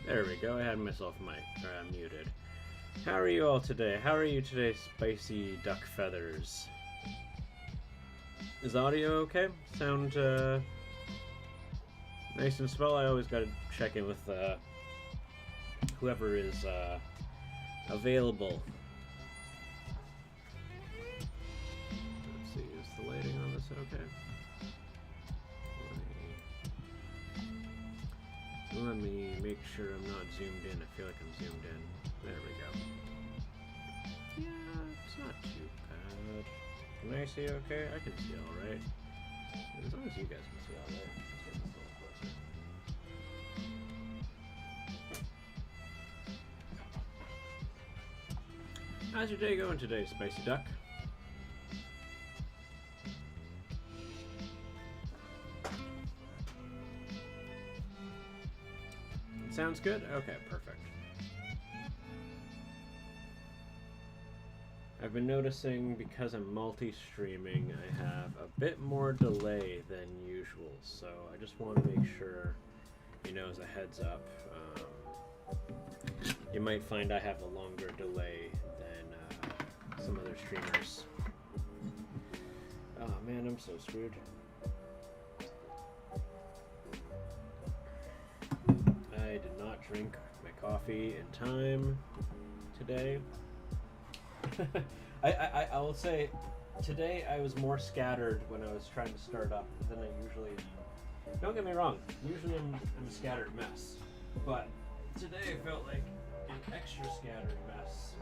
There we go. I had myself muted. How are you all today? How are you today, spicy duck feathers? Is audio okay? Sound nice and swell? I always gotta check in with whoever is available. Let's see, is the lighting on this okay? Let me make sure I'm not zoomed in. I feel like I'm zoomed in. There we go. Yeah, it's not too bad. Can I see okay? I can see alright. As long as you guys can see alright. Let's get this a little closer. How's your day going today, Spicy Duck? Sounds good? Okay, perfect. I've been noticing because I'm multi-streaming, I have a bit more delay than usual, so I just want to make sure, as a heads up. You might find I have a longer delay than some other streamers. Oh man, I'm so screwed. I did not drink my coffee in time today. I will say, today I was more scattered when I was trying to start up than I usually am. Don't get me wrong, usually I'm a scattered mess. But today I felt like an extra scattered mess.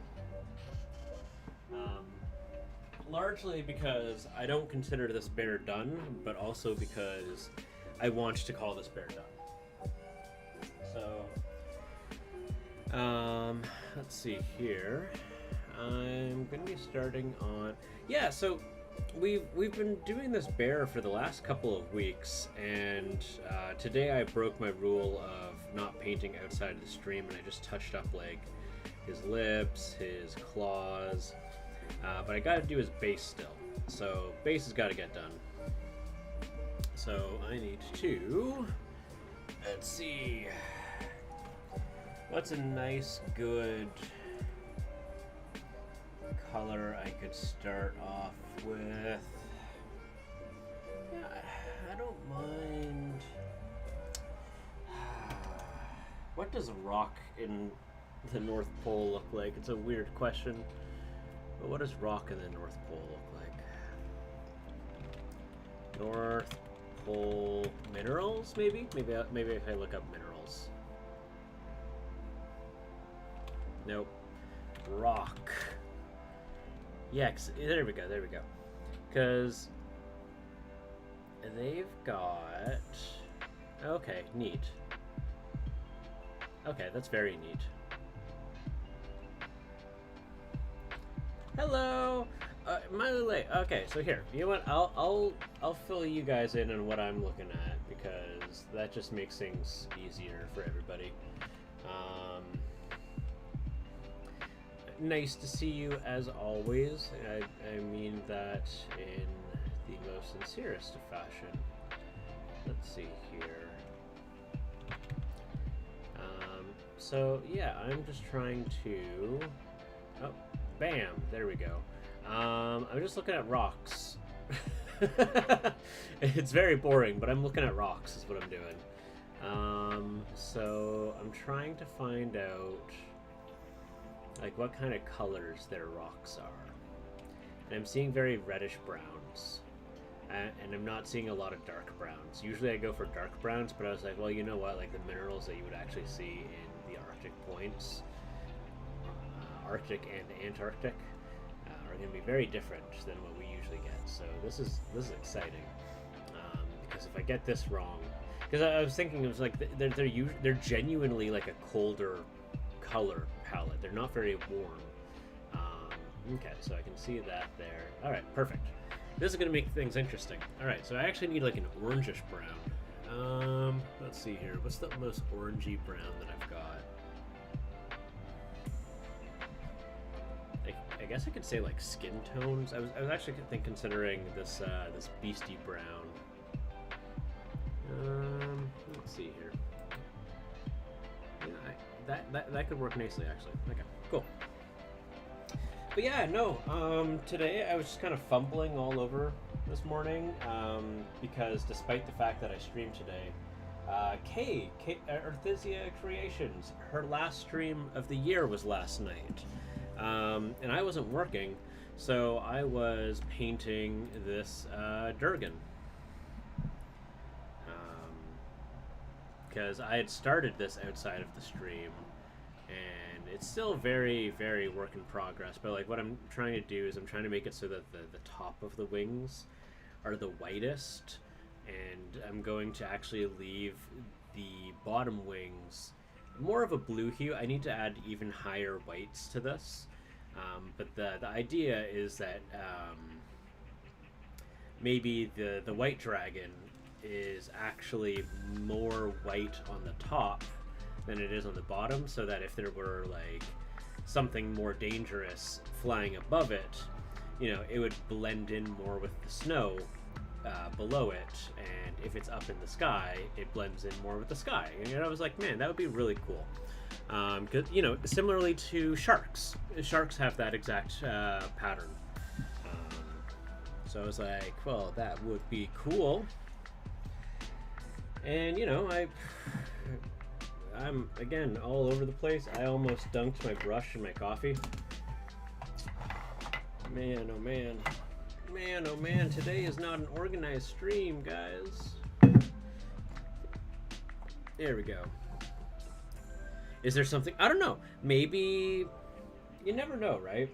Largely because I don't consider this bear done, but also because I want to call this bear done. So, let's see here. I'm gonna be starting on. Yeah, so we've been doing this bear for the last couple of weeks, and today I broke my rule of not painting outside of the stream, and I just touched up like his lips, his claws, but I got to do his base still. So base has got to get done. So I need to. Let's see. What's a nice, good color I could start off with? Yeah, I don't mind. What does a rock in the North Pole look like? It's a weird question. But what does rock in the North Pole look like? North Pole minerals, maybe? Maybe if I look up minerals. Nope. Rock. Yeah, there we go. Because they've got... Okay, neat. Okay, that's very neat. Hello! Lily. Okay, so here, you know what? I'll fill you guys in on what I'm looking at, because that just makes things easier for everybody. Nice to see you as always. I mean that in the most sincerest of fashion. Let's see here. So yeah, I'm just trying to. Oh, bam! There we go. I'm just looking at rocks. It's very boring, but I'm looking at rocks is what I'm doing. So I'm trying to find out like what kind of colors their rocks are. And I'm seeing very reddish browns. And I'm not seeing a lot of dark browns. Usually I go for dark browns, but I was like, well, you know what? Like the minerals that you would actually see in the Arctic points, Arctic and Antarctic, are going to be very different than what we usually get. So this is exciting, because if I get this wrong, because I was thinking it was like they're genuinely like a colder color palette. They're not very warm. Okay, so I can see that there. All right, perfect. This is going to make things interesting. All right, so I actually need like an orangish brown. Let's see here. What's the most orangey brown that I've got? I guess I could say like skin tones. I was actually considering this this beastie brown. Let's see here. Yeah, that could work nicely, actually. Okay, cool. But yeah, no. Today I was just kind of fumbling all over this morning because despite the fact that I streamed today, Kay Arthisia Creations, her last stream of the year was last night, and I wasn't working, so I was painting this Durgan. Because I had started this outside of the stream, and it's still very, very work in progress. But like, what I'm trying to do is I'm trying to make it so that the top of the wings are the whitest, and I'm going to actually leave the bottom wings more of a blue hue. I need to add even higher whites to this, but the idea is that maybe the white dragon is actually more white on the top than it is on the bottom, so that if there were like something more dangerous flying above it, you know, it would blend in more with the snow below it, and if it's up in the sky, it blends in more with the sky. And I was like, man, that would be really cool. Because, you know, similarly to sharks have that exact pattern. So I was like, well, that would be cool. And, you know, I'm, again, all over the place. I almost dunked my brush in my coffee. Man, oh man. Man, oh man, today is not an organized stream, guys. There we go. Is there something? I don't know. Maybe... You never know, right?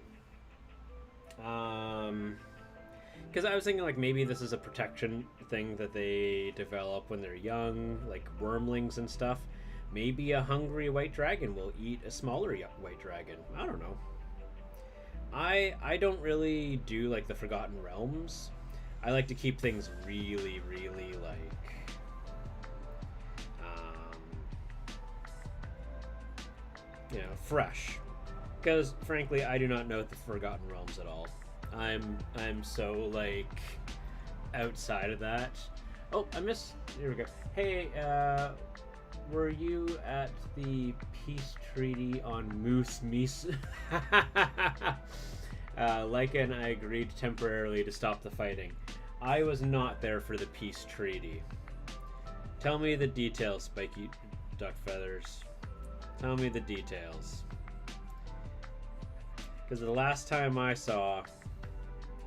Because I was thinking, like, maybe this is a protection thing that they develop when they're young, like wormlings and stuff. Maybe a hungry white dragon will eat a smaller white dragon. I don't know. I don't really do, like, the Forgotten Realms. I like to keep things really, really, like... you know, fresh. Because, frankly, I do not know the Forgotten Realms at all. I'm so, like, outside of that. Oh, I missed... Here we go. Hey, were you at the peace treaty on Moose Meese? Leica and I agreed temporarily to stop the fighting. I was not there for the peace treaty. Tell me the details, Spiky Duck Feathers. Tell me the details. Because the last time I saw...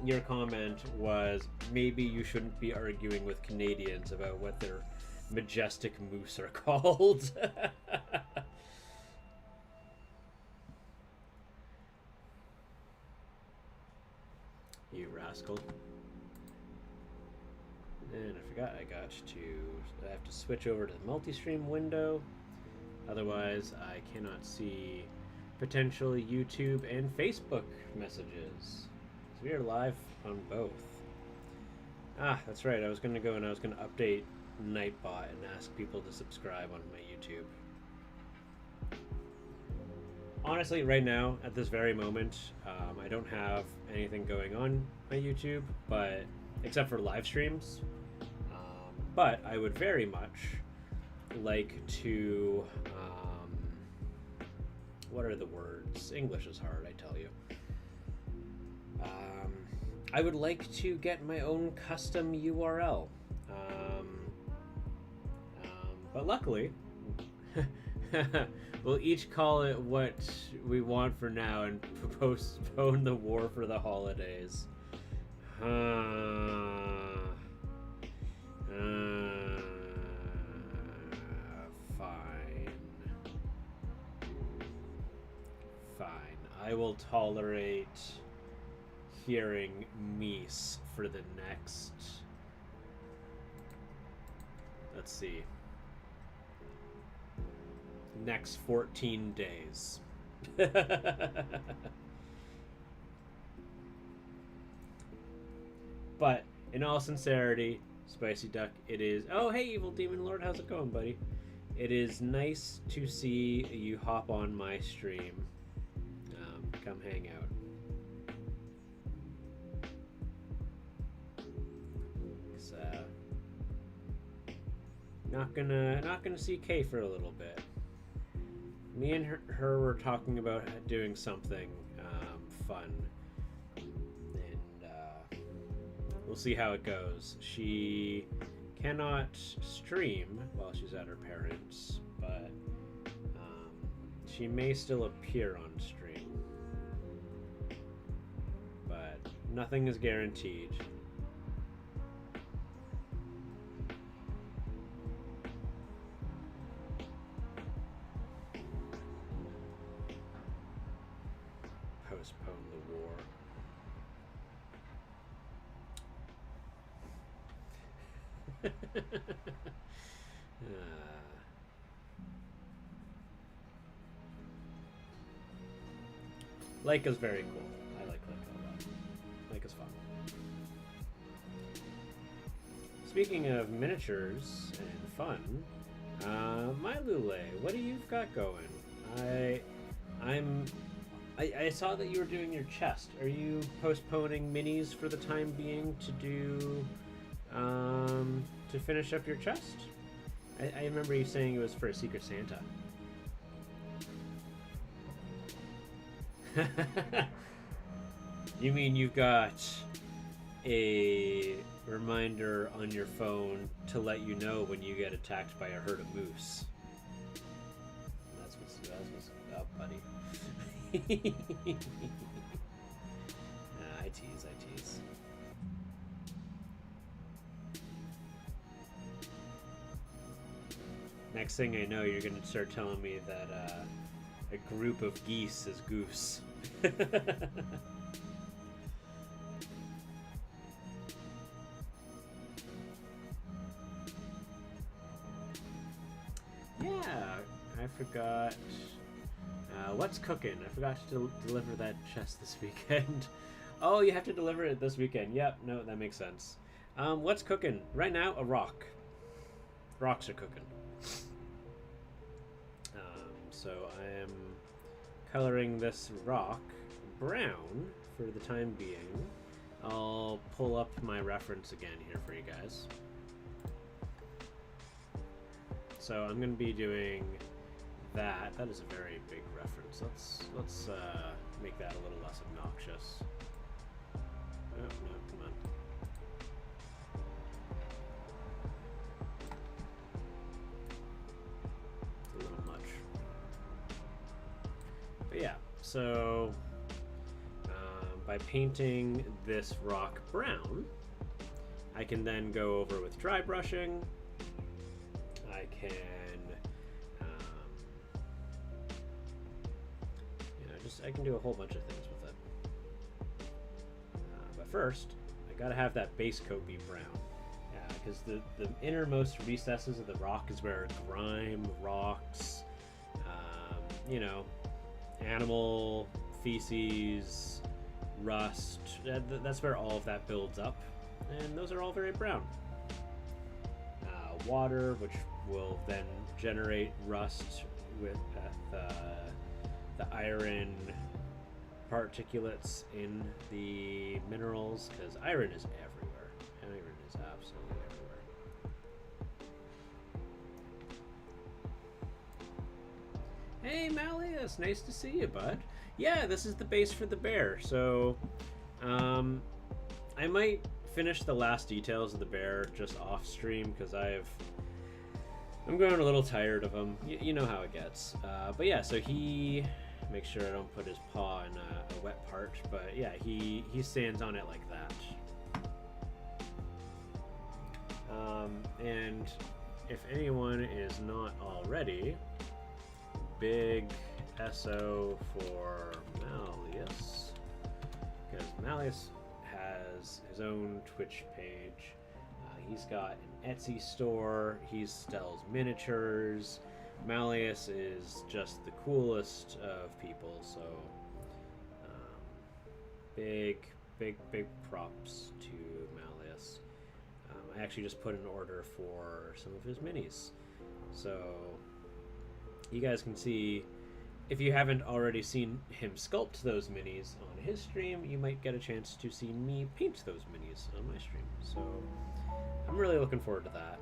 your comment was maybe you shouldn't be arguing with Canadians about what their majestic moose are called. You rascal. And I forgot I have to switch over to the multi-stream window. Otherwise I cannot see potential YouTube and Facebook messages. We are live on both. Ah, that's right. I was going to go and I was going to update Nightbot and ask people to subscribe on my YouTube. Honestly, right now, at this very moment, I don't have anything going on my YouTube, but except for live streams. But I would very much like to... what are the words? English is hard, I tell you. I would like to get my own custom URL. But luckily, we'll each call it what we want for now and postpone the war for the holidays. Fine. Fine. I will tolerate hearing Meese for the next... Let's see. Next 14 days. But, in all sincerity, Spicy Duck, it is... Oh, hey, Evil Demon Lord, how's it going, buddy? It is nice to see you hop on my stream. Come hang out. It's, not gonna see Kay for a little bit. Me and her were talking about doing something fun, and we'll see how it goes. She cannot stream while she's at her parents', but she may still appear on stream. But nothing is guaranteed. Postpone the war. Lake is very cool. I like Lake a lot. Lake is fun. Speaking of miniatures and fun, my Lule, what do you've got going? I saw that you were doing your chest. Are you postponing minis for the time being to do to finish up your chest? I remember you saying it was for a Secret Santa. You mean you've got a reminder on your phone to let you know when you get attacked by a herd of moose? That's what's up, buddy. I tease. Next thing I know, you're going to start telling me that a group of geese is goose. Yeah, I forgot. What's cooking? I forgot to deliver that chest this weekend. Oh, you have to deliver it this weekend. Yep, no, that makes sense. What's cooking? Right now, a rock. Rocks are cooking. So I am coloring this rock brown for the time being. I'll pull up my reference again here for you guys. So I'm going to be doing that. That is a very big reference. Let's make that a little less obnoxious. Oh, no, come on. It's a little much. But yeah, so by painting this rock brown, I can then go over with dry brushing. I can I can do a whole bunch of things with it. But first, I gotta have that base coat be brown. Because the innermost recesses of the rock is where grime, rocks, you know, animal feces, rust, that's where all of that builds up. And those are all very brown. Water, which will then generate rust with the iron particulates in the minerals, because iron is everywhere. Iron is absolutely everywhere. Hey Malleus, nice to see you, bud. Yeah, this is the base for the bear. So I might finish the last details of the bear just off stream, because I'm growing a little tired of him. You know how it gets. But yeah, so he, make sure I don't put his paw in a wet part, but yeah, he stands on it like that. And if anyone is not already, big SO for Malleus, because Malleus has his own Twitch page. He's got an Etsy store. He sells miniatures. Malleus is just the coolest of people, so big props to Malleus. I actually just put an order for some of his minis, so you guys can see, if you haven't already seen him sculpt those minis on his stream, you might get a chance to see me paint those minis on my stream, so I'm really looking forward to that.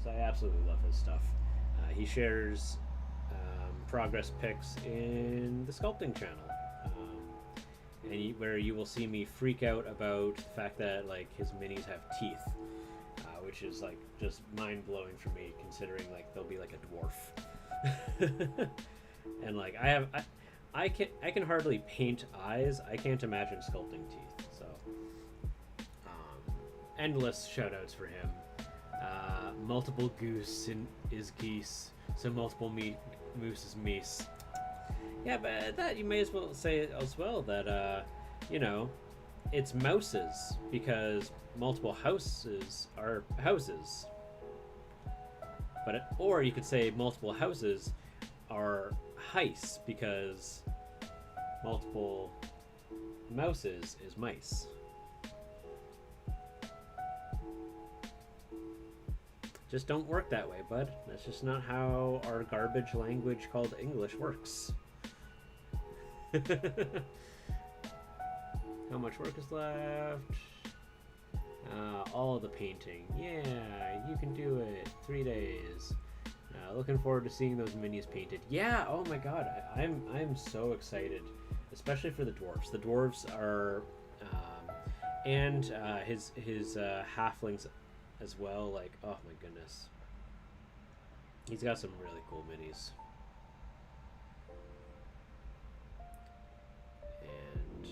So I absolutely love his stuff. He shares progress pics in the sculpting channel, and where you will see me freak out about the fact that like his minis have teeth, which is like just mind blowing for me, considering like they'll be like a dwarf, and like I can hardly paint eyes. I can't imagine sculpting teeth. So endless shout outs for him. Multiple goose is geese, so multiple moose is meese. Yeah, but that you may as well say as well that you know, it's mouses because multiple houses are houses. Or you could say multiple houses are heis because multiple mouses is mice. Just don't work that way, bud. That's just not how our garbage language called English works. How much work is left? All the painting. Yeah, you can do it. 3 days. Looking forward to seeing those minis painted. Yeah, oh my god. I'm so excited. Especially for the dwarves. The dwarves are... and his halflings as well. Like, oh my goodness. He's got some really cool minis. And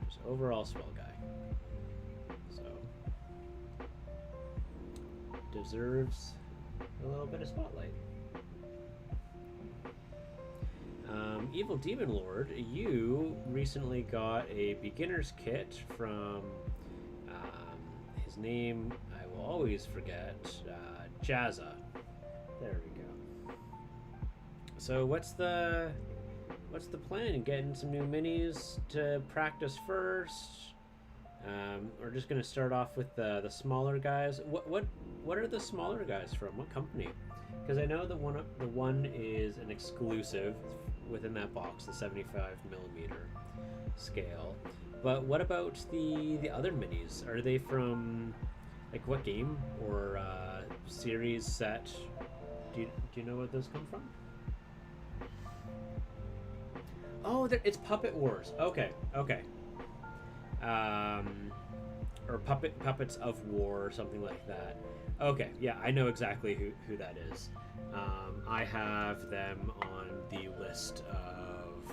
just overall swell guy. So deserves a little bit of spotlight. Evil Demon Lord, you recently got a beginner's kit from his name I will always forget, Jazza. There we go. So what's the plan? Getting some new minis to practice first? We're just gonna start off with the smaller guys. What are the smaller guys from? What company? Because I know the one is an exclusive within that box, the 75 millimeter scale. But what about the other minis? Are they from like what game or series set? Do you know where those come from? Oh, it's Puppet Wars. Okay. Or Puppets of War or something like that. Okay, yeah, I know exactly who that is. I have them on the list of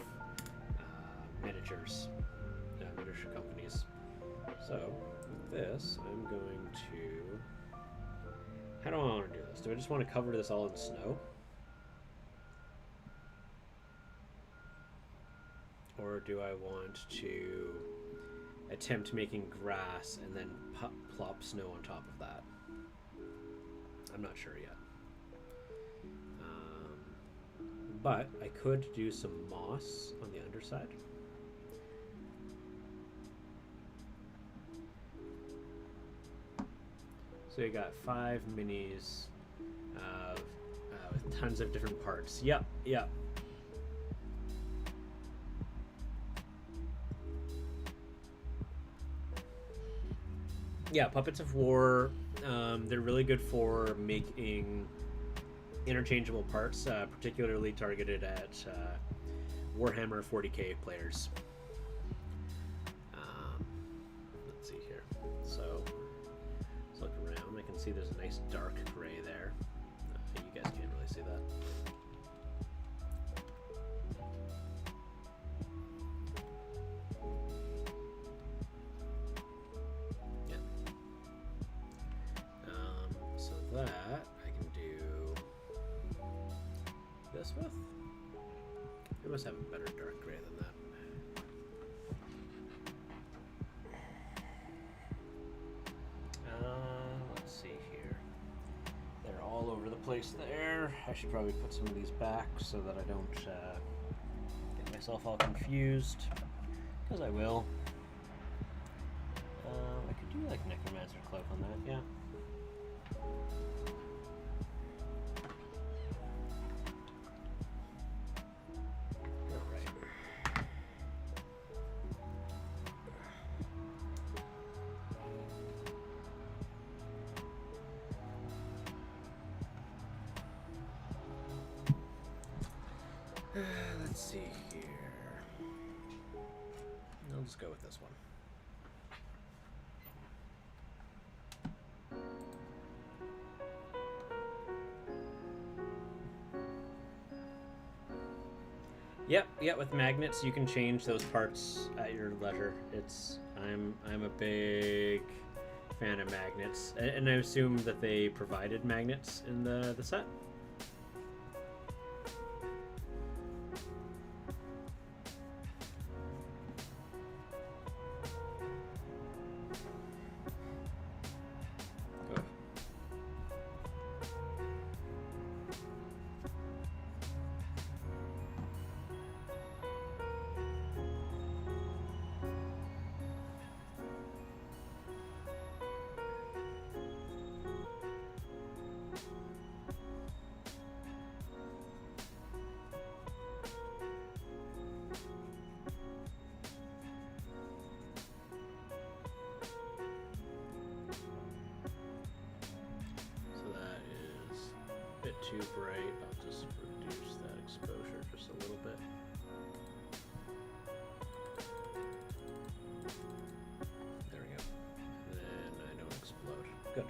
miniature companies. So with this, I'm going to... How do I want to do this? Do I just want to cover this all in snow? Or do I want to attempt making grass and then plop snow on top of that? I'm not sure yet. But I could do some moss on the underside. So you got 5 minis with tons of different parts. Yep. Yeah, Puppets of War, they're really good for making interchangeable parts, particularly targeted at Warhammer 40k players. Let's see here. So let's look around. I can see there's a nice dark gray there. You guys can't really see that. That I can do this with. It must have a better dark gray than that. Let's see here. They're all over the place there. I should probably put some of these back so that I don't get myself all confused, because I will. I could do like Necromancer Cloak on that, yeah. Let's see here. I'll just go with this one. Yep, with magnets you can change those parts at your leisure. I'm a big fan of magnets, and I assume that they provided magnets in the set. Too bright, I'll just reduce that exposure just a little bit. There we go. Then I don't explode. Good.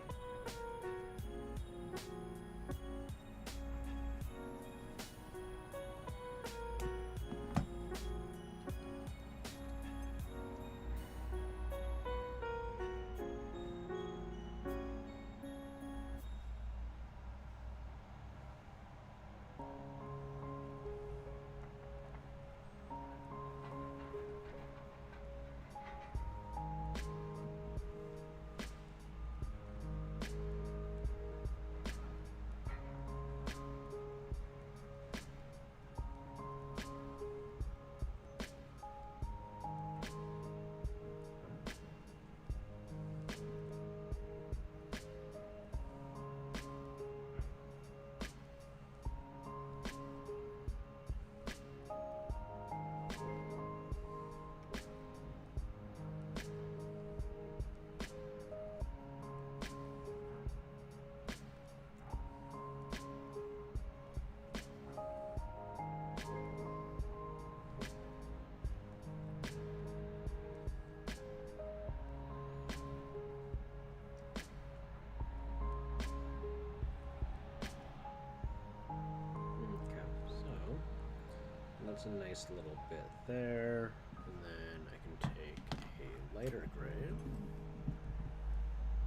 That's a nice little bit there, and then I can take a lighter gray.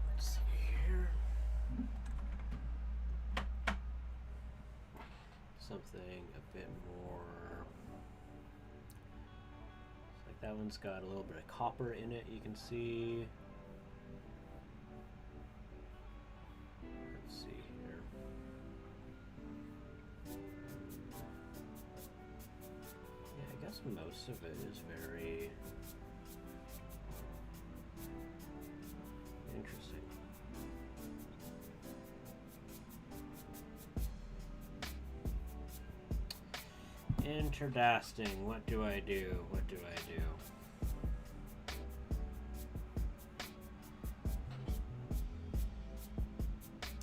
Let's see here. Something a bit more. It's like that one's got a little bit of copper in it, you can see. Let's see here. I guess most of it is very interesting. Interdasting. What do I do? What do I do?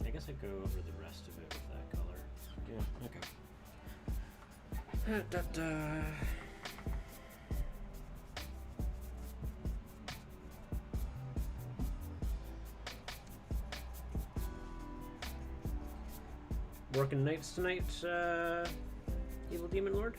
I guess I go over the rest of it with that color. Yeah, okay. Da, da, da. Working nights tonight, Evil Demon Lord?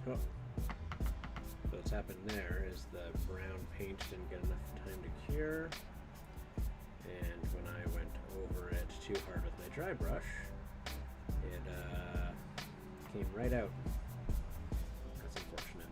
Oh. So what's happened there is the brown paint didn't get enough time to cure, and when I went over it too hard with my dry brush, it came right out. That's unfortunate.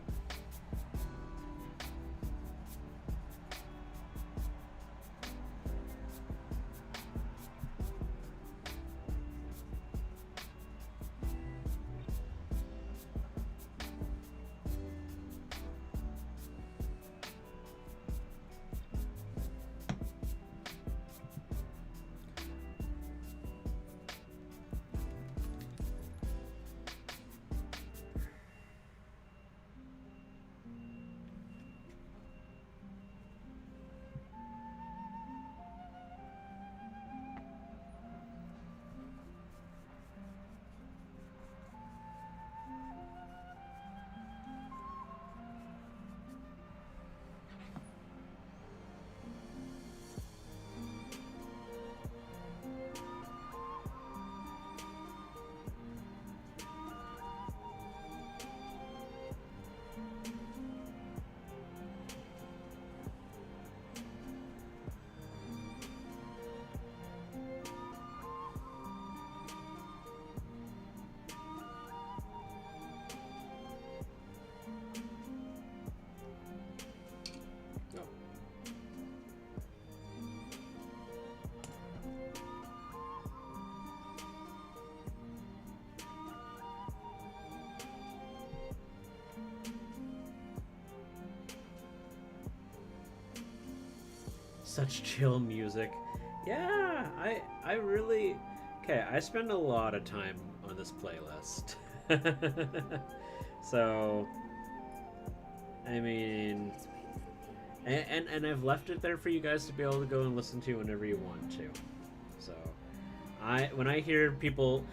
Such chill music. Yeah, I really... Okay, I spend a lot of time on this playlist. So, I mean... And I've left it there for you guys to be able to go and listen to whenever you want to. So, when I hear people...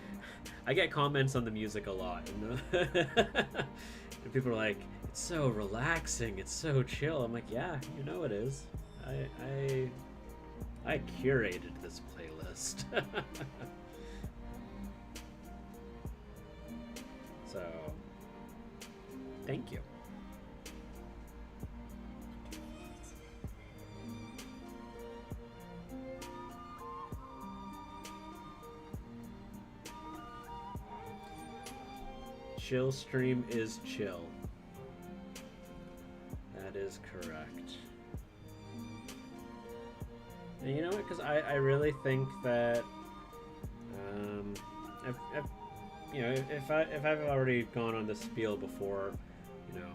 I get comments on the music a lot. And people are like, it's so relaxing, it's so chill. I'm like, yeah, you know it is. I curated this playlist. So, thank you. Chill stream is chill. That is correct. And you know what? Because I really think that you know, if I've already gone on this spiel before, you know,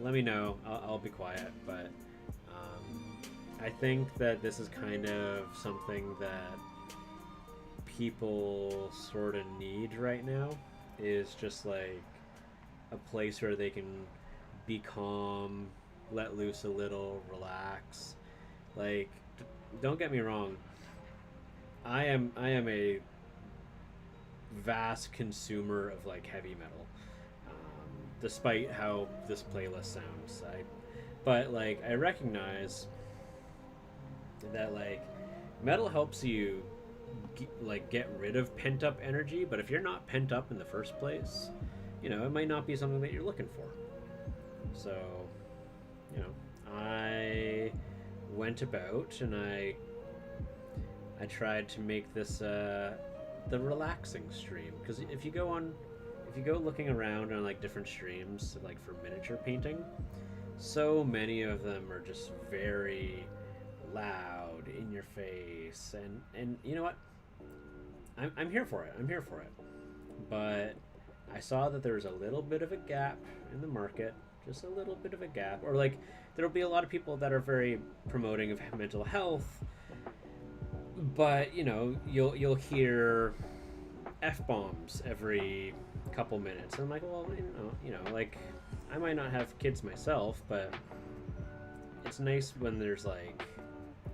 let me know. I'll be quiet. But I think that this is kind of something that people sort of need right now. Is just like a place where they can be calm, let loose a little, relax. Like, don't get me wrong, I am a vast consumer of like heavy metal, despite how this playlist sounds. But like I recognize that like metal helps you get rid of pent up energy, but if you're not pent up in the first place, you know, it might not be something that you're looking for. So, you know, I went about and I tried to make this the relaxing stream, because if you go looking around on like different streams like for miniature painting, so many of them are just very loud, in your face, and you know what? I'm here for it. I'm here for it. But I saw that there was a little bit of a gap in the market, just a little bit of a gap. Or like there'll be a lot of people that are very promoting of mental health, but you know, you'll hear F-bombs every couple minutes. I'm like, well, you know, like I might not have kids myself, but it's nice when there's like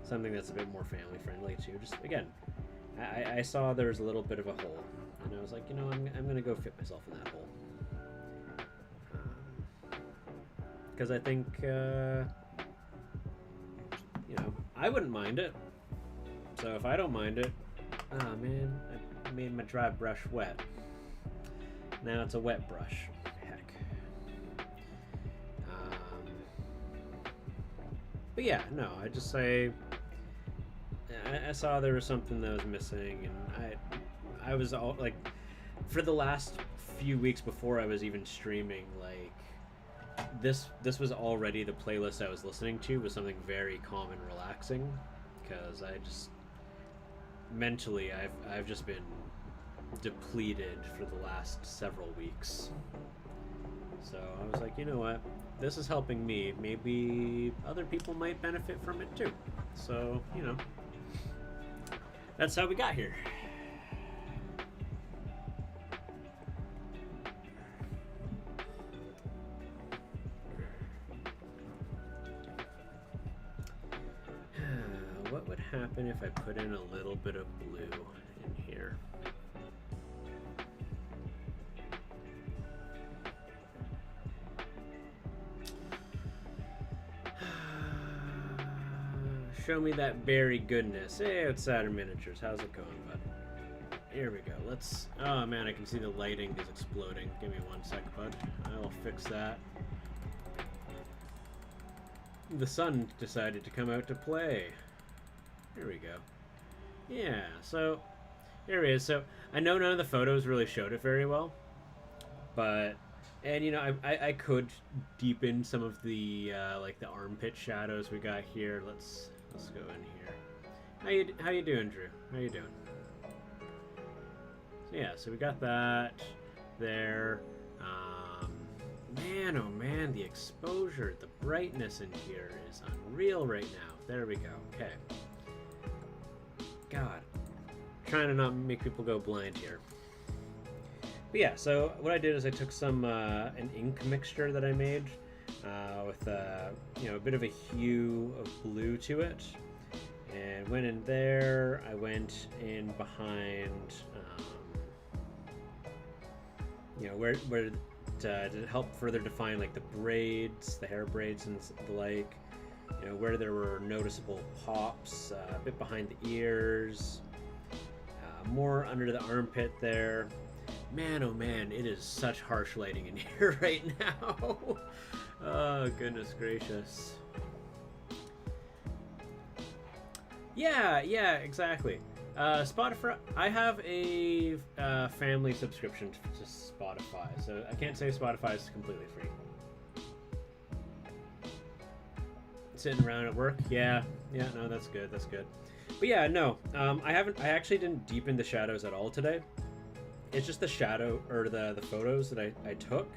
something that's a bit more family friendly too. Just again, I saw there was a little bit of a hole, and I was like, you know, I'm gonna go fit myself in that hole, because I think you know, I wouldn't mind it. So if I don't mind it, oh man, I made my dry brush wet. Now it's a wet brush. Heck. But yeah, no, I just say. I saw there was something that was missing, and I was all like, for the last few weeks before I was even streaming, like this was already the playlist I was listening to, was something very calm and relaxing, because I just mentally I've just been depleted for the last several weeks. So I was like, you know what, this is helping me, maybe other people might benefit from it too. So, you know, that's how we got here. What would happen if I put in a little bit of blue in here? Show me that berry goodness. Hey, Outsider Miniatures. How's it going, bud? Here we go. Let's... Oh, man, I can see the lighting is exploding. Give me 1 sec, bud. I will fix that. The sun decided to come out to play. Here we go. Yeah, so... Here it is. So, I know none of the photos really showed it very well. But... And, you know, I could deepen some of the, like, the armpit shadows we got here. Let's go in here. How you doing, Drew? How you doing? So yeah, so we got that there. Man, oh man, the exposure, the brightness in here is unreal right now. There we go. Okay. God. Trying to not make people go blind here. But yeah, so what I did is I took some an ink mixture that I made with a bit of a hue of blue to it, and went in there. I went in behind, where to help further define like the braids, the hair braids and the like. Where there were noticeable pops, a bit behind the ears, more under the armpit there. Man, oh man, it is such harsh lighting in here right now. Oh, goodness gracious. Yeah, exactly. Spotify, I have a family subscription to Spotify, so I can't say Spotify is completely free. Sitting around at work, yeah, no, that's good. But yeah, no, I actually didn't deepen the shadows at all today. It's just the shadow, or the photos that I took,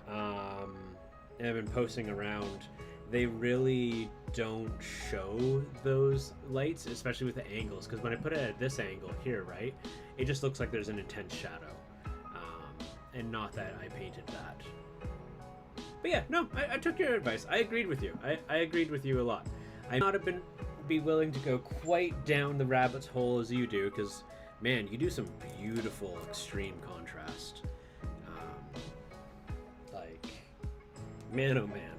and I've been posting around. They really don't show those lights, especially with the angles, because when I put it at this angle here, right, it just looks like there's an intense shadow, and not that I painted that. But yeah, no, I took your advice. I agreed with you. I agreed with you a lot. I might not have be willing to go quite down the rabbit's hole as you do, because, man, you do some beautiful extreme contrast. Man, oh man.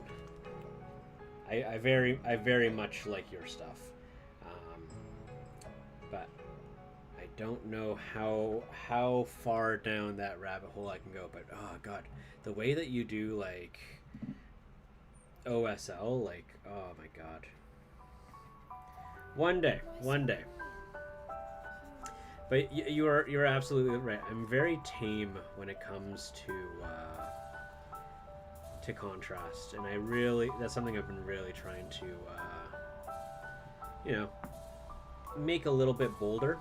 I very much like your stuff. But I don't know how far down that rabbit hole I can go. But oh god, the way that you do like OSL, like, oh my god. One day. But you're absolutely right. I'm very tame when it comes to contrast, and that's something I've been really trying to make a little bit bolder.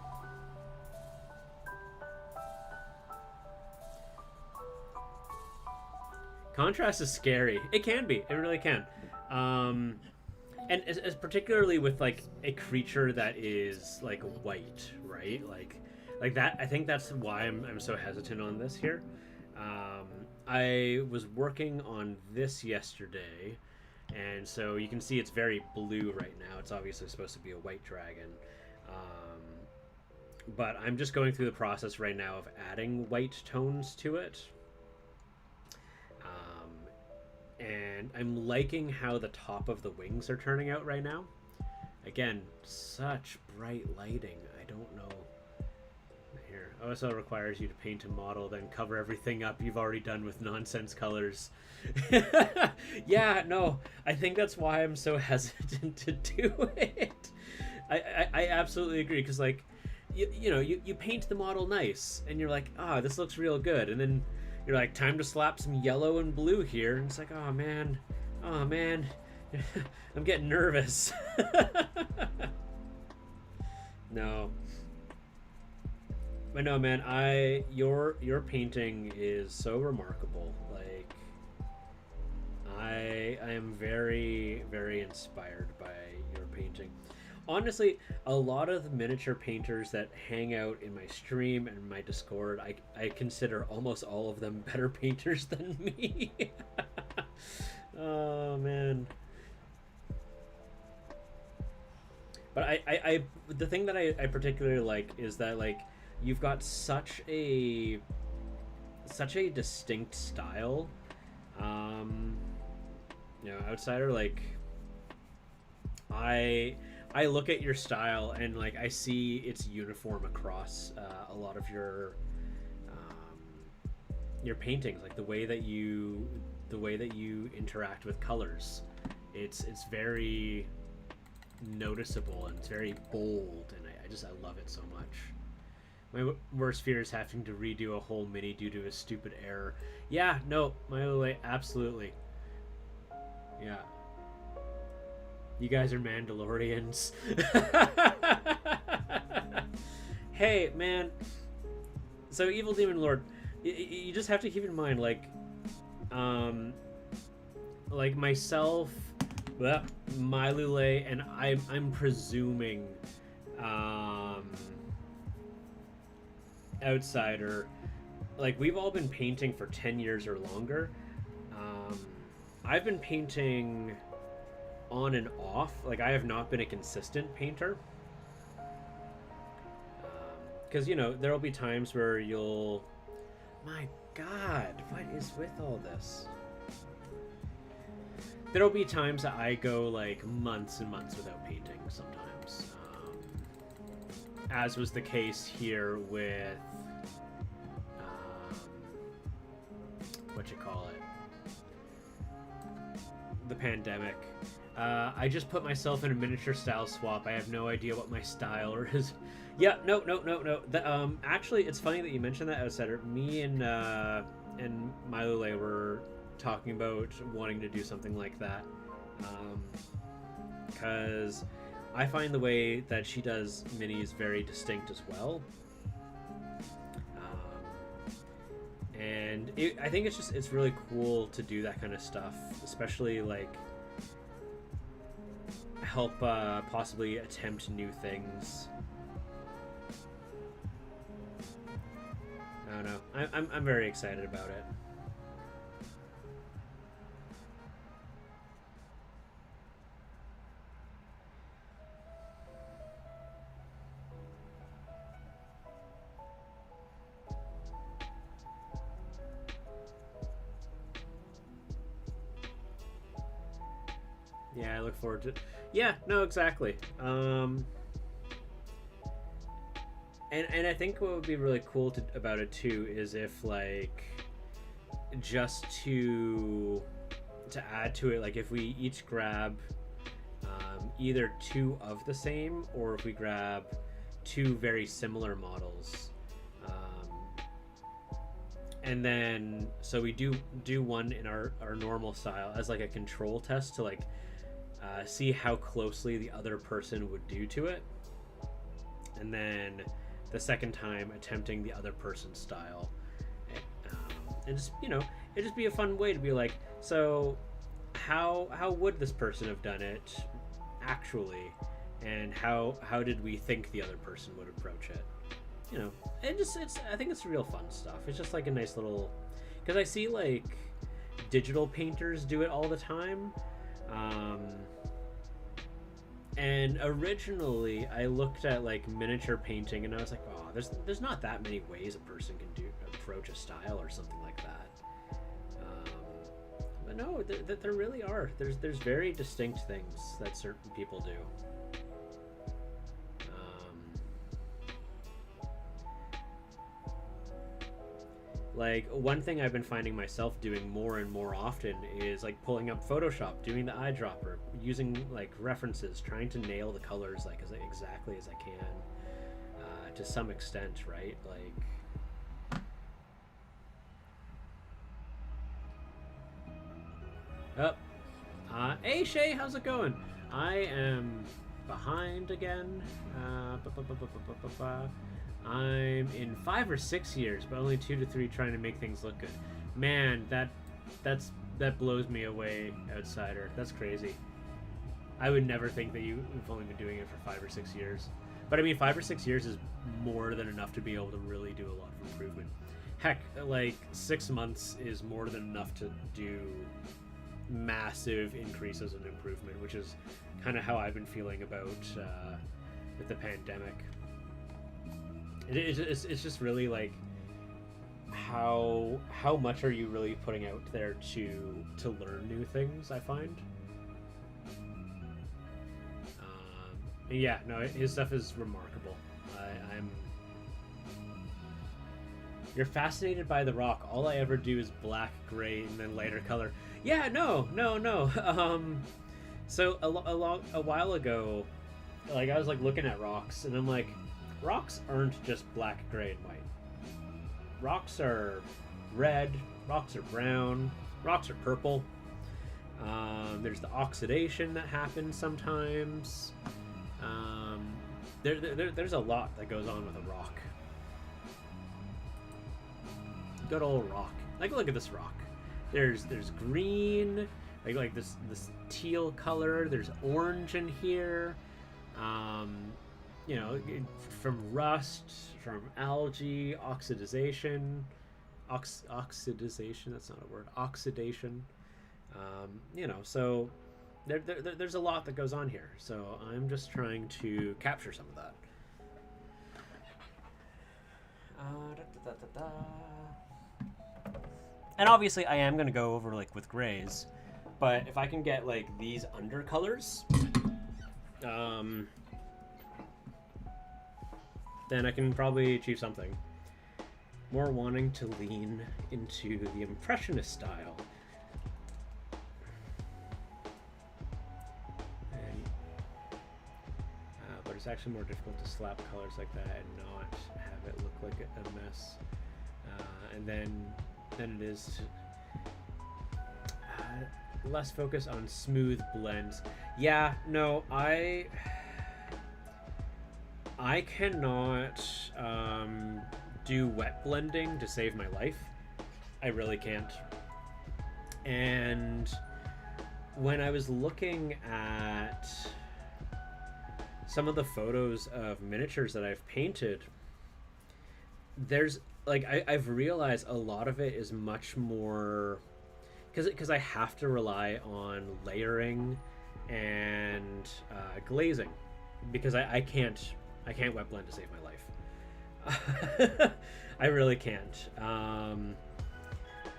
Contrast is scary. It can be. It really can. And as particularly with like a creature that is like white, right? Like that. I think that's why I'm so hesitant on this here. I was working on this yesterday, and so you can see it's very blue right now. It's obviously supposed to be a white dragon, but I'm just going through the process right now of adding white tones to it. And I'm liking how the top of the wings are turning out right now. Again, such bright lighting. I don't know. Here, OSL requires you to paint a model, then cover everything up you've already done with nonsense colors. Yeah, no, I think that's why I'm so hesitant to do it. I absolutely agree, because like, you paint the model nice, and you're like, this looks real good, and then you're like, time to slap some yellow and blue here, and it's like, oh man, I'm getting nervous. No. But no, man, your painting is so remarkable. Like, I am very, very inspired by your painting. Honestly, a lot of the miniature painters that hang out in my stream and my Discord, I consider almost all of them better painters than me. Oh man. But I the thing that I particularly like is that, like, you've got such a distinct style. Outsider, like, I look at your style and like I see it's uniform across a lot of your paintings, like the way that you interact with colors. It's very noticeable and it's very bold, and I love it so much. My worst fear is having to redo a whole mini due to a stupid error. Yeah, no, absolutely. Yeah. You guys are Mandalorians. Hey, man. So, Evil Demon Lord, you just have to keep in mind, like myself, Well, Mylule, and I'm presuming Outsider, like, we've all been painting for 10 years or longer. I've been painting on and off. Like, I have not been a consistent painter. Because, you know, there'll be times where you'll... My God, what is with all this? There'll be times that I go, like, months and months without painting sometimes. As was the case here with... what you call it? The pandemic. I just put myself in a miniature style swap. I have no idea what my style is. Yeah, no. Actually, it's funny that you mentioned that, Outsider. Me and Mylule were talking about wanting to do something like that. Because I find the way that she does minis very distinct as well. And I think it's really cool to do that kind of stuff, especially like help possibly attempt new things. I don't know. I'm very excited about it. Yeah, I look forward to it. Yeah, no, exactly. And I think what would be really cool about it too is if, like, just to add to it, like if we each grab either two of the same, or if we grab two very similar models, and then so we do one in our normal style as like a control test to like see how closely the other person would do to it, and then the second time attempting the other person's style, and just, you know, it'd just be a fun way to be like, so how would this person have done it actually, and how did we think the other person would approach it, you know? It's I think it's real fun stuff. It's just like a nice little, because I see like digital painters do it all the time. And originally I looked at like miniature painting and I was like, oh, there's not that many ways a person can approach a style or something like that. But no, there really are. There's very distinct things that certain people do. Like, one thing I've been finding myself doing more and more often is like pulling up Photoshop, doing the eyedropper, using like references, trying to nail the colors like exactly as I can, to some extent, right? Like, hey Shay, how's it going? I am behind again. I'm in 5 or 6 years, but only 2 to 3 trying to make things look good. Man, that blows me away, Outsider. That's crazy. I would never think that you've only been doing it for 5 or 6 years. But I mean, 5 or 6 years is more than enough to be able to really do a lot of improvement. Heck, like 6 months is more than enough to do massive increases in improvement, which is kind of how I've been feeling about with the pandemic. It's just really like how much are you really putting out there to learn new things, I find. Yeah, no, his stuff is remarkable. I'm You're fascinated by the rock. All I ever do is black, gray, and then lighter color. Yeah, no. So a while ago, like, I was like looking at rocks and I'm like, rocks aren't just black, gray, and white. Rocks are red, rocks are brown, rocks are purple. There's the oxidation that happens sometimes. There's a lot that goes on with a rock. Good old rock. Like, look at this rock. There's green, like this teal color. There's orange in here. You know, from rust, from algae, oxidization. Oxidization, that's not a word. Oxidation. You know, so there's a lot that goes on here. So I'm just trying to capture some of that. And obviously I am going to go over like with grays, but if I can get like these undercolors, then I can probably achieve something. More wanting to lean into the Impressionist style. And, but it's actually more difficult to slap colors like that and not have it look like a mess. And then it is less focus on smooth blends. Yeah, no, I cannot do wet blending to save my life. I really can't. And when I was looking at some of the photos of miniatures that I've painted, there's like I've realized a lot of it is much more because I have to rely on layering and glazing because I can't wet blend to save my life. I really can't.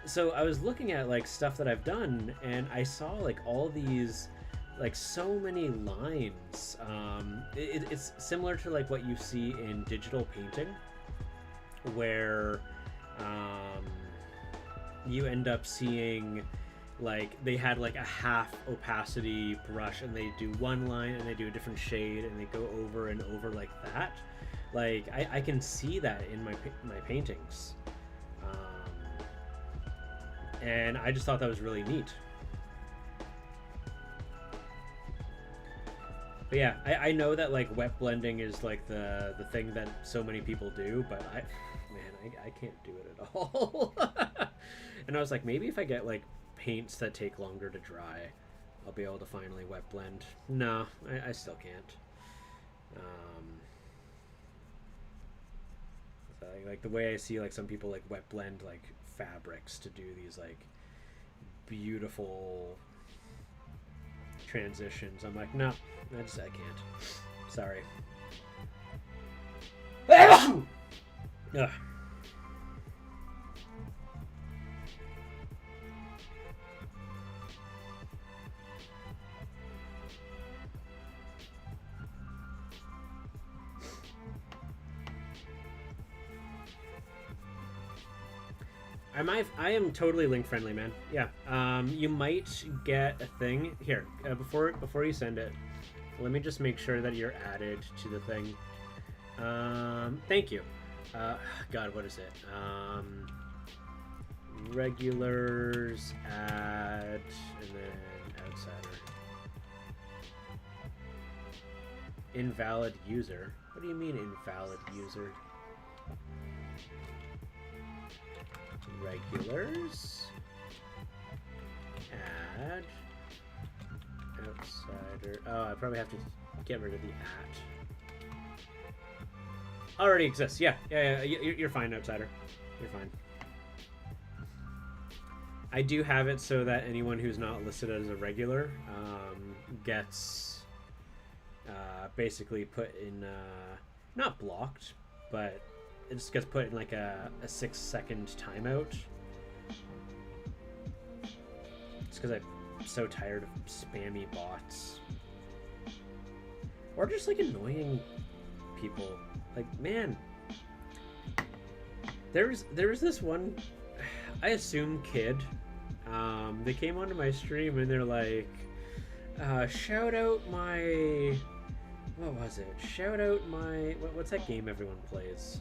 So I was looking at like stuff that I've done, and I saw like all these, like so many lines. It's similar to like what you see in digital painting, where you end up seeing like they had like a half opacity brush and they do one line and they do a different shade and they go over and over like that. Like I can see that in my paintings, and I just thought that was really neat. But yeah, I know that like wet blending is like the thing that so many people do, but I can't do it at all. And I was like, maybe if I get like paints that take longer to dry, I'll be able to finally wet blend. No, I still can't. Like the way I see like some people like wet blend like fabrics to do these like beautiful transitions. I'm like, no, I can't. Sorry. Ugh. I am totally link friendly, man. Yeah. You might get a thing here before you send it. Let me just make sure that you're added to the thing. Thank you. God, what is it? Regulars, add, and then outsider. Invalid user. What do you mean invalid user? Regulars, add, outsider. Oh, I probably have to get rid of the at. Already exists. Yeah. You're fine, outsider. You're fine. I do have it so that anyone who's not listed as a regular gets basically put in not blocked, but it just gets put in like a 6-second timeout. It's because I'm so tired of spammy bots. Or just like annoying people. Like, man, there was this one, I assume kid. They came onto my stream and they're like, shout out my, what was it? Shout out my, what's that game everyone plays?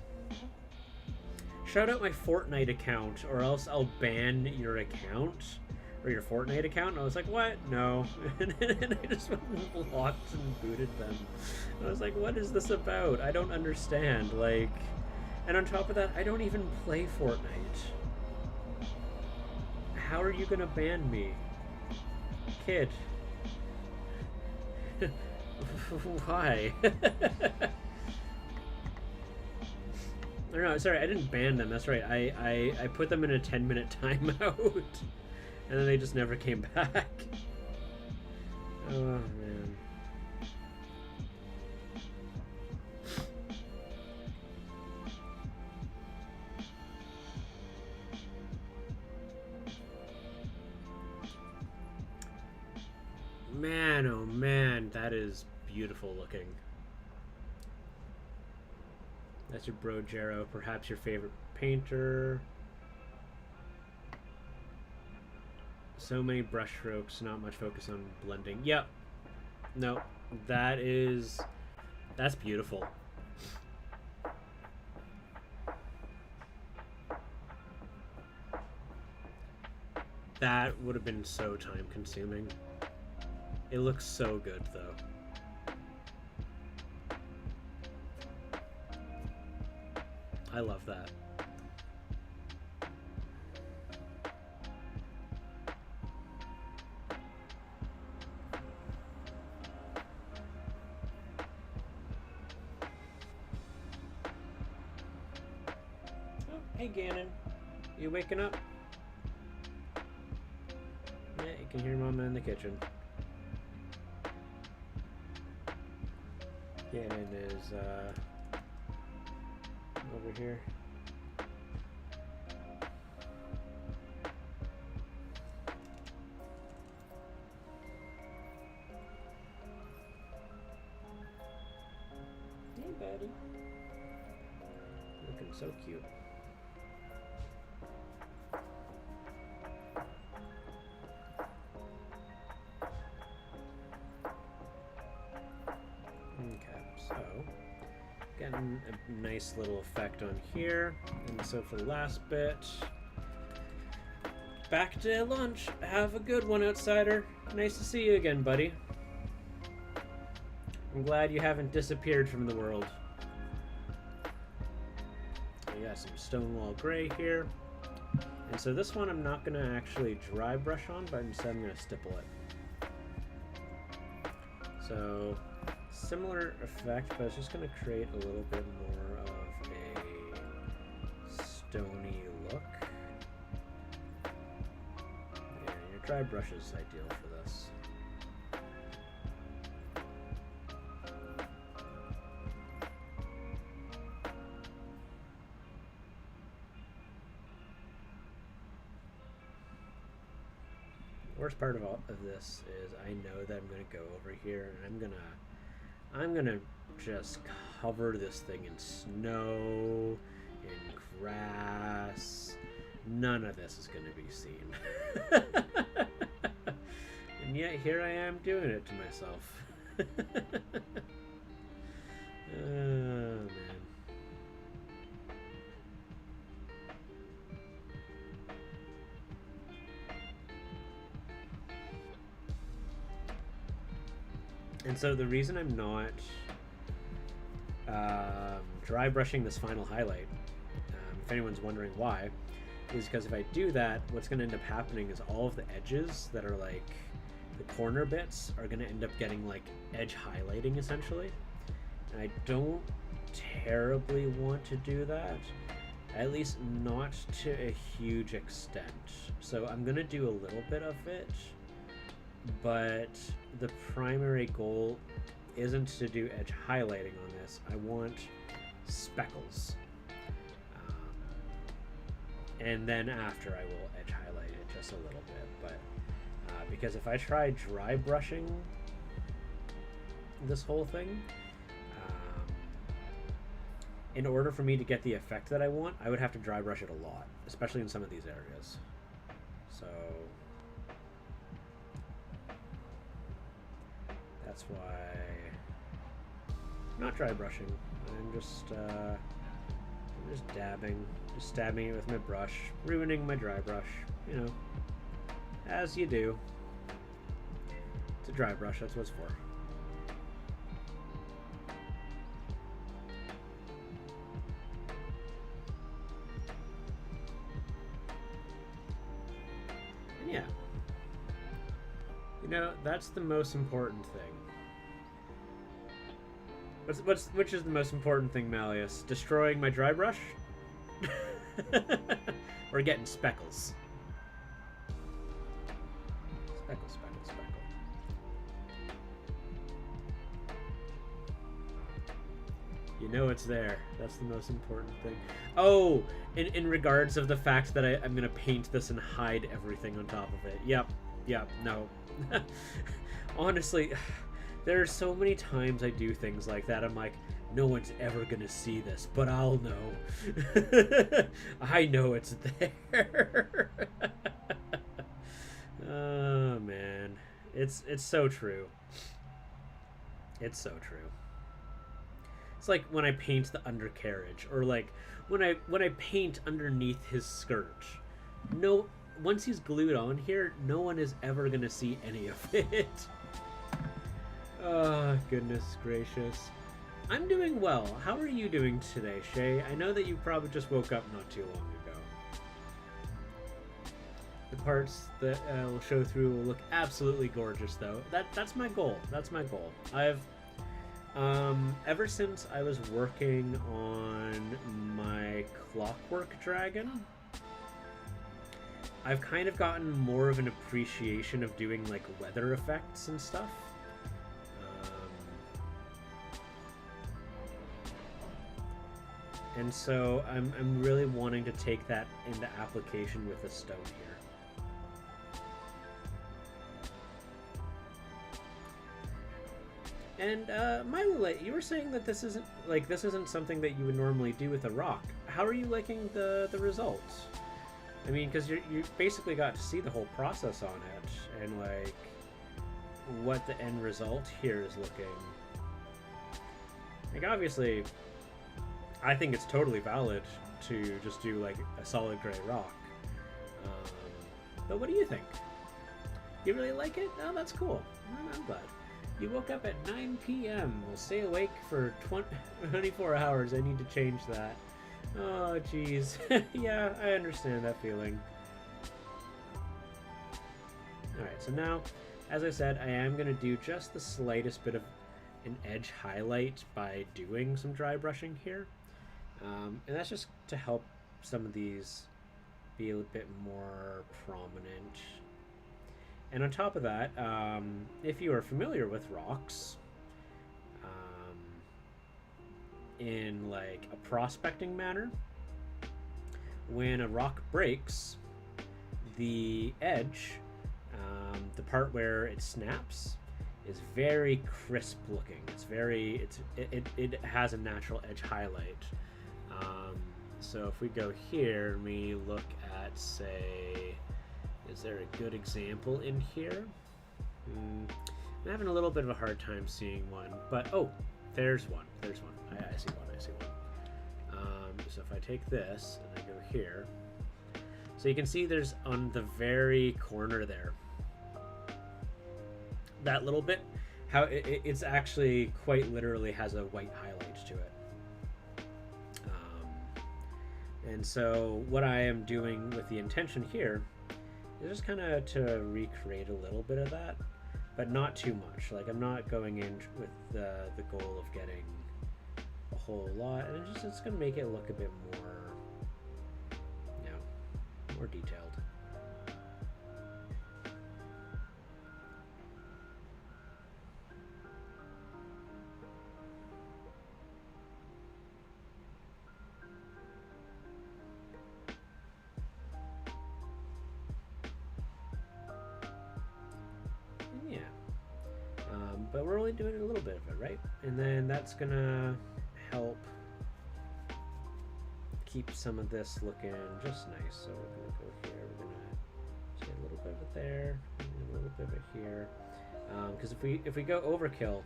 Shout out my Fortnite account or else I'll ban your account or your Fortnite account. And I was like, what? No. And I just went and blocked and booted them. And I was like, what is this about? I don't understand. Like, and on top of that, I don't even play Fortnite. How are you gonna ban me? kid. Why? Or no, sorry, I didn't ban them. That's right. I put them in a 10-minute timeout, and then they just never came back. Oh man. Man, oh man, that is beautiful looking. That's your bro Jero, perhaps your favorite painter. So many brush strokes, not much focus on blending. Yep. No, that's beautiful. That would have been so time consuming. It looks so good though. I love that. Oh, hey Gannon. You waking up? Yeah, you can hear Mama in the kitchen. Gannon is over here. Hey, buddy. Looking so cute. Getting a nice little effect on here. And so for the last bit, back to lunch. Have a good one, outsider. Nice to see you again, buddy. I'm glad you haven't disappeared from the world. We got some Stonewall Gray here. And so this one I'm not going to actually dry brush on, but instead I'm going to stipple it. So similar effect, but it's just going to create a little bit more of a stony look. Yeah, your dry brush is ideal for this. The worst part of this is I know that I'm going to go over here and I'm gonna just cover this thing in snow, in grass. None of this is gonna be seen. And yet here I am doing it to myself. Oh man. And so the reason I'm not dry brushing this final highlight, if anyone's wondering why, is because if I do that, what's going to end up happening is all of the edges that are like the corner bits are going to end up getting like edge highlighting essentially. And I don't terribly want to do that, at least not to a huge extent. So I'm going to do a little bit of it, but the primary goal isn't to do edge highlighting on this. I want speckles. And then after I will edge highlight it just a little bit. But because if I try dry brushing this whole thing, in order for me to get the effect that I want, I would have to dry brush it a lot, especially in some of these areas. So that's why I'm not dry brushing. I'm just dabbing it with my brush, ruining my dry brush, you know, as you do. It's a dry brush, that's what it's for. And yeah, You know, that's the most important thing. Which is the most important thing, Malleus? Destroying my dry brush? Or getting speckles? Speckle, speckle, speckle. You know it's there. That's the most important thing. Oh, in regards of the fact that I'm going to paint this and hide everything on top of it. Yep, no. Honestly, there are so many times I do things like that. I'm like, no one's ever going to see this, but I'll know. I know it's there. Oh, man. It's so true. It's so true. It's like when I paint the undercarriage, or like when I paint underneath his skirt. No, once he's glued on here, no one is ever gonna see any of it. Oh, goodness gracious. I'm doing well. How are you doing today, Shay? I know that you probably just woke up not too long ago. The parts that will show through will look absolutely gorgeous, though. That's my goal. That's my goal. I've ever since I was working on my Clockwork Dragon, I've kind of gotten more of an appreciation of doing like weather effects and stuff. And so I'm really wanting to take that into application with the stone here. And Mylulite, you were saying that this isn't something that you would normally do with a rock. How are you liking the results? I mean, because you basically got to see the whole process on it, and like what the end result here is looking. Like obviously, I think it's totally valid to just do like a solid gray rock. But what do you think? You really like it? Oh, that's cool. I'm glad. You woke up at 9 p.m. We'll stay awake for 24 hours. I need to change that. Oh, jeez. Yeah, I understand that feeling. Alright, so now, as I said, I am going to do just the slightest bit of an edge highlight by doing some dry brushing here. And that's just to help some of these be a bit more prominent. And on top of that, if you are familiar with rocks, in like a prospecting manner, when a rock breaks, the edge, the part where it snaps, is very crisp looking. It has a natural edge highlight. So if we go here and we look at, say, is there a good example in here? I'm having a little bit of a hard time seeing one, but oh, there's one. I see one. So if I take this and I go here, so you can see there's on the very corner there, that little bit, how it's actually quite literally has a white highlight to it. And so what I am doing with the intention here is just kind of to recreate a little bit of that, but not too much. Like I'm not going in with the goal of getting a whole lot, and it's going to make it look a bit more, you know, more detailed. But we're only doing a little bit of it, right? And then that's gonna help keep some of this looking just nice. So we're gonna go here, we're gonna say a little bit of it there, and a little bit of it here. Because if we go overkill,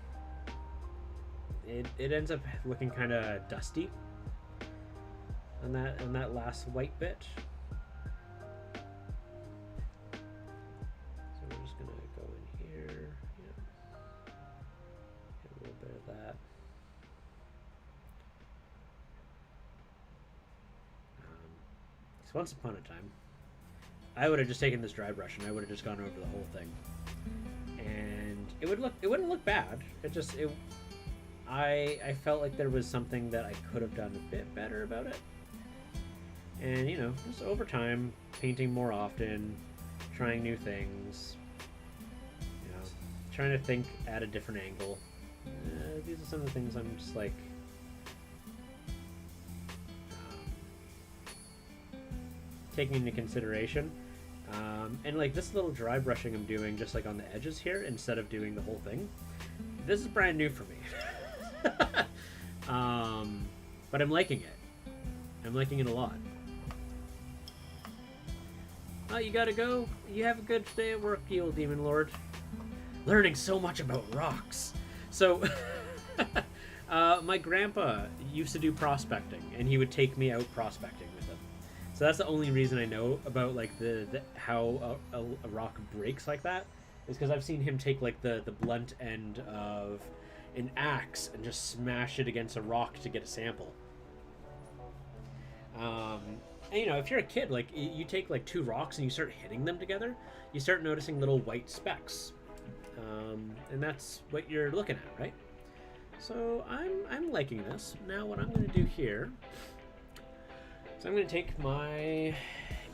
it ends up looking kind of dusty on that last white bit. So we're just gonna go in here. A little bit of that. So once upon a time, I would have just taken this dry brush and I would have just gone over the whole thing. it wouldn't look bad. I felt like there was something that I could have done a bit better about it. And you know, just over time, painting more often, trying new things, you know, trying to think at a different angle. These are some of the things I'm just like taking into consideration. And like this little dry brushing I'm doing just like on the edges here instead of doing the whole thing. This is brand new for me. But I'm liking it. I'm liking it a lot. Oh, you gotta go? You have a good day at work, you old demon lord. Learning so much about rocks. So, my grandpa used to do prospecting, and he would take me out prospecting with him. So that's the only reason I know about like the how a rock breaks like that, is because I've seen him take like the blunt end of an axe and just smash it against a rock to get a sample. And, you know, if you're a kid, like you take like two rocks and you start hitting them together, you start noticing little white specks, and that's what you're looking at, right? So I'm liking this. Now what I'm going to do here is I'm going to take my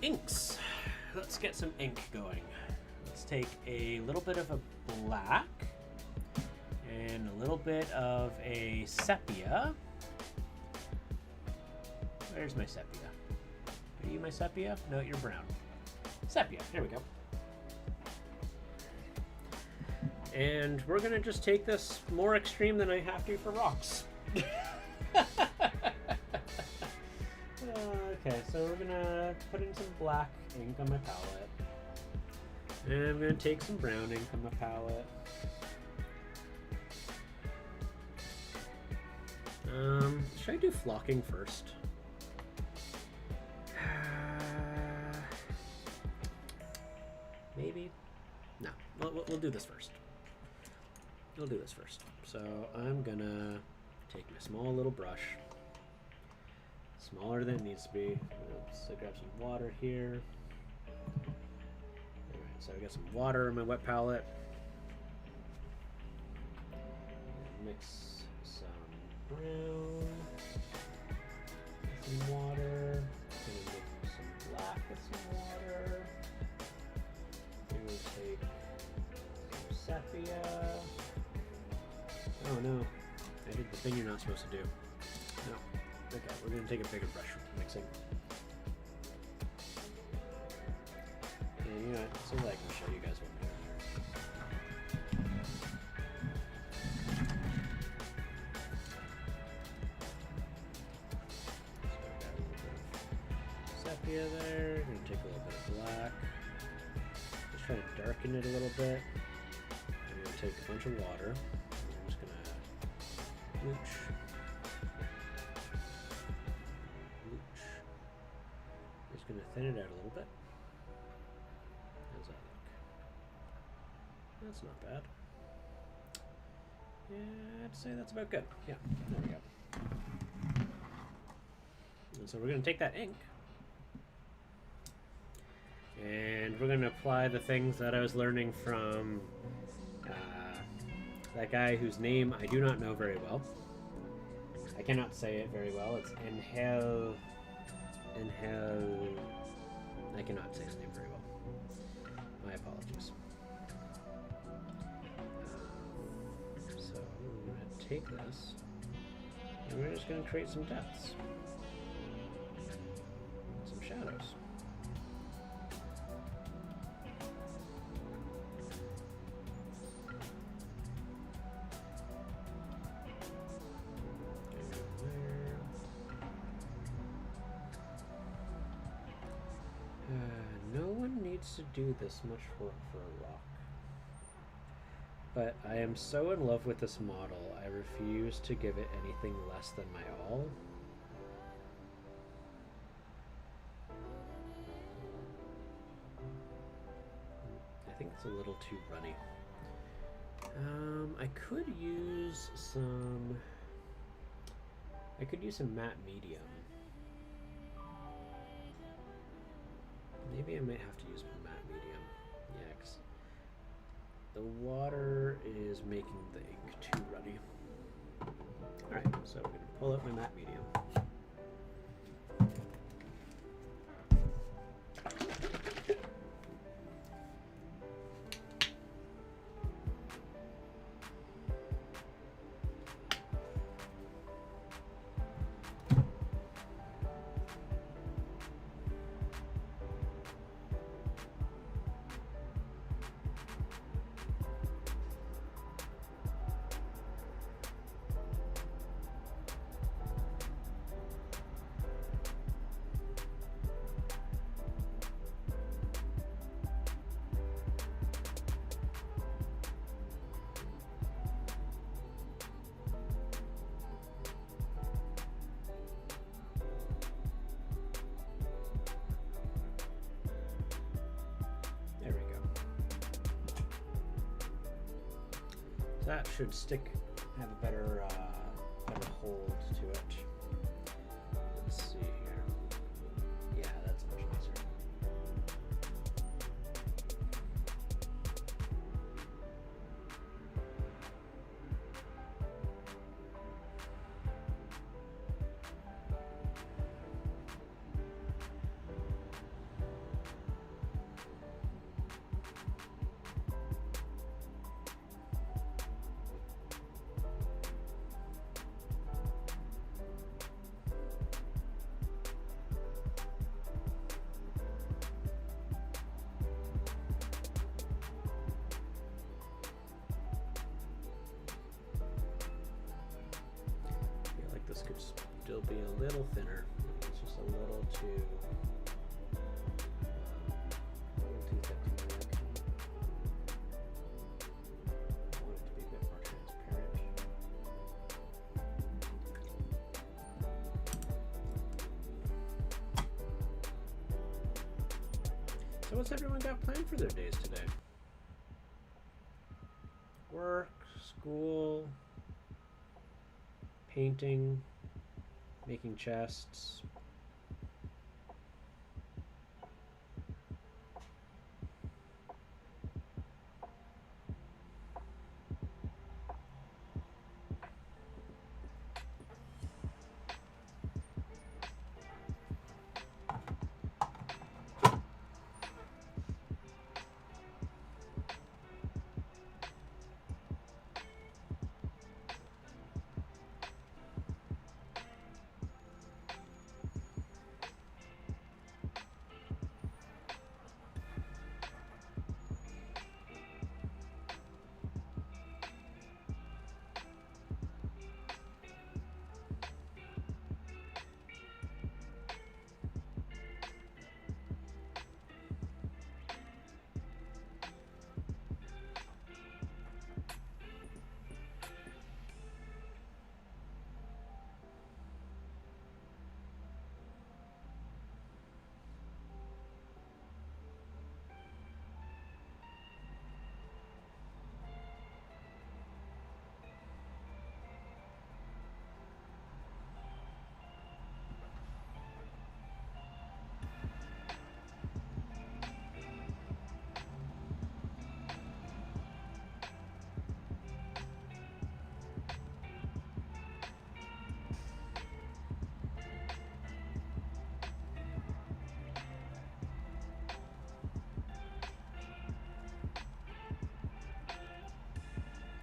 inks. Let's get some ink going. Let's take a little bit of a black and a little bit of a sepia. Where's my sepia? Are you my sepia? No, you're brown. Sepia, there we go. And we're gonna just take this more extreme than I have to for rocks. Okay, so we're gonna put in some black ink on my palette. And I'm gonna take some brown ink on my palette. Should I do flocking first? Maybe? No, we'll do this first. We'll do this first. So I'm gonna take my small little brush, smaller than it needs to be. Let's grab some water here. Alright, so I got some water in my wet palette. Mix some brown with some water. Gonna mix some black with some water. I'm gonna take some sepia. Oh no, I did the thing you're not supposed to do. No. Okay, we're gonna take a bigger brush for mixing. And you know what, so that I can show you guys what I'm doing. So I've got a little bit of sepia there. I'm gonna take a little bit of black. Just try to darken it a little bit. I'm gonna take a bunch of water. I'm just gonna mooch. Just gonna thin it out a little bit. How's that look? That's not bad. Yeah, I'd say that's about good. Yeah, there we go. And so we're gonna take that ink and we're gonna apply the things that I was learning from that guy whose name I do not know very well. I cannot say it very well. It's Angel. I cannot say his name very well. My apologies. So we're going to take this and we're just going to create some depths. Some shadows. No one needs to do this much work for a rock. But I am so in love with this model, I refuse to give it anything less than my all. I think it's a little too runny. I could use some matte medium. Maybe I might have to use matte medium. Yeah, 'cause the water is making the ink too runny. Alright, so we're going to pull out my matte medium. That should stick, have a better hold to it. Let's see here. Yeah, that's much nicer. This could still be a little thinner. It's just a little too thick to my liking. I want it to be a bit more transparent. So what's everyone got planned for their days today? Work, school, painting, making chests.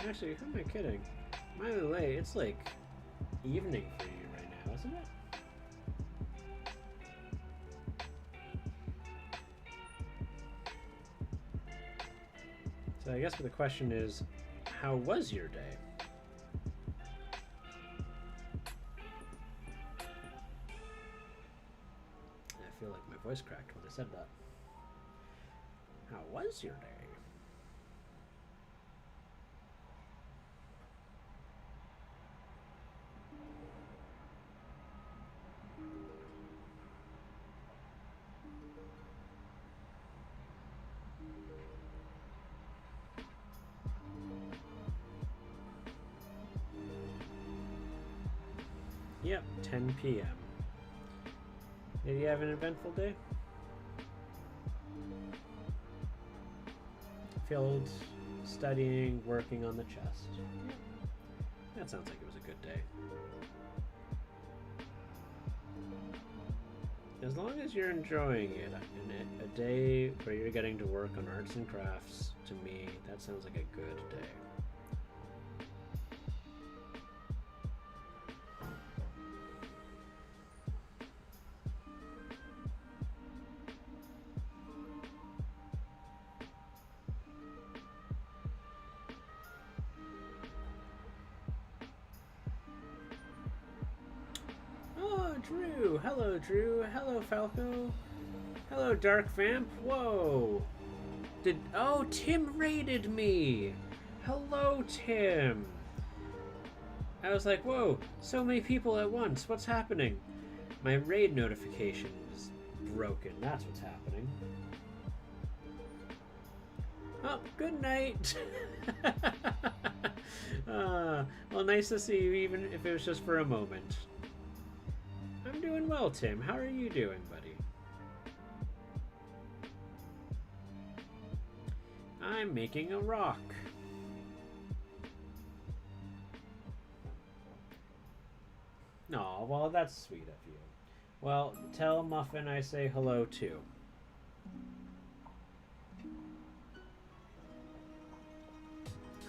Actually, who am I kidding? By the way, it's like evening for you right now, isn't it? So I guess the question is, how was your day? I feel like my voice cracked when I said that. How was your day? Yep, 10 p.m. Did you have an eventful day? Filled studying, working on the chest. That sounds like it was a good day. As long as you're enjoying it, and a day where you're getting to work on arts and crafts, to me, that sounds like a good day. Drew! Hello, Drew! Hello, Falco! Hello, Dark Vamp! Whoa! Oh, Tim raided me! Hello, Tim! I was like, whoa, so many people at once, what's happening? My raid notification is broken, that's what's happening. Oh, good night! Well, nice to see you, even if it was just for a moment. I'm doing well, Tim. How are you doing, buddy? I'm making a rock. Aw, well, that's sweet of you. Well, tell Muffin I say hello, too.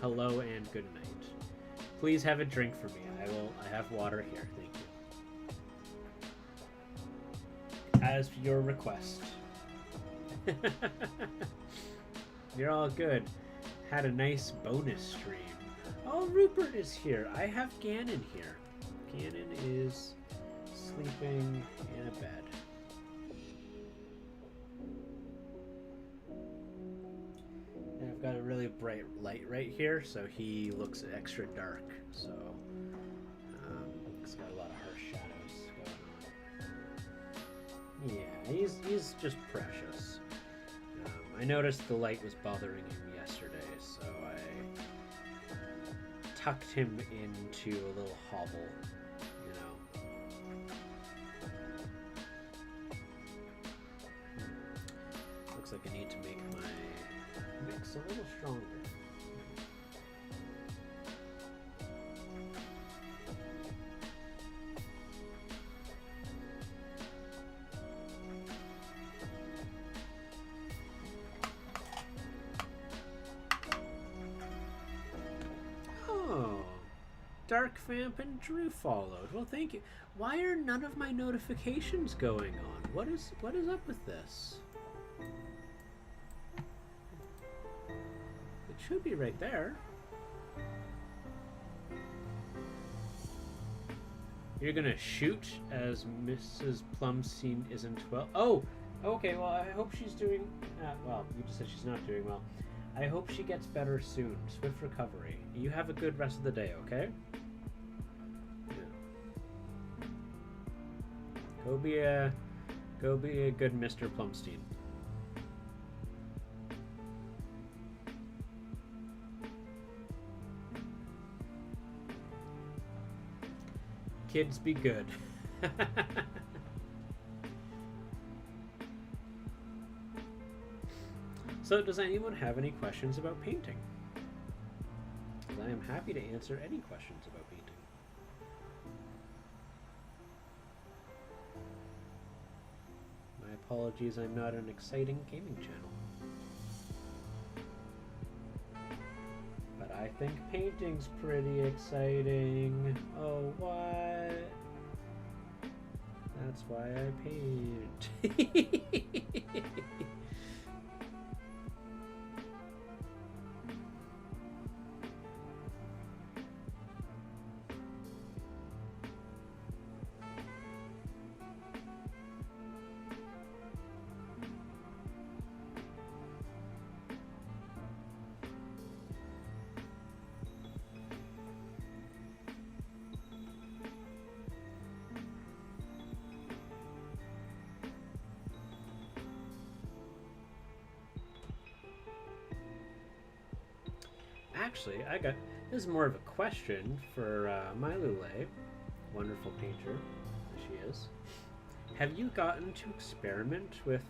Hello and good night. Please have a drink for me. I have water here. Thank you. As your request. You're all good. Had a nice bonus stream. Oh, Rupert is here. I have Ganon here. Ganon is sleeping in a bed. And I've got a really bright light right here, so he looks extra dark. So it's got a lot of harsh shadows going on. Yeah, he's just precious. I noticed the light was bothering him yesterday, so I tucked him into a little hovel, you know. Looks like I need to make my mix a little stronger. Dark Vamp and Drew followed. Well, thank you. Why are none of my notifications going on? What is up with this? It should be right there. You're gonna shoot as Mrs. Plumstein isn't well. Oh, okay. Well, I hope she's doing. Well, you just said she's not doing well. I hope she gets better soon. Swift recovery. You have a good rest of the day, okay? Go be a good Mr. Plumstein. Kids be good. So, does anyone have any questions about painting? I am happy to answer any questions about painting. My apologies, I'm not an exciting gaming channel. But I think painting's pretty exciting. Oh, what? That's why I paint. Actually, this is more of a question for my Lule, wonderful painter as she is. Have you gotten to experiment with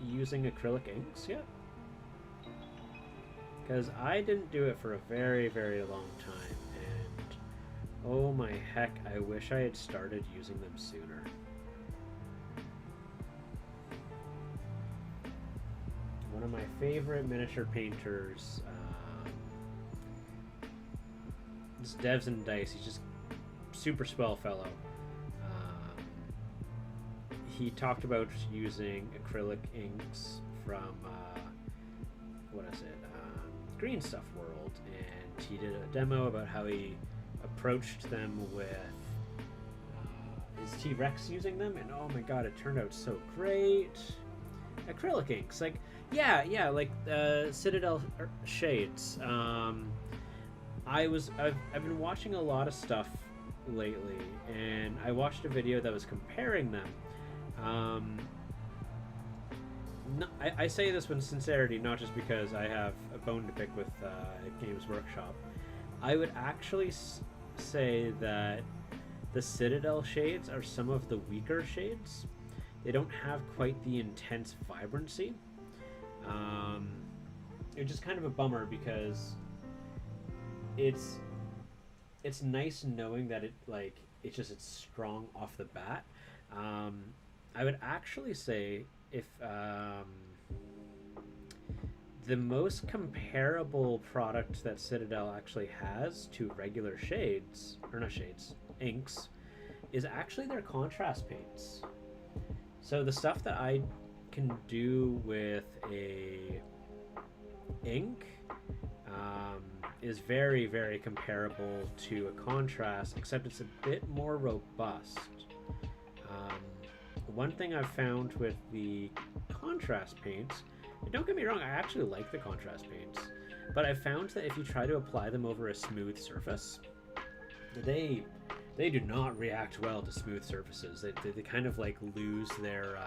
using acrylic inks yet? because I didn't do it for a very, very long time, and oh my heck, I wish I had started using them sooner. One of my favorite miniature painters, this Devs and Dice, he's just super swell fellow. He talked about using acrylic inks from what is it, Green Stuff World, and he did a demo about how he approached them with his T-Rex using them, and oh my god, it turned out so great. Acrylic inks, like yeah, like Citadel shades. I've been watching a lot of stuff lately, and I watched a video that was comparing them. No, I say this with sincerity, not just because I have a bone to pick with Games Workshop. I would actually say that the Citadel shades are some of the weaker shades. They don't have quite the intense vibrancy. It's just kind of a bummer because it's nice knowing that it's strong off the bat. I would actually say if the most comparable product that Citadel actually has to regular shades, or not shades, inks, is actually their contrast paints. So the stuff that I can do with a ink is very, very comparable to a contrast, except it's a bit more robust. One thing I've found with the contrast paints, and don't get me wrong, I actually like the contrast paints, but I found that if you try to apply them over a smooth surface, they do not react well to smooth surfaces. They kind of like lose their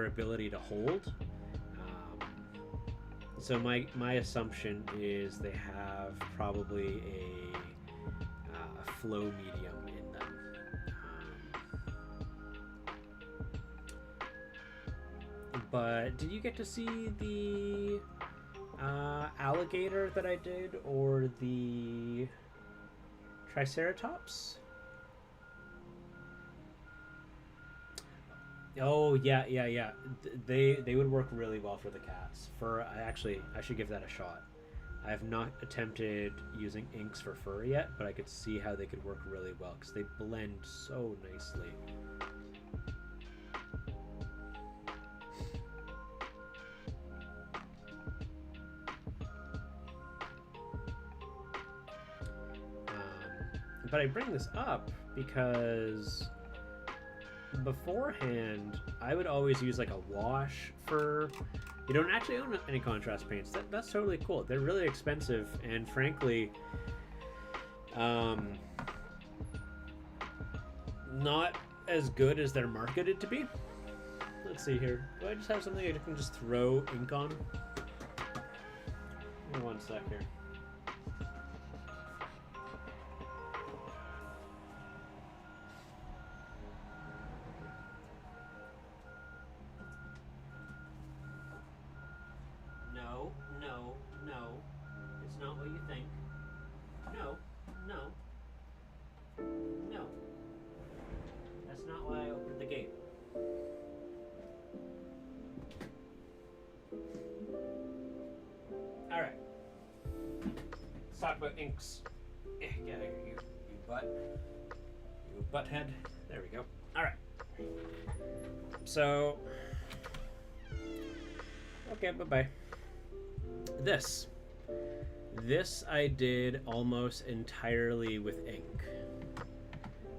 ability to hold. So my assumption is they have probably a flow medium in them. But did you get to see the alligator that I did, or the Triceratops? Oh yeah. They would work really well for the cats. I should give that a shot. I have not attempted using inks for fur yet, but I could see how they could work really well because they blend so nicely. But I bring this up because beforehand, I would always use like a wash for... You don't actually own any contrast paints. That's totally cool. They're really expensive, and frankly, not as good as they're marketed to be. Let's see here. Do I just have something I can just throw ink on? Give me one sec here. No. It's not what you think. No. That's not why I opened the gate. Alright. Let's talk about inks. Get out of here, you butt. You butthead. There we go. Alright. So... Okay, bye-bye. This I did almost entirely with ink,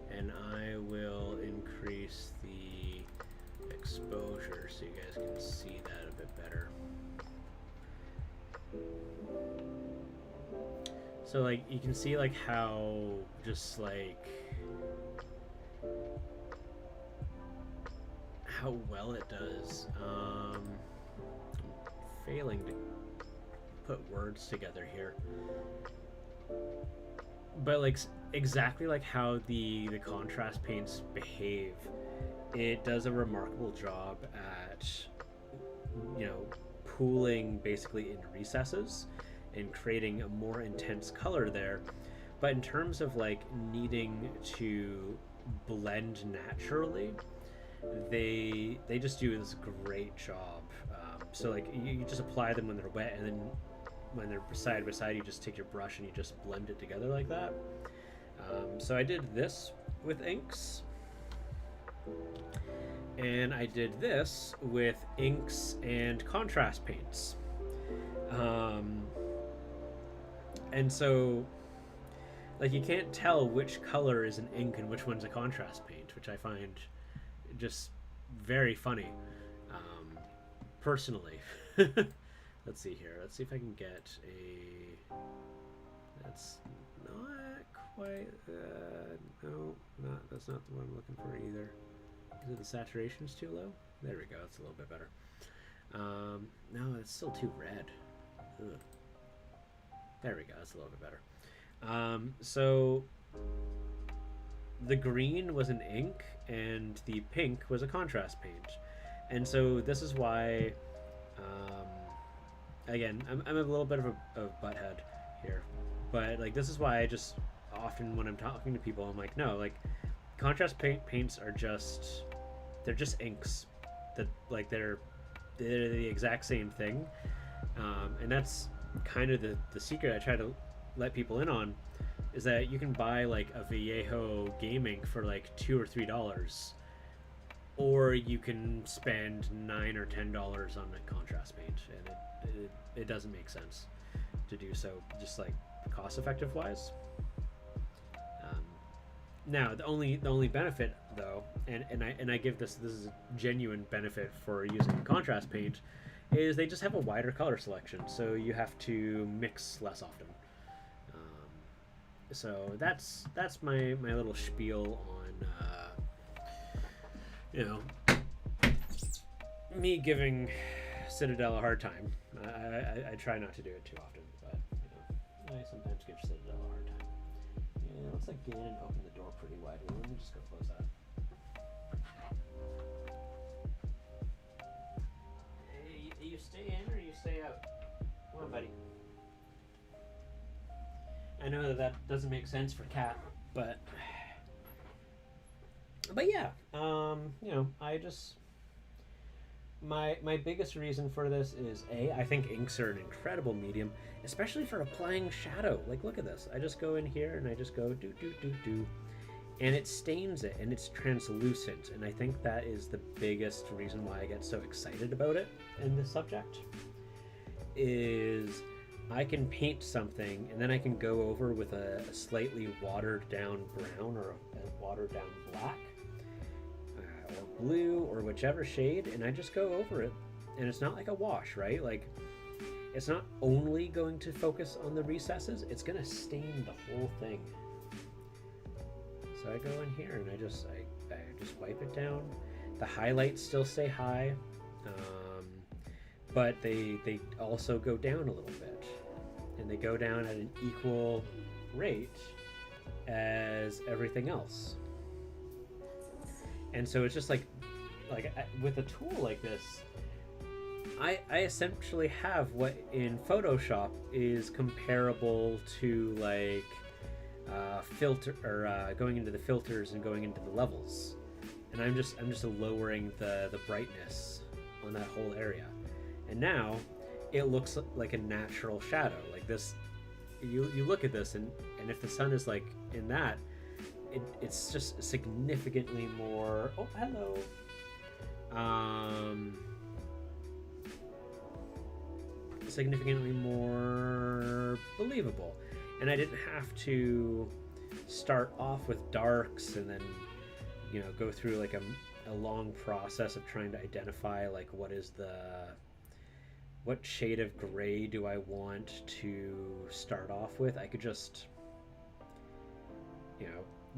and I will increase the exposure so you guys can see that a bit better. So like you can see like how just like how well it does. Failing to put words together here, but like exactly like how the contrast paints behave, it does a remarkable job at, you know, pooling basically in recesses and creating a more intense color there. But in terms of like needing to blend naturally, they just do this great job. So like you just apply them when they're wet, and then when they're side by side, you just take your brush and you just blend it together like that. So I did this with inks, and I did this with inks and contrast paints. And so like you can't tell which color is an ink and which one's a contrast paint, which I find just very funny, personally. Let's see here. Let's see if I can get a... That's not quite... no, that's not the one I'm looking for either. Is it the saturation's too low? There we go. It's a little bit better. No, it's still too red. Ugh. There we go. That's a little bit better. So the green was an ink and the pink was a contrast paint. And so this is why, again, I'm a little bit of a butthead here, but like this is why I just often when I'm talking to people, I'm like, no, like contrast paints are just, they're just inks that like they're the exact same thing. And that's kind of the secret I try to let people in on, is that you can buy like a Vallejo game ink for like $2 or $3, or you can spend $9 or $10 on a contrast paint, and it doesn't make sense to do so, just like cost effective wise. Now the only benefit though, and I give this is a genuine benefit for using a contrast paint, is they just have a wider color selection, so you have to mix less often. So that's my little spiel on me giving Citadel a hard time. I try not to do it too often, but I sometimes give Citadel a hard time. Yeah, it looks like Ganon opened the door pretty widely. Let me just go close that. Hey, you stay in or you stay out? Come on, buddy. I know that doesn't make sense for Cat, but yeah, I just my biggest reason for this is I think inks are an incredible medium, especially for applying shadow. Like look at this. I just go in here and I just go do, and it stains it, and it's translucent, and I think that is the biggest reason why I get so excited about it in this subject. Is I can paint something and then I can go over with a slightly watered down brown or a watered down black or blue or whichever shade, and I just go over it, and it's not like a wash, right? Like it's not only going to focus on the recesses, it's going to stain the whole thing. So I go in here and I just wipe it down. The highlights still stay high, but they also go down a little bit, and they go down at an equal rate as everything else. And so it's just like with a tool like this, I essentially have what in Photoshop is comparable to like filter or going into the filters and going into the levels, and I'm just lowering the brightness on that whole area, and now it looks like a natural shadow. Like this, you look at this, and if the sun is like in that, it's just significantly more. Oh, hello. Significantly more believable, and I didn't have to start off with darks and then go through like a long process of trying to identify like what shade of gray do I want to start off with. I could just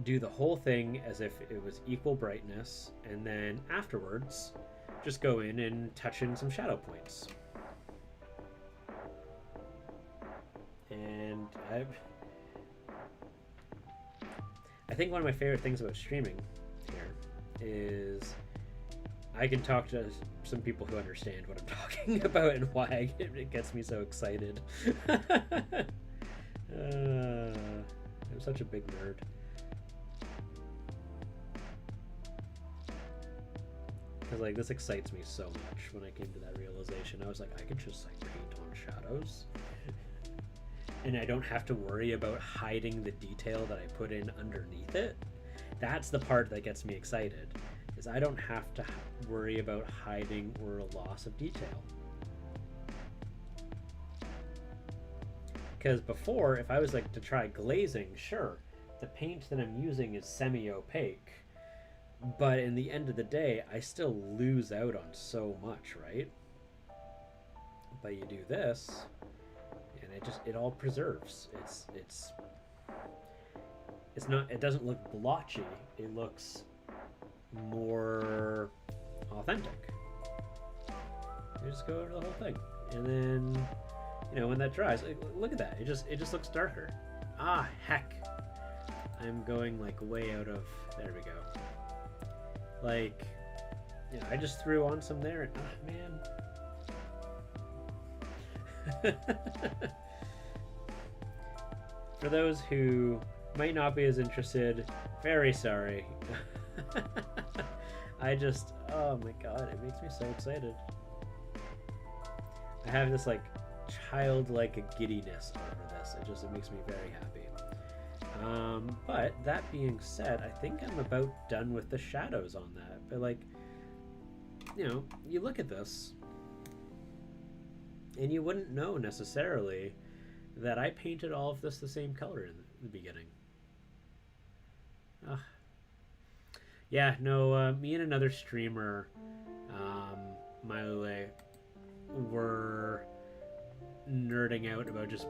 do the whole thing as if it was equal brightness, and then afterwards just go in and touch in some shadow points. And I think one of my favorite things about streaming here is I can talk to some people who understand what I'm talking about and why it gets me so excited. I'm such a big nerd. Because like this excites me so much. When I came to that realization, I was like, I could just like paint on shadows, and I don't have to worry about hiding the detail that I put in underneath it. That's the part that gets me excited, is I don't have to worry about hiding or a loss of detail. Because before, if I was like to try glazing, sure, the paint that I'm using is semi-opaque, but in the end of the day, I still lose out on so much, right? But you do this, and it all preserves. It's not, it doesn't look blotchy. It looks more authentic. You just go over the whole thing, and then, you know, when that dries, look at that. It just looks darker. Ah, heck! I'm going like way out of. There we go. Like, yeah, I just threw on some there, and man. For those who might not be as interested, very sorry. Oh my god, it makes me so excited. I have this like childlike giddiness over this. It makes me very happy. But that being said, I think I'm about done with the shadows on that. But like, you know, you look at this and you wouldn't know necessarily that I painted all of this the same color in the beginning. Yeah, no, me and another streamer, Mile, were nerding out about just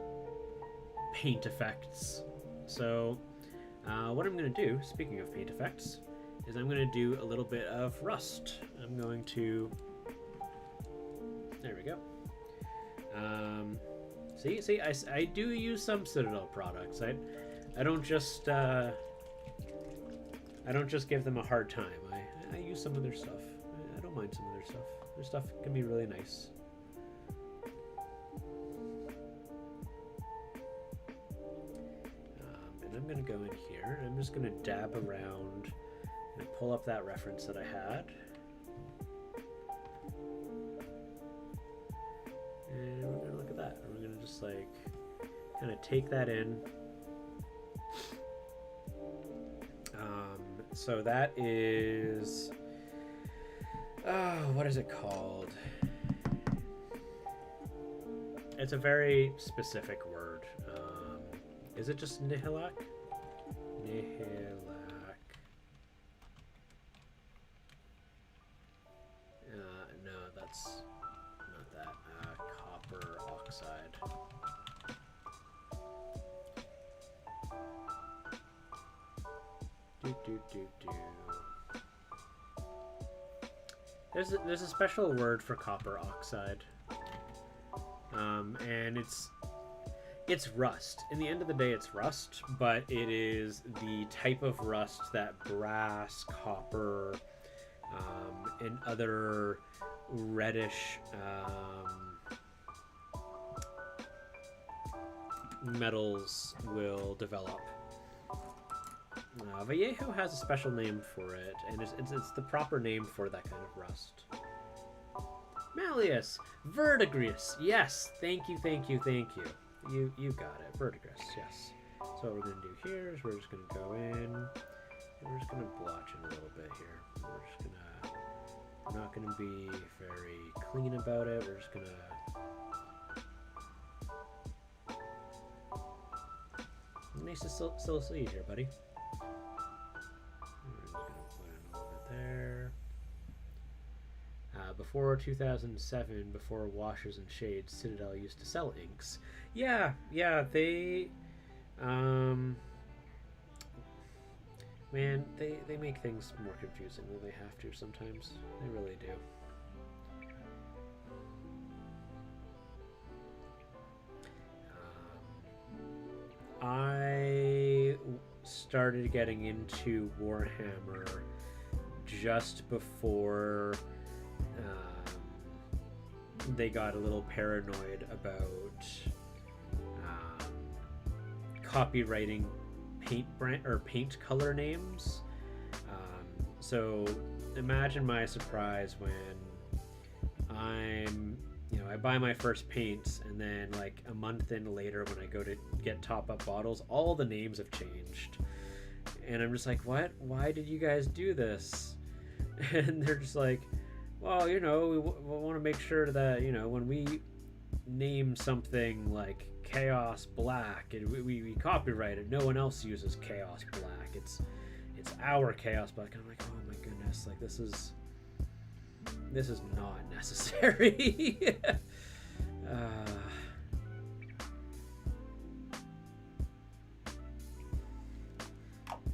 paint effects. So what I'm going to do, speaking of paint effects, is I'm going to do a little bit of rust. I'm going to, there we go. See, I do use some Citadel products. I don't just give them a hard time. I use some of their stuff. I don't mind some of their stuff. Their stuff can be really nice. And I'm going to go in here, and I'm just going to dab around and pull up that reference that I had. And we're going to look at that. And we're going to just like kind of take that in. So that is, what is it called? It's a very specific word. Is it just Nihilak? Nihilak. No, that's not that. Copper oxide. There's a special word for copper oxide, and it's rust. In the end of the day, it's rust, but it is the type of rust that brass, copper, and other reddish metals will develop. Vallejo has a special name for it, and it's the proper name for that kind of rust. Malleus, verdigris. Yes, thank you. You got it, verdigris. Yes. So what we're gonna do here is we're just gonna go in. And we're just gonna blotch it a little bit here. We're not gonna be very clean about it. We're just gonna. Nice to still see you here, buddy. There. Before 2007, before Washers and Shades, Citadel used to sell inks. Yeah, they, man, they make things more confusing than they have to sometimes. They really do. I started getting into Warhammer just before they got a little paranoid about copywriting paint color names. So imagine my surprise when I buy my first paints, and then like a month in later when I go to get top-up bottles, all the names have changed. And I'm just like, what? Why did you guys do this? And they're just like, well, we want to make sure that, when we name something like Chaos Black, and we copyright it, no one else uses Chaos Black. It's our Chaos Black. And I'm like, oh my goodness, like this is not necessary.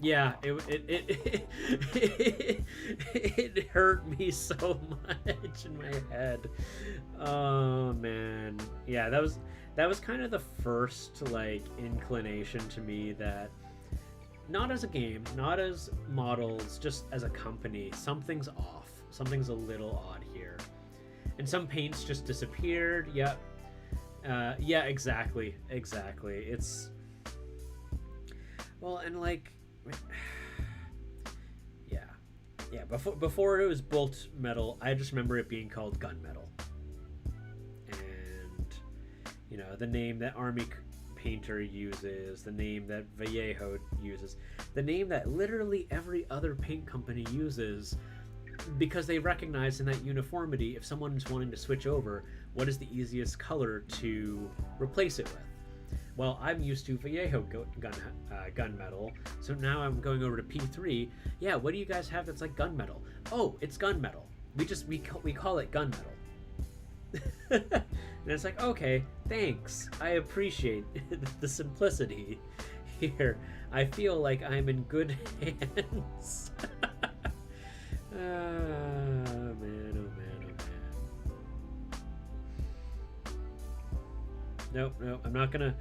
Yeah, it hurt me so much in my head. Oh man, yeah, that was kind of the first like inclination to me that, not as a game, not as models, just as a company, something's off. Something's a little odd here. And some paints just disappeared. Yep. Yeah, exactly. It's... Well, and like... Yeah, before it was bolt metal, I just remember it being called gunmetal. And, the name that Army Painter uses, the name that Vallejo uses, the name that literally every other paint company uses, because they recognize in that uniformity, if someone's wanting to switch over, what is the easiest color to replace it with? Well, I'm used to Vallejo gunmetal, so now I'm going over to P3. Yeah, what do you guys have that's like gunmetal? Oh, it's gunmetal. We call it gunmetal. And it's like, okay, thanks. I appreciate the simplicity here. I feel like I'm in good hands. Oh man. Nope, I'm not gonna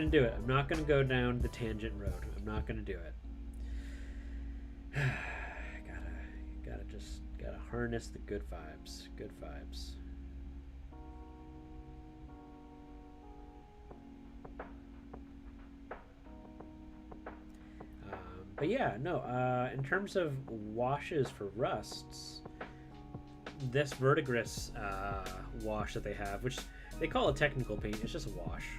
do it. I'm not gonna go down the tangent road. I'm not gonna do it. gotta harness the good vibes. But yeah, no, in terms of washes for rusts, this verdigris wash that they have, which they call a technical paint, it's just a wash,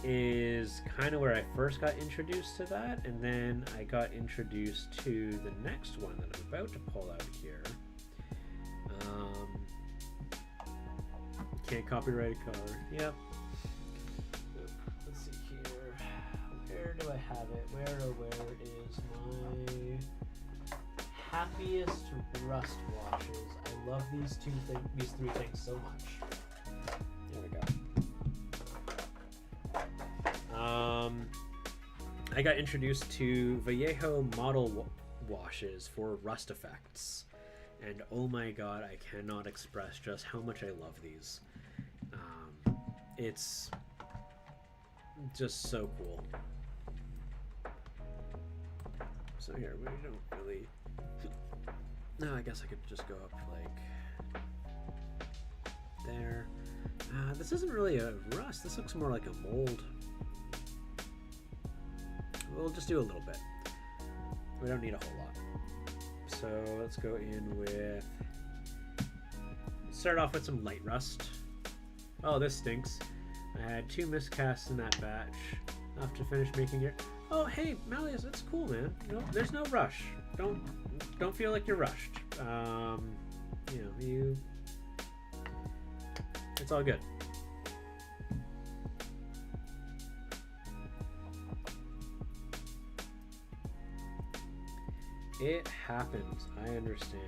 is kind of where I first got introduced to that, and then I got introduced to the next one that I'm about to pull out here. Can't copyright a color. Yep. Let's see here. Where do I have it? Where is my happiest rust washes? I love these three things so much. There we go. I got introduced to Vallejo model washes for rust effects, and oh my god, I cannot express just how much I love these. It's just so cool. So here, we don't really... No, I guess I could just go up like there. This isn't really a rust. This looks more like a mold. We'll just do a little bit. We don't need a whole lot. So let's go in with... Start off with some light rust. Oh, this stinks. I had 2 miscasts in that batch. Enough to finish making it. Oh, hey, Malleus, it's cool, man. There's no rush. Don't feel like you're rushed. It's all good. It happens. I understand.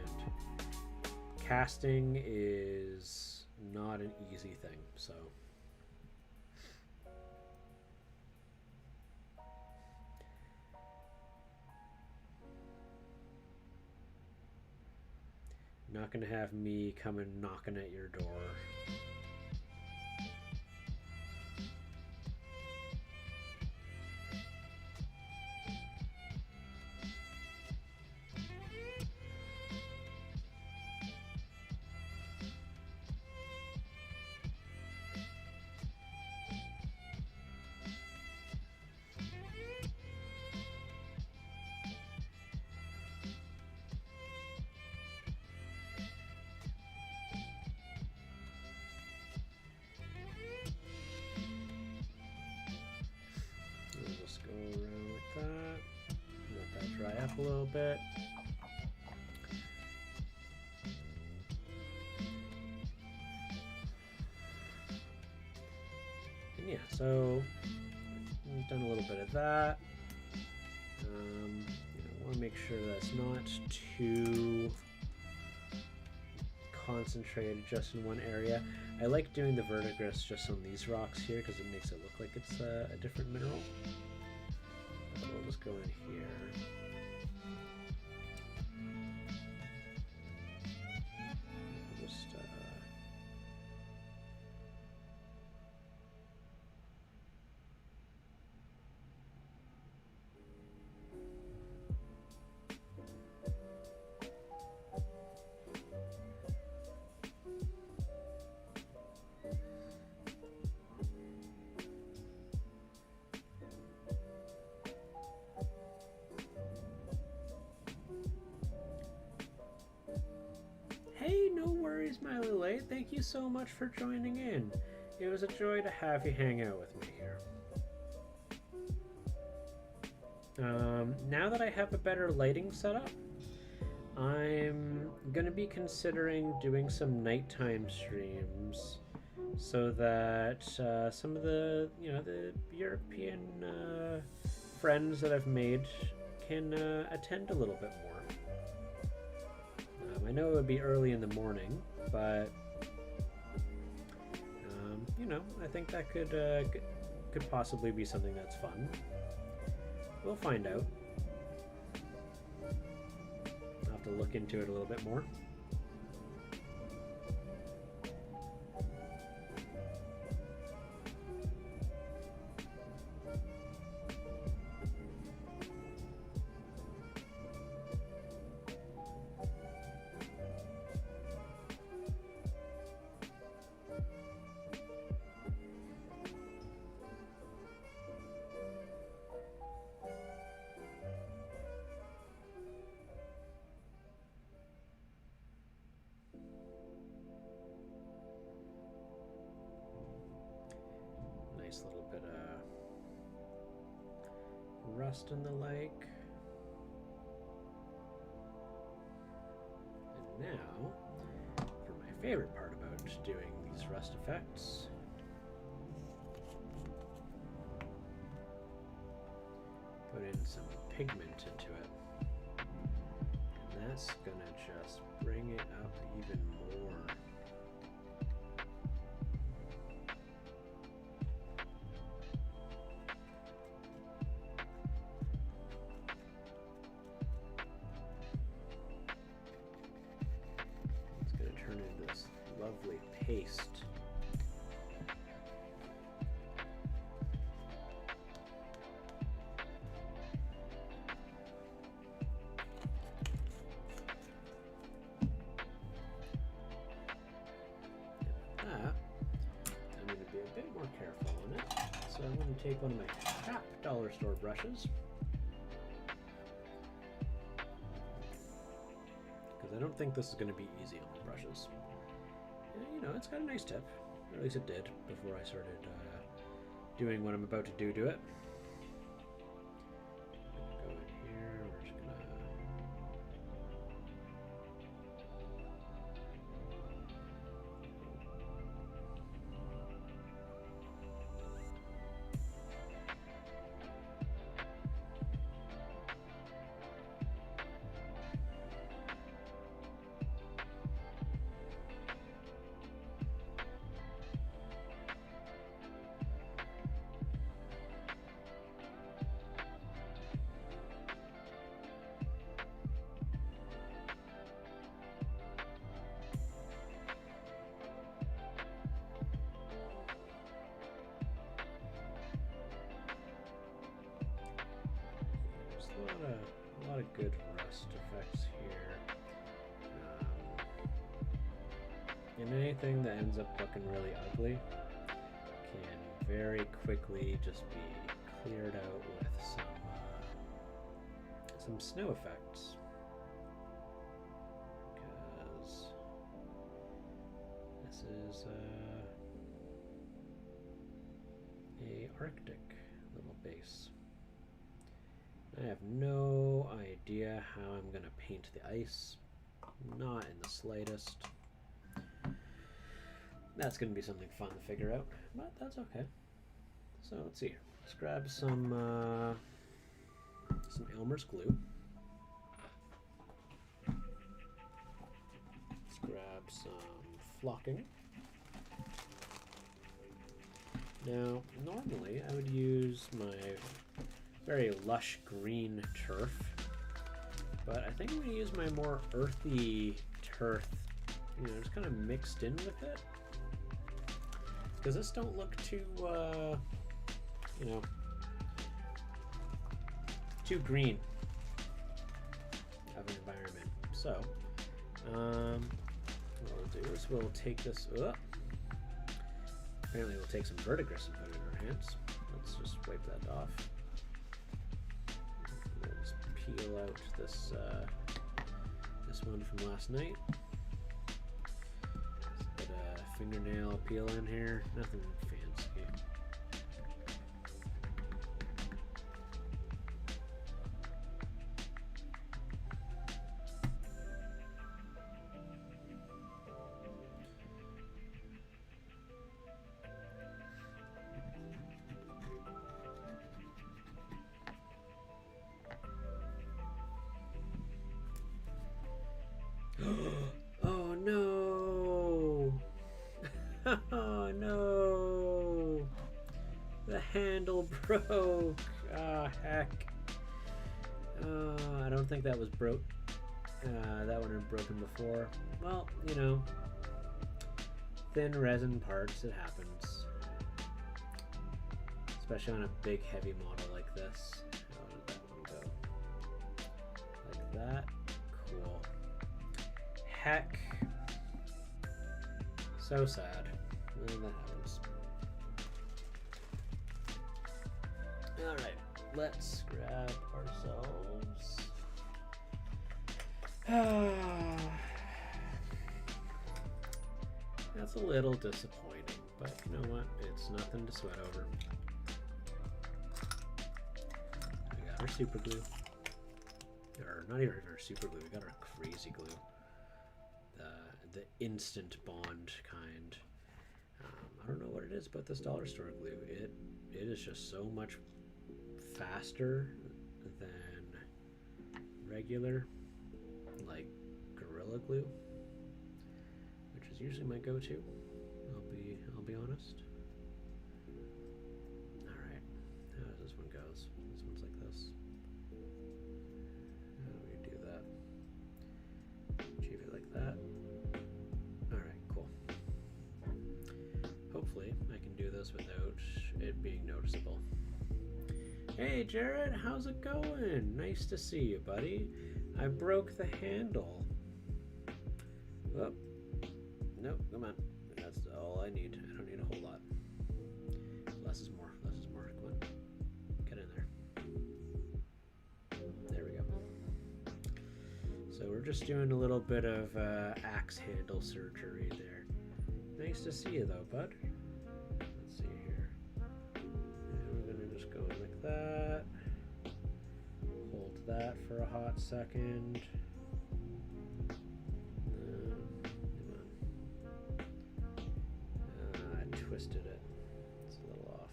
Casting is not an easy thing, so. Not gonna have me coming knocking at your door. a little bit. And yeah, so I've done a little bit of that. I want to make sure that's not too concentrated just in one area. I like doing the verdigris just on these rocks here because it makes it look like it's a different mineral. We'll just go in here. Hey, no worries, my Lily. Thank you so much for joining in. It was a joy to have you hang out with me here. Now that I have a better lighting setup, I'm going to be considering doing some nighttime streams so that some of the, the European friends that I've made can attend a little bit more. I know it would be early in the morning, but I think that could possibly be something that's fun. We'll find out. I'll have to look into it a little bit more. Nice little bit of rust in the lake. And now, for my favorite part about doing these rust effects. Put in some pigment into it. And that's gonna just bring it up even more. Lovely paste. And with that, I'm going to be a bit more careful on it. So I'm going to take one of my crap dollar store brushes. Because I don't think this is going to be easy on the brushes. It's got a nice tip. Or at least it did before I started doing what I'm about to do to it. Go in here. We're just gonna. A lot of good rust effects here. And anything that ends up looking really ugly can very quickly just be cleared out with some snow effects. Because this is a Arctic little base. I have no idea how I'm going to paint the ice. Not in the slightest. That's going to be something fun to figure out, but that's okay. So let's see here. Let's grab some Elmer's glue. Let's grab some flocking. Now, normally I would use my very lush green turf, but I think I'm going to use my more earthy turf, you know, just kind of mixed in with it, because this don't look too, you know, too green of an environment. So, what we'll do is we'll take this, apparently we'll take some verdigris and put it in our hands. Let's just wipe that off. Let's peel out this this one from last night. Let's put a fingernail peel in here. Nothing fancy. Oh no! Oh no! The handle broke! Ah, heck. I don't think that was broke. That one had broken before. Well, you know, thin resin parts, it happens. Especially on a big heavy model like this. How did that one go? Like that. Cool. Heck. So sad. Well, that happens. Alright, let's grab ourselves. That's a little disappointing, but you know what? It's nothing to sweat over. We got our super glue. Or not even our super glue, we got our crazy glue. The instant bond kind. I don't know what it is about this dollar store glue. It is just so much faster than regular, like Gorilla Glue, which is usually my go-to. I'll be honest. All right, how does this one goes? This one's like this. How do we do that? Achieve it like that. Hopefully I can do this without it being noticeable. Hey Jared, how's it going? Nice to see you, buddy. I broke the handle. Oh, no, come on. That's all I need. I don't need a whole lot. Less is more. Less is more. Come on. Get in there. There we go. So we're just doing a little bit of axe handle surgery there. Nice to see you though, bud. Let's see here. And we're gonna just go in like that. Hold that for a hot second. Come on. I twisted it. It's a little off.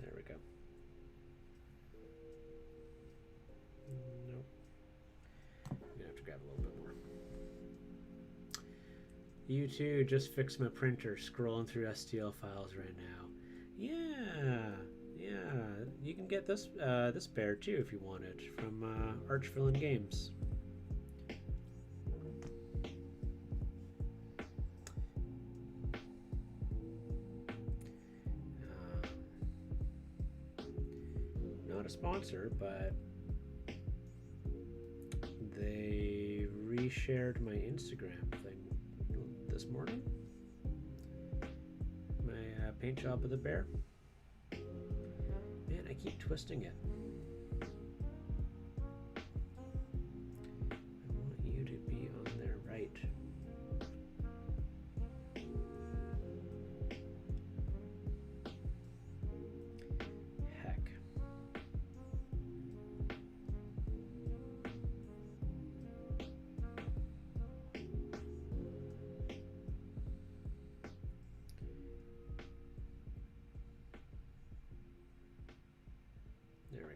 There we go. Nope. I'm gonna have to grab a little bit more. You too, just fixed my printer, scrolling through STL files right now. Yeah, you can get this this bear too if you want it, from Archvillain Games. Not a sponsor, but they reshared my Instagram thing this morning. My paint job of the bear. Man, I keep twisting it. I want you to be on there right.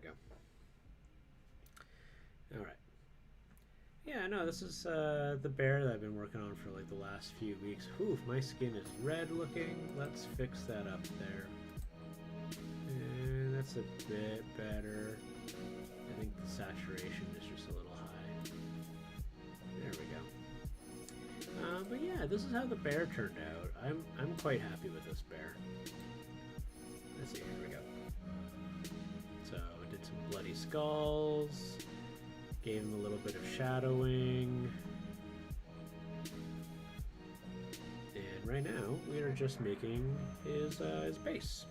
we go. All right. Yeah, no, this is the bear that I've been working on for like the last few weeks. Oof, my skin is red looking. Let's fix that up there. And that's a bit better. I think the saturation is just a little high. There we go. But yeah, this is how the bear turned out. I'm quite happy with this bear. Let's see, here we go. So I did some bloody skulls. Gave him a little bit of shadowing. And right now, we are just making his base.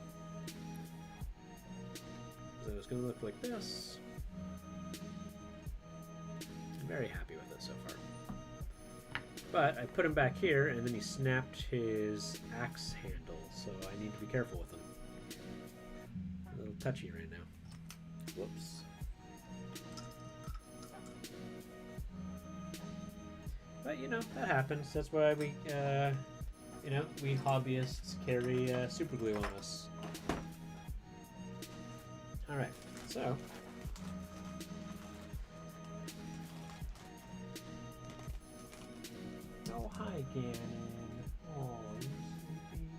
So it's going to look like this. I'm very happy with it so far. But I put him back here, and then he snapped his axe handle, so I need to be careful with him. A little touchy right now. Whoops. But, you know, that happens. That's why we, you know, we hobbyists carry super glue on us. Alright, so. Oh, hi, Ganon. Oh, you sleepy?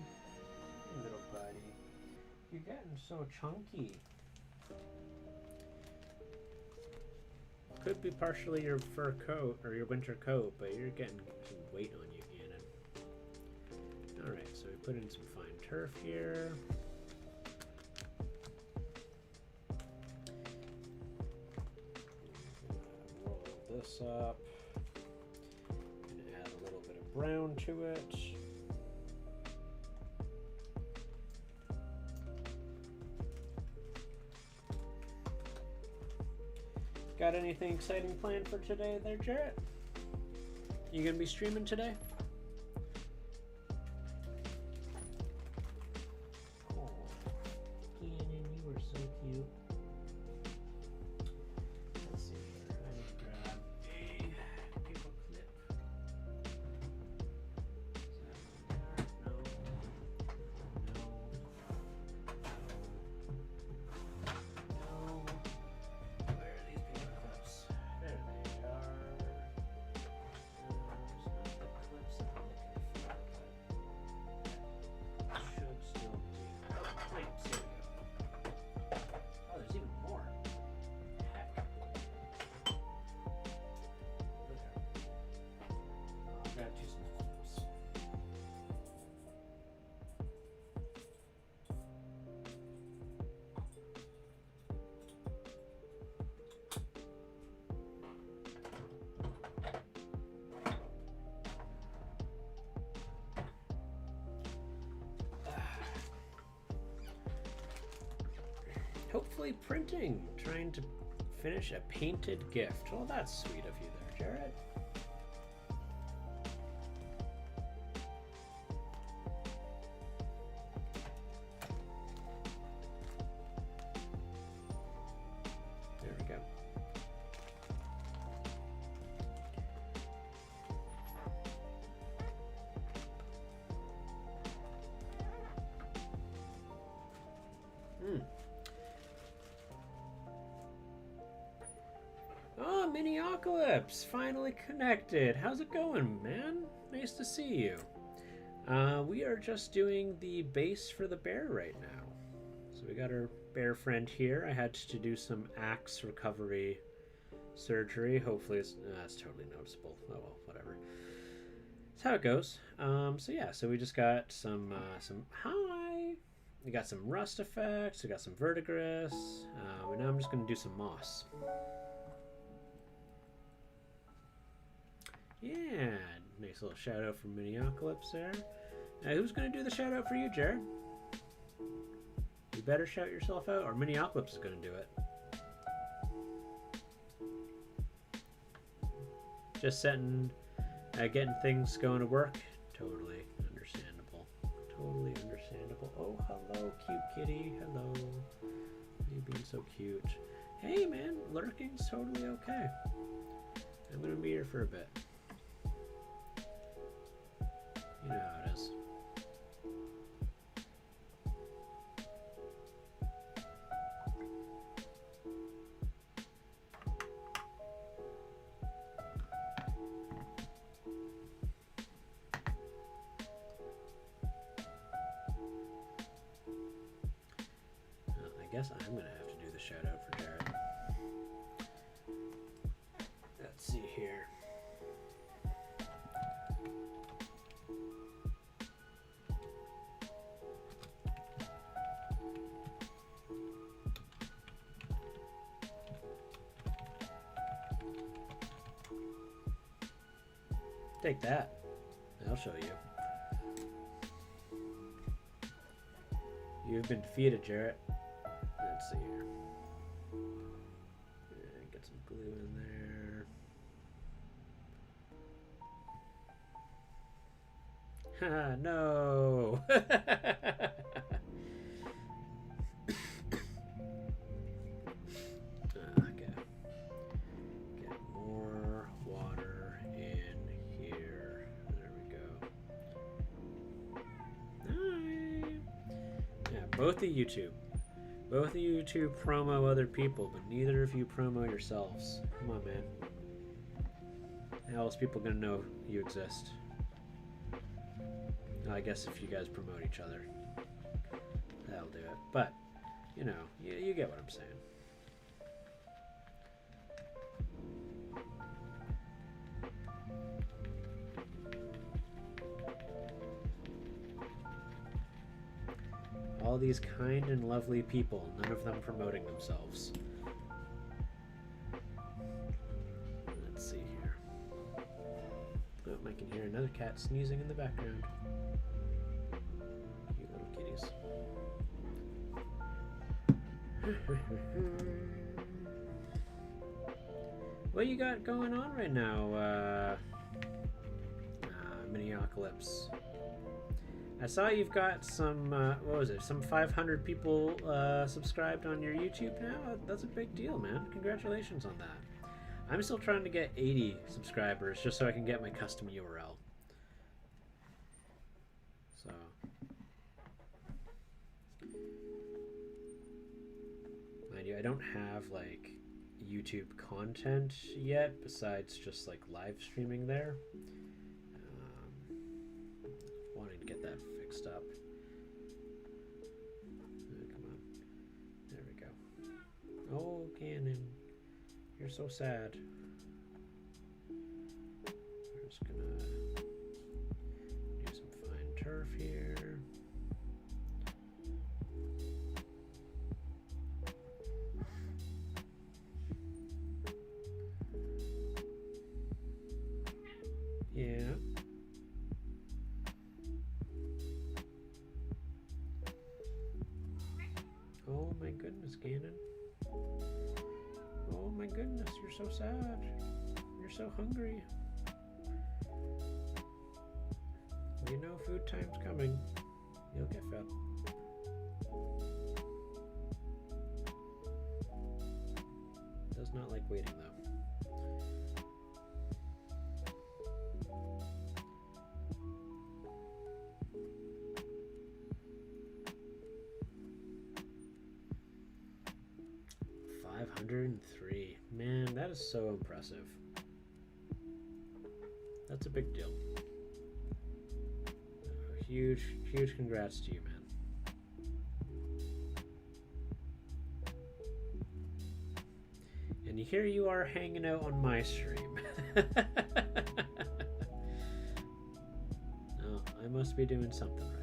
Hey, little buddy. You're getting so chunky. Could be partially your fur coat or your winter coat, but you're getting some weight on you, Ganon. Alright, so we put in some fine turf here. Roll this up and add a little bit of brown to it. Got anything exciting planned for today there, Jarrett? You gonna be streaming today? Oh, Ganon, you were so cute. Let's see here. I need to grab a paper clip. No. Where are these paper clips? There they are. There's not the clips that I'm looking for, but should still be. Oh, wait, there we go. Oh, there's even more. Heck. Okay. I'll grab two small clips. Hopefully printing, trying to finish a painted gift. Well, that's sweet of you there, Jared. There we go. Oh, Miniocalypse, finally connected. How's it going, man? Nice to see you. We are just doing the base for the bear right now. So we got our bear friend here. I had to do some axe recovery surgery. Hopefully it's totally noticeable. Oh well, whatever. That's how it goes. So yeah, so we just got some hi. We got some rust effects. We got some verdigris. And now I'm just going to do some moss. Yeah, nice little shout out from Miniocalypse there. Who's going to do the shout out for you, Jared? You better shout yourself out, or Miniocalypse is going to do it. Just setting, getting things going to work. Totally understandable. Totally understandable. Oh, hello, cute kitty. Hello. You being so cute. Hey, man, lurking's totally okay. I'm going to be here for a bit. You know how it is. guess I'm gonna have to do the shout out for Jared. Let's see here. Take that. I'll show you. You've been defeated, Jarrett. Let's see here. Get some glue in there. Haha, no! Okay. Get more water in here. There we go. Hi! Yeah, both of you two. Both of you two promo other people, but neither of you promo yourselves. Come on, man. How else people gonna know you exist? I guess if you guys promote each other, that'll do it. But, you know, you get what I'm saying. All these kind and lovely people, none of them promoting themselves. Let's see here. Oh, I can hear another cat sneezing in the background. Cute little kitties. What you got going on right now, Miniocalypse? I saw you've got some, what was it, some 500 people subscribed on your YouTube now? That's a big deal, man. Congratulations on that. I'm still trying to get 80 subscribers just so I can get my custom URL. So. Mind you, I don't have, like, YouTube content yet besides just, like, live streaming there. Wanting to get that fixed up. Oh, come on. There we go. Oh, Cannon. You're so sad. We're just gonna do some fine turf here. Yeah. Oh my goodness, Ganon. Oh my goodness, you're so sad. You're so hungry. You know food time's coming. You'll get fed. Does not like waiting though. 503. Man, that is so impressive. That's a big deal. Huge congrats to you, man. And here you are hanging out on my stream. Oh, I must be doing something right.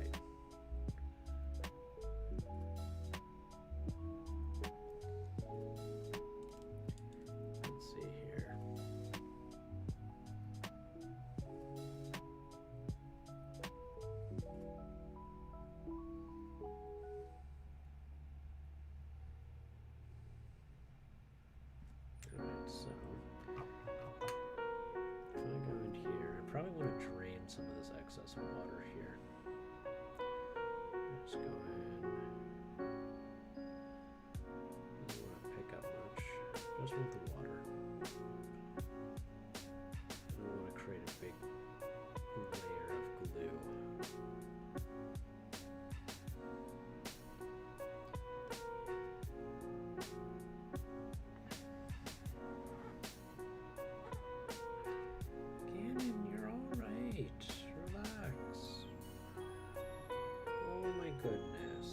Goodness.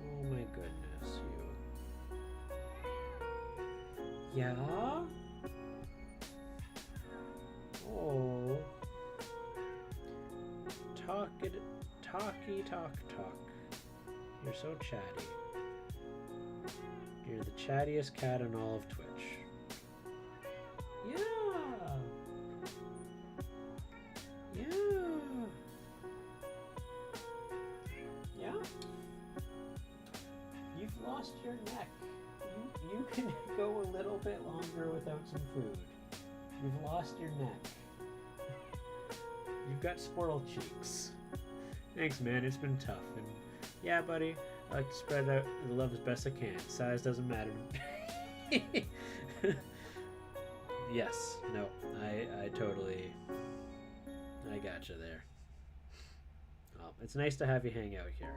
Oh my goodness. Yeah? Oh. Talk. You're so chatty. You're the chattiest cat in all of Twitch. Yeah. You've lost your neck. You can go a little bit longer without some food. You've lost your neck. You've got squirrel cheeks. Thanks, man. It's been tough. And yeah, buddy, I like to spread out the love as best I can. Size doesn't matter. Yes. No. I totally. I gotcha there. Well, it's nice to have you hang out here.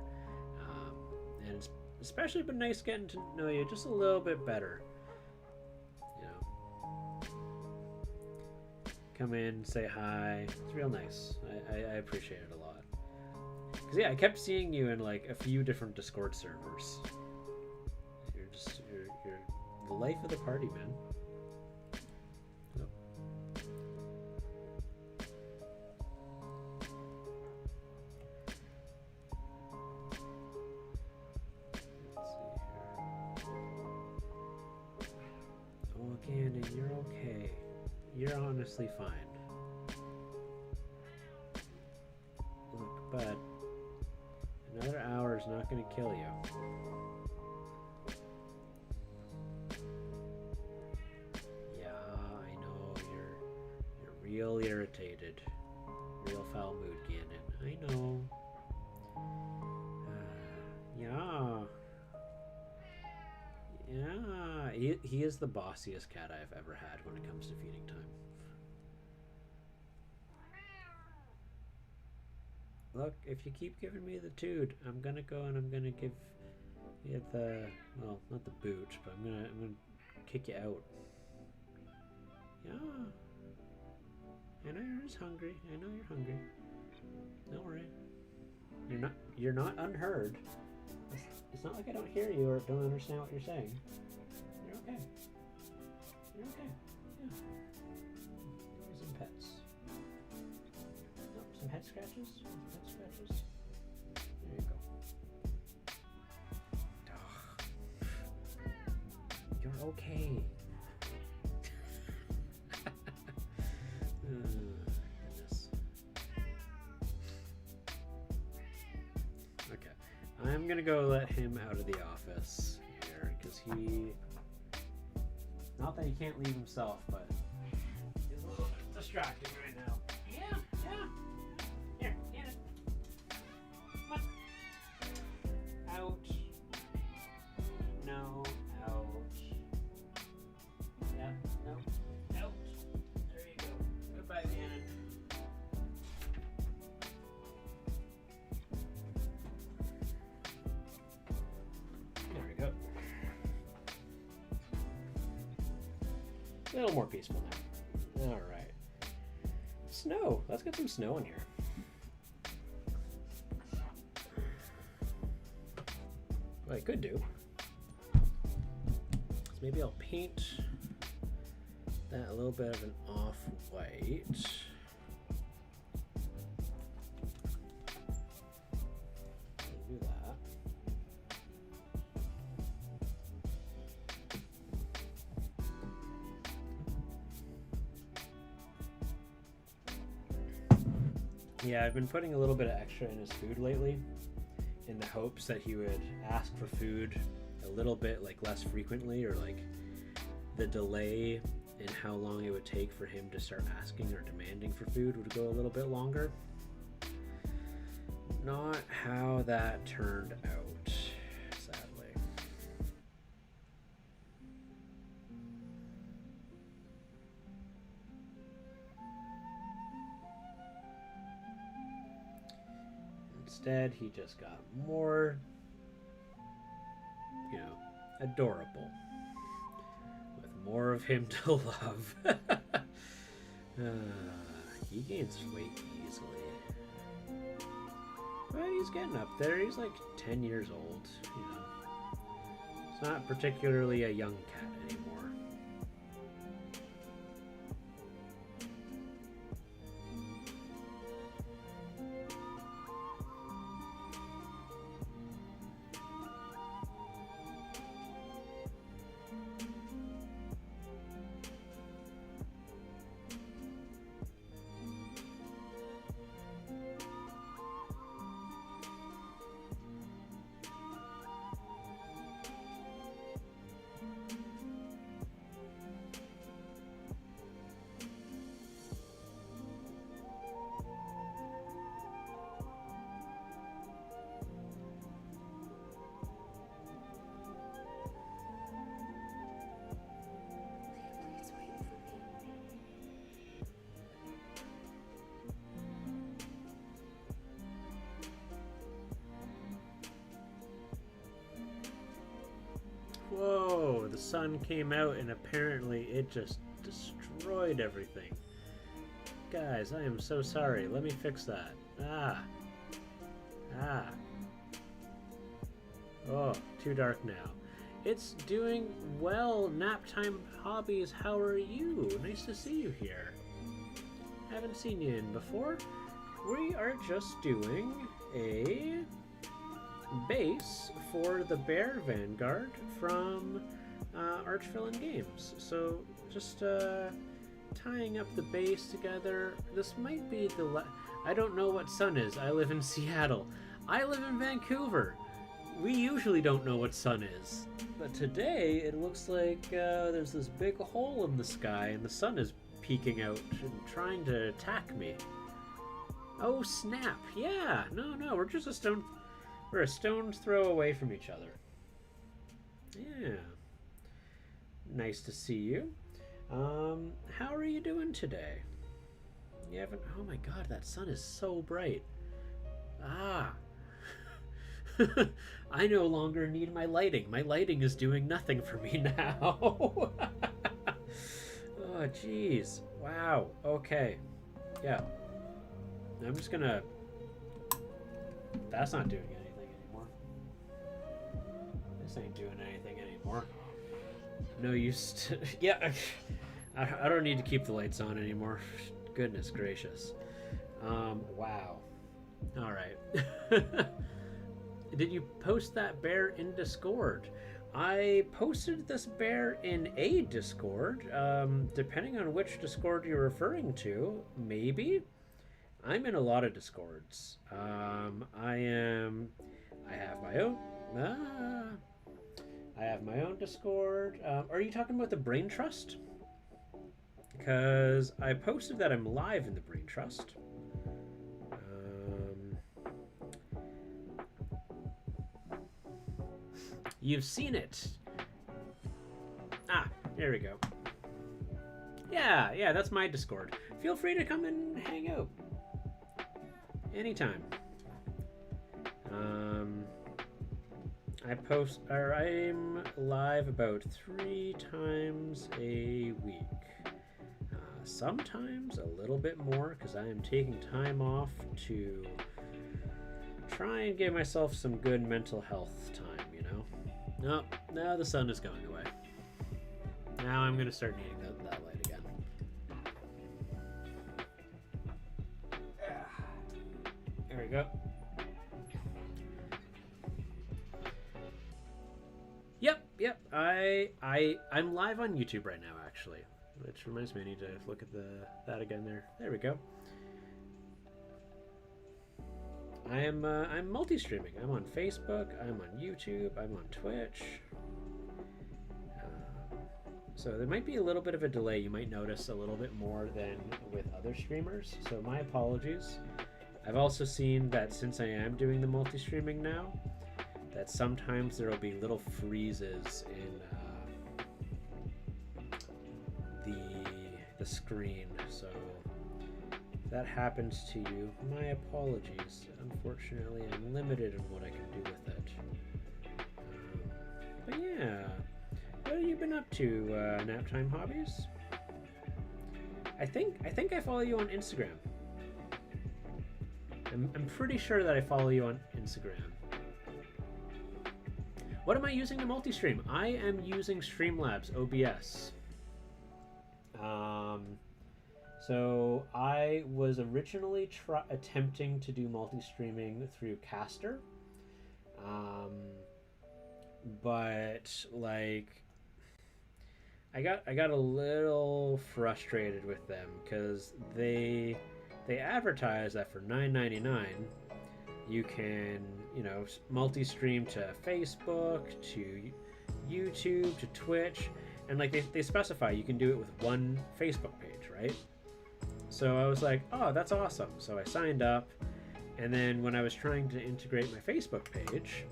And it's especially been nice getting to know you just a little bit better. You know. Come in, say hi. It's real nice. I appreciate it a lot. Cause yeah, I kept seeing you in like a few different Discord servers. You're the life of the party, man. Yep. Let's see here. Oh, Gannon, you're okay. You're honestly fine. Look, bud. Another hour is not going to kill you. Yeah, I know you're real irritated, real foul mood, Gannon. I know. Yeah. He is the bossiest cat I've ever had when it comes to feeding time. Look, if you keep giving me the toot, I'm gonna go and I'm gonna give you the, well, not the boot, but I'm gonna kick you out. Yeah. I know you're just hungry. I know you're hungry. Don't worry. You're not unheard. It's not like I don't hear you or don't understand what you're saying. You're okay. You're okay. Yeah. Give me some pets. Oh, some head scratches? There you go. You're okay. Goodness. Okay. I'm gonna go let him out of the office here, because he... Not that he can't leave himself, but he's a little bit distracting right now. Yeah. Here, get it. Come on. Out. No, out. Yeah, no, out. There you go. Goodbye, Gannon. There we go. A little more peaceful now. All right. Snow. Let's get some snow in here. What I could do is maybe I'll paint that a little bit of an off-white. Do that. Yeah, I've been putting a little bit of extra in his food lately in the hopes that he would ask for food a little bit like less frequently, or like the delay in how long it would take for him to start asking or demanding for food would go a little bit longer. Not how that turned out, sadly. Instead, he just got more, adorable. With more of him to love. He gains weight easily. But he's getting up there. He's like 10 years old, He's not particularly a young cat anymore. Whoa, the sun came out and apparently it just destroyed everything. Guys, I am so sorry. Let me fix that. Ah. Oh, too dark now. It's doing well. Naptime Hobbies, how are you? Nice to see you here. Haven't seen you in before. We are just doing a base for the Bear Vanguard from Archvillain Games. So just tying up the base together. This might be the I don't know what sun is. I live in Seattle. I live in Vancouver. We usually don't know what sun is. But today it looks like there's this big hole in the sky and the sun is peeking out and trying to attack me. Oh snap. Yeah, no, we're just we're a stone's throw away from each other. Yeah. Nice to see you. How are you doing today? You haven't... Oh my god, that sun is so bright. Ah. I no longer need my lighting. My lighting is doing nothing for me now. Oh, jeez. Wow. Okay. Yeah. I'm just gonna... That's not doing anything anymore. This ain't doing anything anymore. No use to... Yeah. I don't need to keep the lights on anymore. Goodness gracious. Wow. All right. Did you post that bear in Discord? I posted this bear in a Discord. Depending on which Discord you're referring to, maybe. I'm in a lot of Discords. I have my own. I have my own Discord. Are you talking about the Brain Trust? Because I posted that I'm live in the Brain Trust. You've seen it. Ah, there we go. Yeah, that's my Discord. Feel free to come and hang out. Anytime. I'm live about 3 times a week. Sometimes a little bit more because I am taking time off to try and give myself some good mental health time, you know? No, now the sun is going away. Now I'm going to start needing that light again. There we go. Yep. I'm live on YouTube right now, actually. Which reminds me, I need to look at that again there. There we go. I'm multi-streaming. I'm on Facebook, I'm on YouTube, I'm on Twitch. So there might be a little bit of a delay. You might notice a little bit more than with other streamers. So my apologies. I've also seen that since I am doing the multi-streaming now, that sometimes there will be little freezes in the screen. So if that happens to you, my apologies. Unfortunately, I'm limited in what I can do with it. But yeah, what have you been up to, Naptime Hobbies? I think I follow you on Instagram. I'm pretty sure that I follow you on Instagram. What am I using to multi-stream? I am using Streamlabs OBS. So I was originally attempting to do multi-streaming through Caster, but like I got a little frustrated with them because they advertise that for $9.99 you can, you know, multi-stream to Facebook, to YouTube, to Twitch, and like they specify you can do it with one Facebook page, right? So I was like, oh, that's awesome. So I signed up, and then when I was trying to integrate my Facebook page,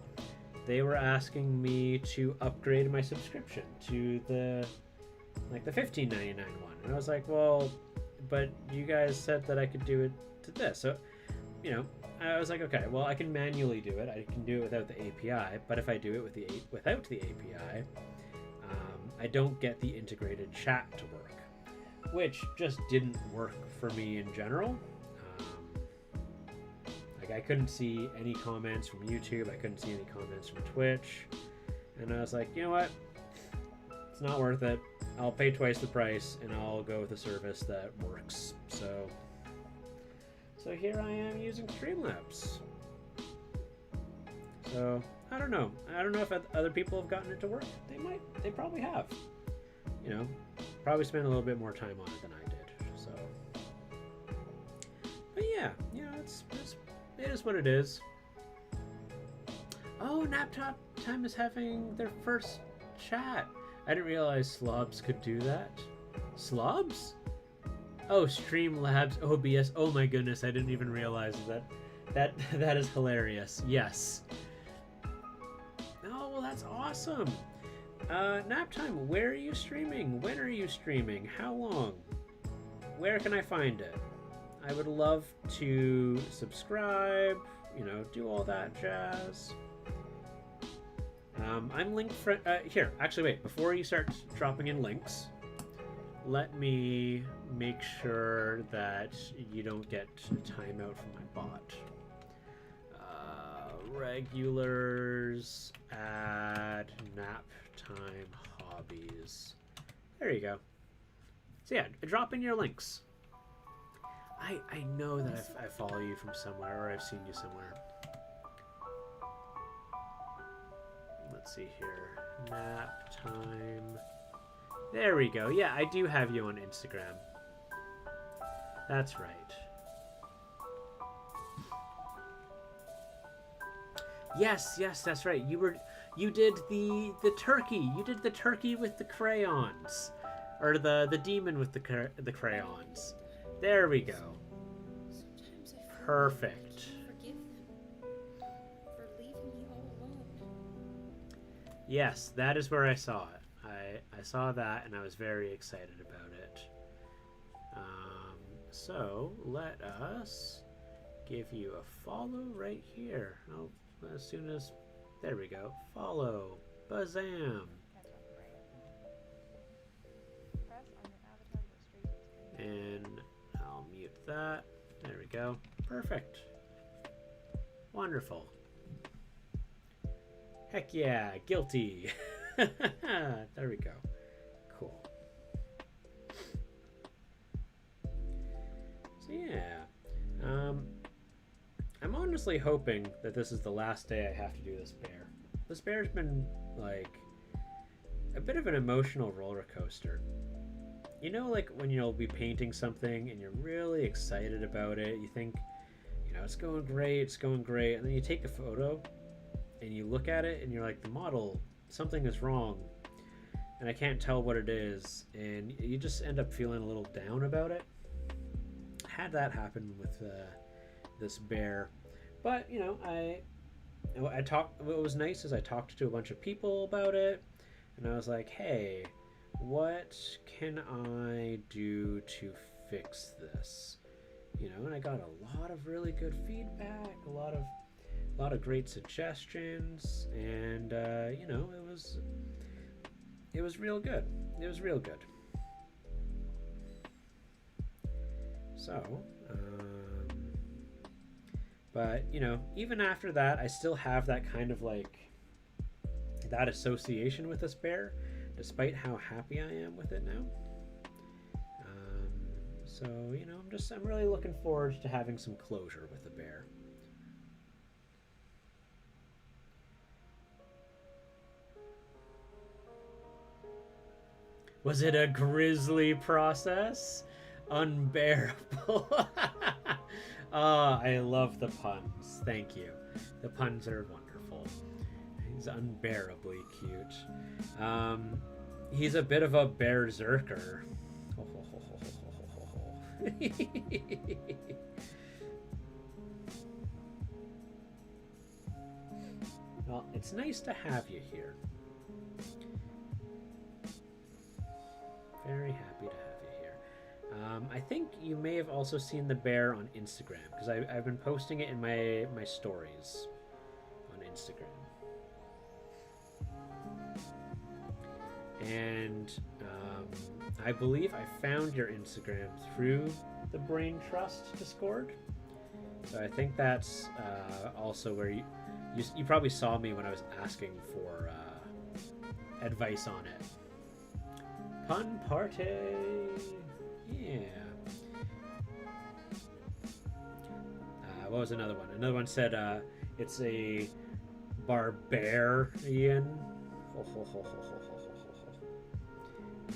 they were asking me to upgrade my subscription to the $15.99 one. And I was like, well, but you guys said that I could do it to this. So you know, I was like, okay, well, I can manually do it. I can do it without the API, but if I do it with without the API, I don't get the integrated chat to work, which just didn't work for me in general. Like, I couldn't see any comments from YouTube. I couldn't see any comments from Twitch. And I was like, you know what? It's not worth it. I'll pay twice the price, and I'll go with a service that works. So here I am using Streamlabs. So I don't know. I don't know if other people have gotten it to work. They might. They probably have. You know, probably spent a little bit more time on it than I did. So, but yeah, you know, it is what it is. Oh, Naptop Time is having their first chat. I didn't realize slobs could do that. Slobs? Oh, Streamlabs, OBS. Oh my goodness, I didn't even realize that. That is hilarious. Yes. Oh, well, that's awesome. Naptime, where are you streaming? When are you streaming? How long? Where can I find it? I would love to subscribe, you know, do all that jazz. I'm linked for here. Actually, wait. Before you start dropping in links, let me make sure that you don't get timeout from my bot. Regulars, add nap time hobbies. There you go. So yeah, drop in your links. I know that I follow you from somewhere, or I've seen you somewhere. Let's see here. Nap time. There we go. Yeah, I do have you on Instagram. That's right. Yes, that's right. You did the turkey. You did the turkey with the crayons, or the demon with the crayons. There we go. Perfect. Yes, that is where I saw it. I saw that and I was very excited about it. So let us give you a follow right here. Oh, as soon as, there we go. Follow. Bazam. And I'll mute that. There we go. Perfect. Wonderful. Heck yeah, guilty. There we go. Cool. So yeah, I'm honestly hoping that this is the last day I have to do this bear. This bear's been like a bit of an emotional roller coaster. You know, like when you'll be painting something and you're really excited about it, you think, you know, it's going great, and then you take a photo and you look at it and you're like, the model, something is wrong and I can't tell what it is, and you just end up feeling a little down about it. I had that happen with this bear, but you know, I talked. What was nice is I talked to a bunch of people about it, and I was like, hey, what can I do to fix this? You know, and I got a lot of really good feedback, a lot of great suggestions, and you know, it was real good. It was real good. So, but you know, even after that, I still have that kind of like that association with this bear, despite how happy I am with it now. So you know, I'm really looking forward to having some closure with the bear. Was it a grisly process? Unbearable. I love the puns. Thank you. The puns are wonderful. He's unbearably cute. He's a bit of a berserker. Well, it's nice to have you here. Very happy to have you here. I think you may have also seen the bear on Instagram, because I've been posting it in my stories on Instagram. And I believe I found your Instagram through the Brain Trust Discord. So I think that's also where you probably saw me when I was asking for advice on it. Pun party! Yeah. What was another one? Another one said it's a barbarian.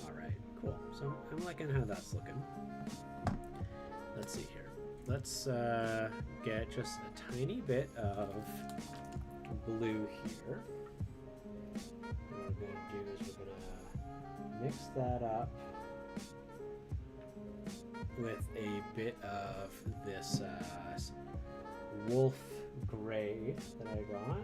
Alright, cool. So I'm liking how that's looking. Let's see here. Let's get just a tiny bit of blue here. What we're going to do is we're going to mix that up with a bit of this wolf gray that I got.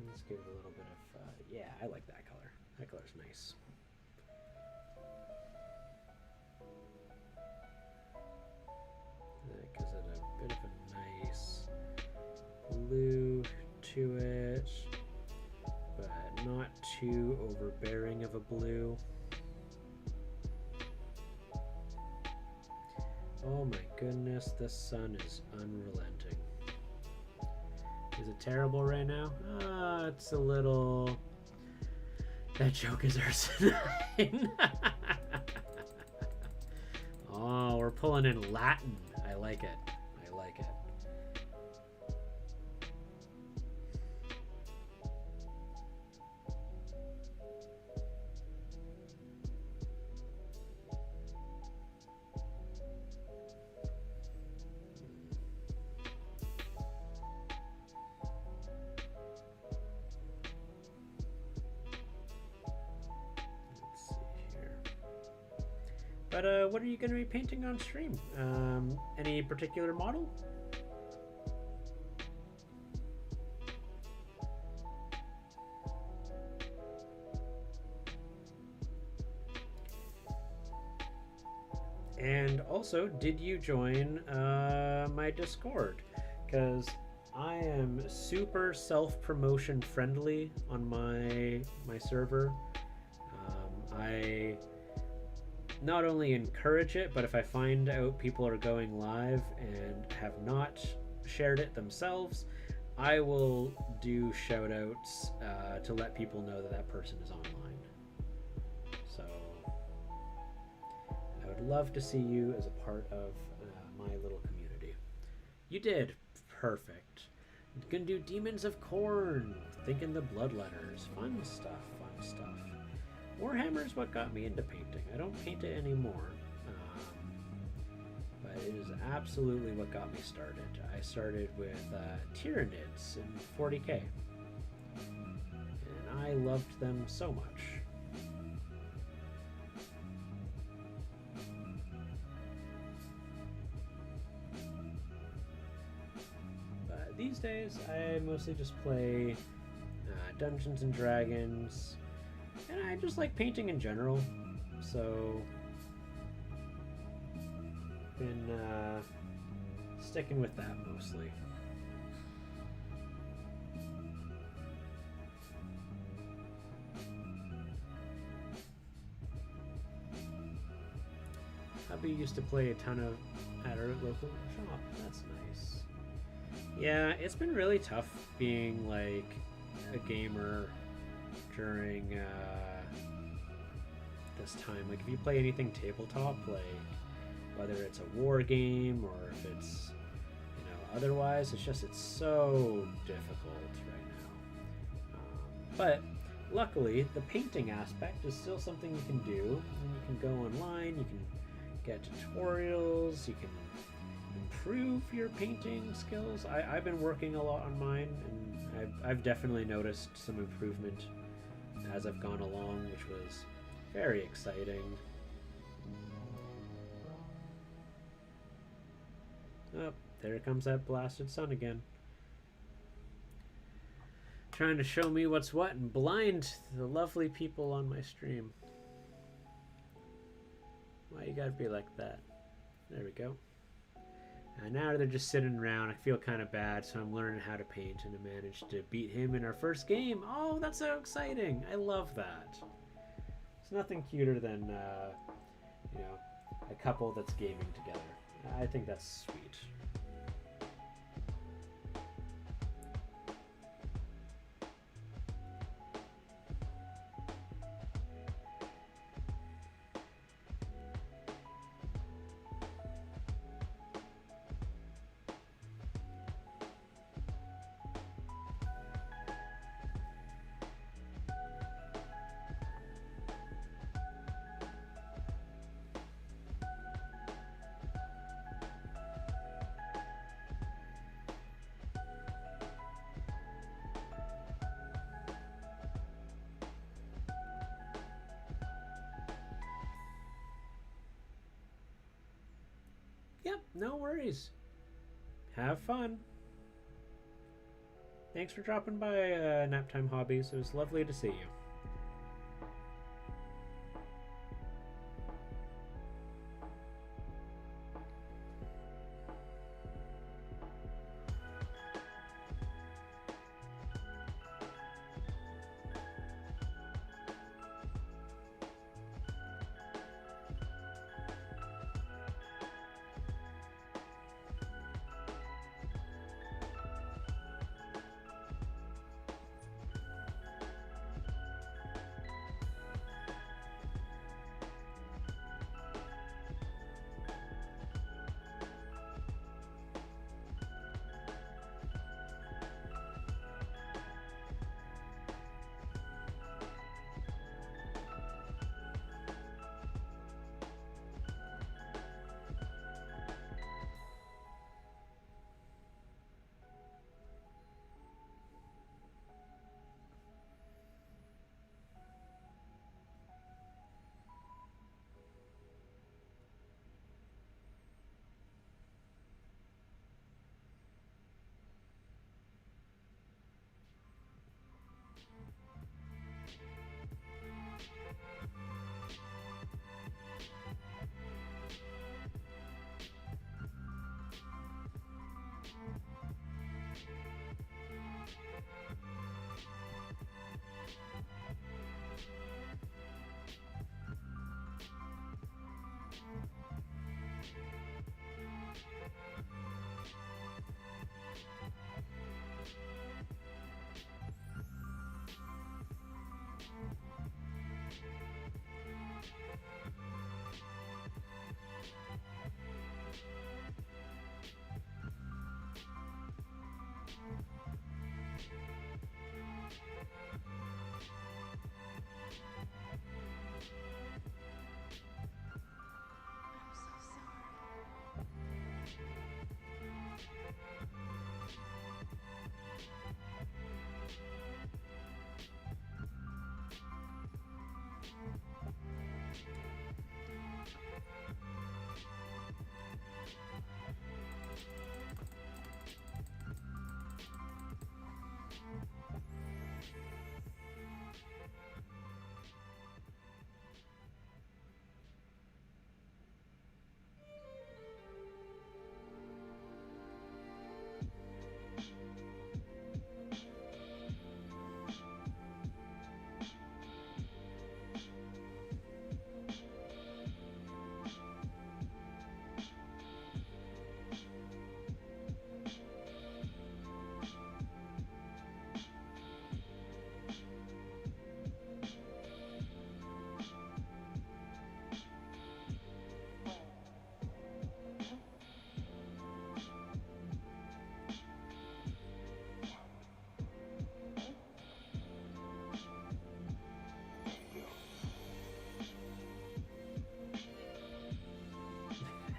Let's give it a little bit of, yeah, I like that color. That color's nice. That gives it a bit of a nice blue to it, but not too overbearing of a blue. Oh my goodness, the sun is unrelenting. Is it terrible right now? It's a little... That joke is asinine. Oh, we're pulling in Latin. I like it. I like it. But what are you going to be painting on stream? Any particular model? And also, did you join my Discord? Because I am super self-promotion friendly on my server. I not only encourage it, but if I find out people are going live and have not shared it themselves, I will do shout outs to let people know that that person is online. So I would love to see you as a part of my little community. You did. Perfect. Gonna do Demons of Corn, thinking the bloodletters. Fun stuff, fun stuff. Warhammer's what got me into painting. I don't paint it anymore, but it is absolutely what got me started. I started with Tyranids in 40k, and I loved them so much. But these days, I mostly just play Dungeons and Dragons. And I just like painting in general, so been sticking with that mostly. Hubby used to play a ton of at our local shop. That's nice. Yeah, it's been really tough being like a gamer during this time. Like if you play anything tabletop, like whether it's a war game or if it's, you know, otherwise, it's so difficult right now. But luckily the painting aspect is still something you can do, and you can go online, you can get tutorials, you can improve your painting skills. I've been working a lot on mine, and I've definitely noticed some improvement as I've gone along, which was very exciting. Oh, there comes that blasted sun again. Trying to show me what's what and blind the lovely people on my stream. Why you gotta be like that? There we go. And now they're just sitting around. I feel kind of bad, so I'm learning how to paint, and I managed to beat him in our first game. Oh, that's so exciting! I love that. It's nothing cuter than, you know, a couple that's gaming together. I think that's sweet. Yep, no worries. Have fun. Thanks for dropping by, Naptime Hobbies. It was lovely to see you.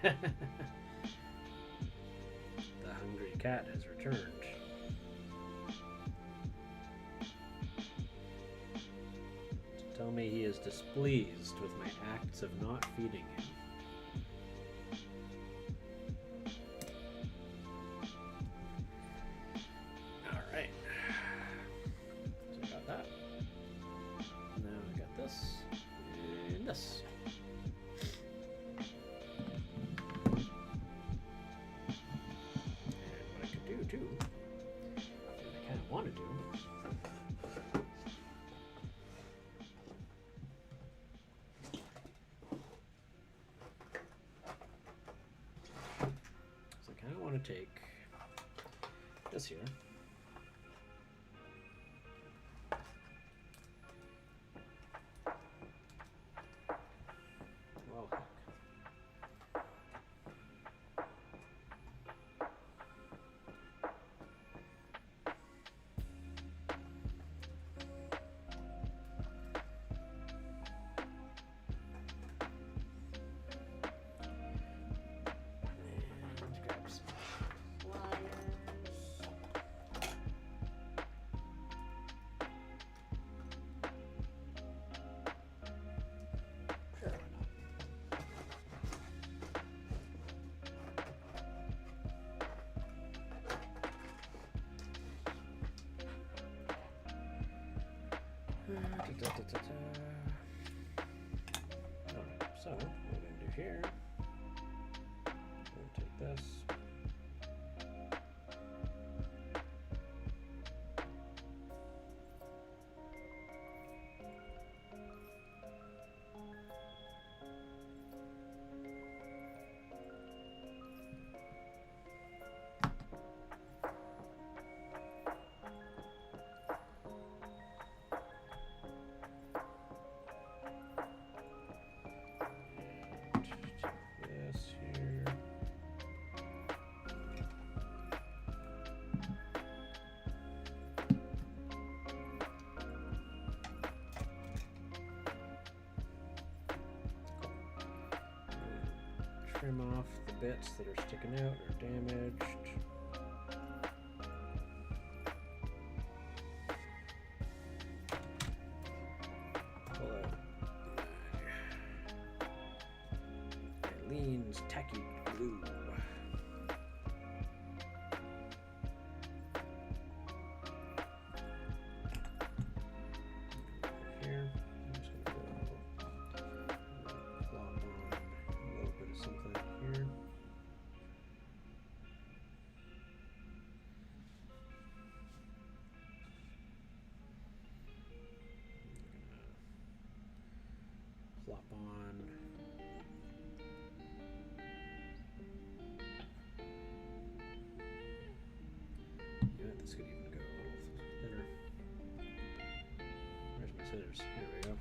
The hungry cat has returned. To tell me he is displeased with my acts of not feeding him. Alright. want to do. So I kind of want to take this here. Well, heck. And grab some pliers. Sure, why not? Alright, so what we're going to do here, we're going to take this. And take this here. Trim off the bits that are sticking out or damaged. Pull out Eileen's tacky glue. Here, I'm just gonna go plop on a little bit of something here. Plop on. Yeah, this could even go a little thinner. Where's my scissors? Here we go.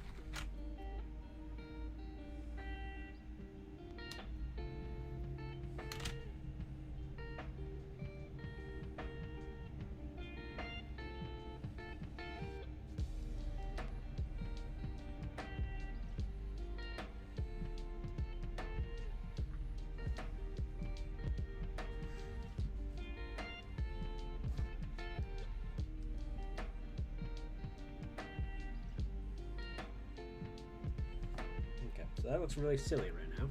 Okay, so that looks really silly right now.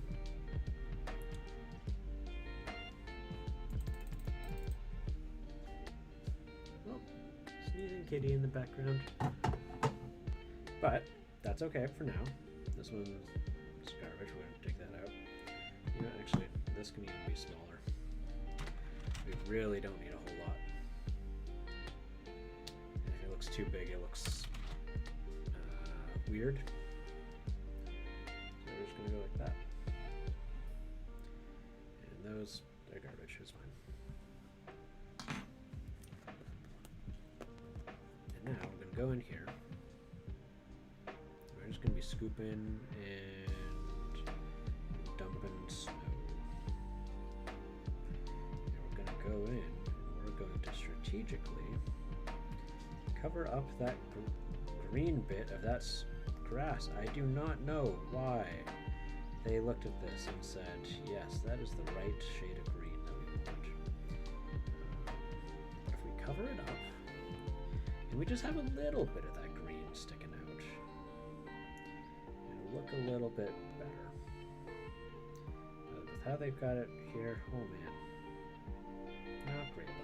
Oh, sneezing kitty in the background. But that's okay for now. This one's garbage. We're going to take that out. You know, actually, this can even be smaller. We really don't need a whole lot. And if it looks too big, it looks weird. So we're just going to go like that. And those, they're garbage. It's fine. And now we're going to go in here. We're just going to be scooping and dumping snow. And we're going to go in and we're going to strategically cover up that green bit of that grass. I do not know why they looked at this and said, yes, that is the right shade of green that we want. If we cover it up, and we just have a little bit of that green sticking out, it'll look a little bit better. With how they've got it here, oh man, not great looking.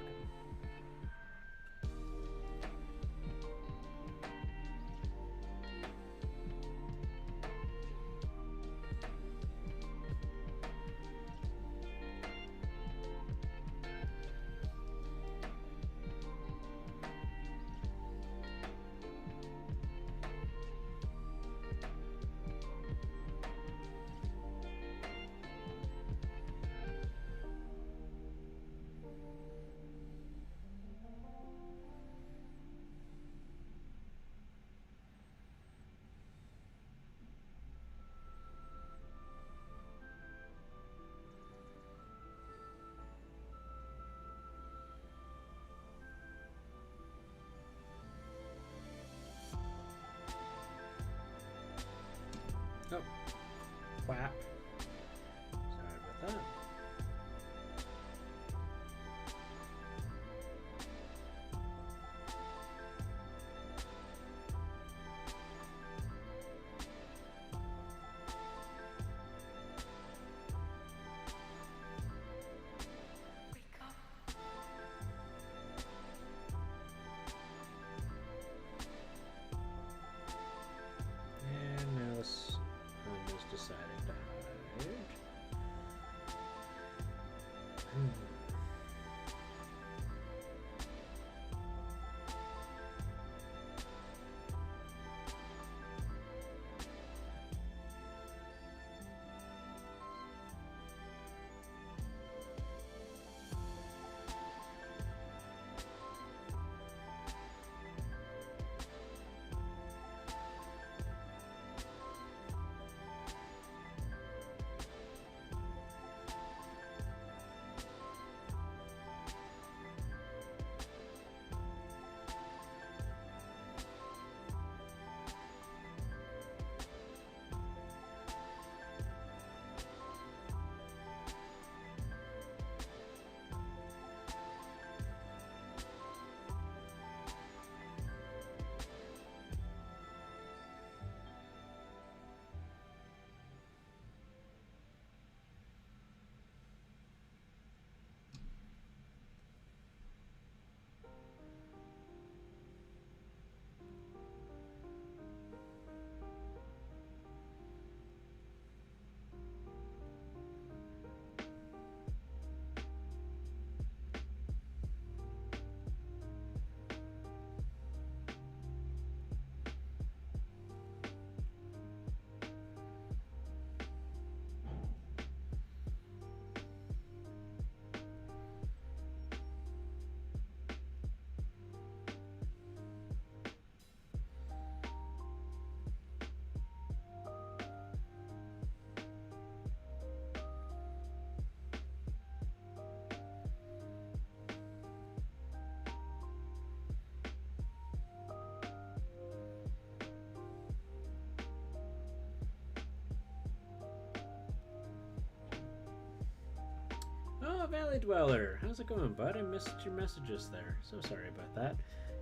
Oh, Valley Dweller. How's it going, bud? I missed your messages there. So sorry about that.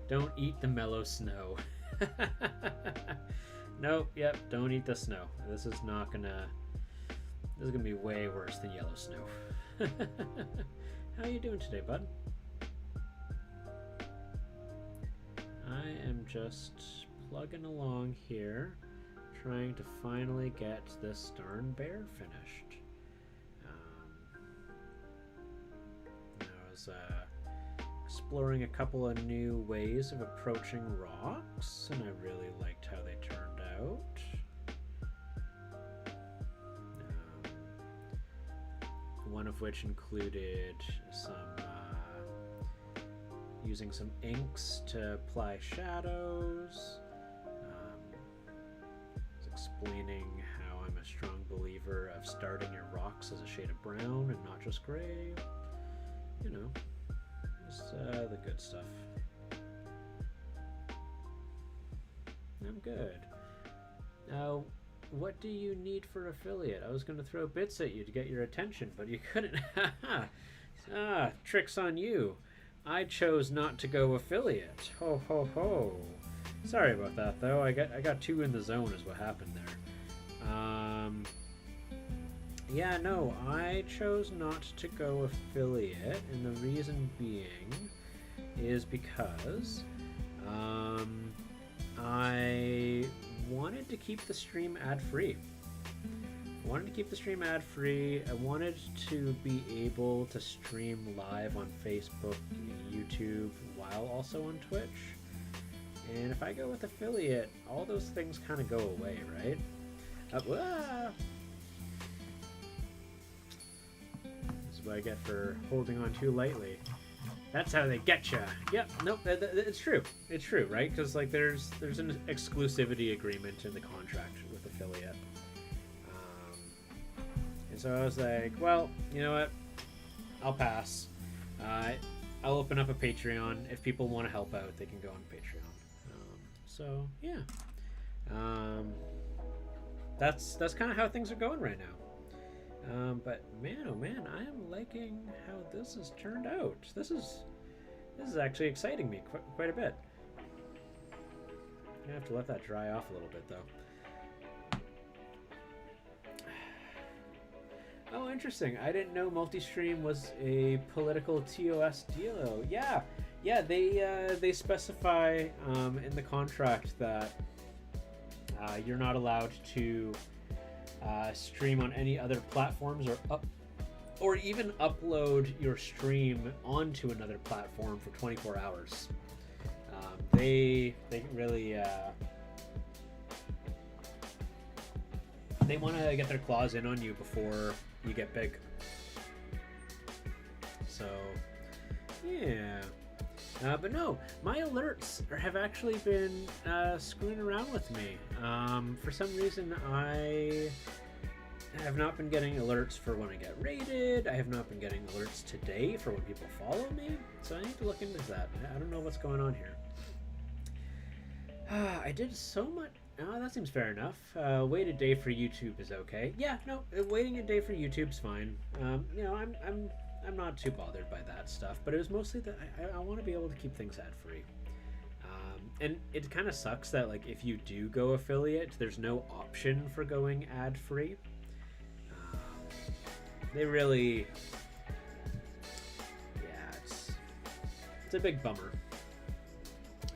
Don't eat the mellow snow. Nope, yep, don't eat the snow. This is gonna be way worse than yellow snow. How you doing today, bud? I am just plugging along here, trying to finally get this darn bear finished. I was exploring a couple of new ways of approaching rocks, and I really liked how they turned out. One of which included using some inks to apply shadows. Was explaining how I'm a strong believer of starting your rocks as a shade of brown and not just gray. You know, just the good stuff. I'm good. Now, what do you need for affiliate? I was going to throw bits at you to get your attention, but you couldn't. Tricks on you. I chose not to go affiliate. Ho ho ho. Sorry about that though. I got too in the zone is what happened there. Yeah, no, I chose not to go affiliate, and the reason being is because I wanted to keep the stream ad-free. I wanted to be able to stream live on Facebook and YouTube while also on Twitch. And if I go with affiliate, all those things kind of go away, right? This is what I get for holding on too lightly. That's how they get you. Yep. Nope. It's true. It's true, right? Because like there's an exclusivity agreement in the contract with affiliate. And so I was like, well, you know what? I'll pass. I'll open up a Patreon. If people want to help out, they can go on Patreon. So yeah. That's kind of how things are going right now. But man, oh man, I am liking how this has turned out. This is actually exciting me quite a bit. I have to let that dry off a little bit though. Oh, interesting. I didn't know Multistream was a political TOS deal. Yeah, they specify in the contract that you're not allowed to stream on any other platforms or even upload your stream onto another platform for 24 hours. They really they want to get their claws in on you before you get big. So yeah. But no, my alerts have actually been screwing around with me. For some reason, I have not been getting alerts for when I get raided. I have not been getting alerts today for when people follow me. So I need to look into that. I don't know what's going on here. I did so much. Oh, that seems fair enough. Wait a day for YouTube is okay. Yeah, no, waiting a day for YouTube's fine. You know, I'm not too bothered by that stuff, but it was mostly that I want to be able to keep things ad-free. And it kind of sucks that, like, if you do go affiliate, there's no option for going ad-free. They really... Yeah, it's a big bummer.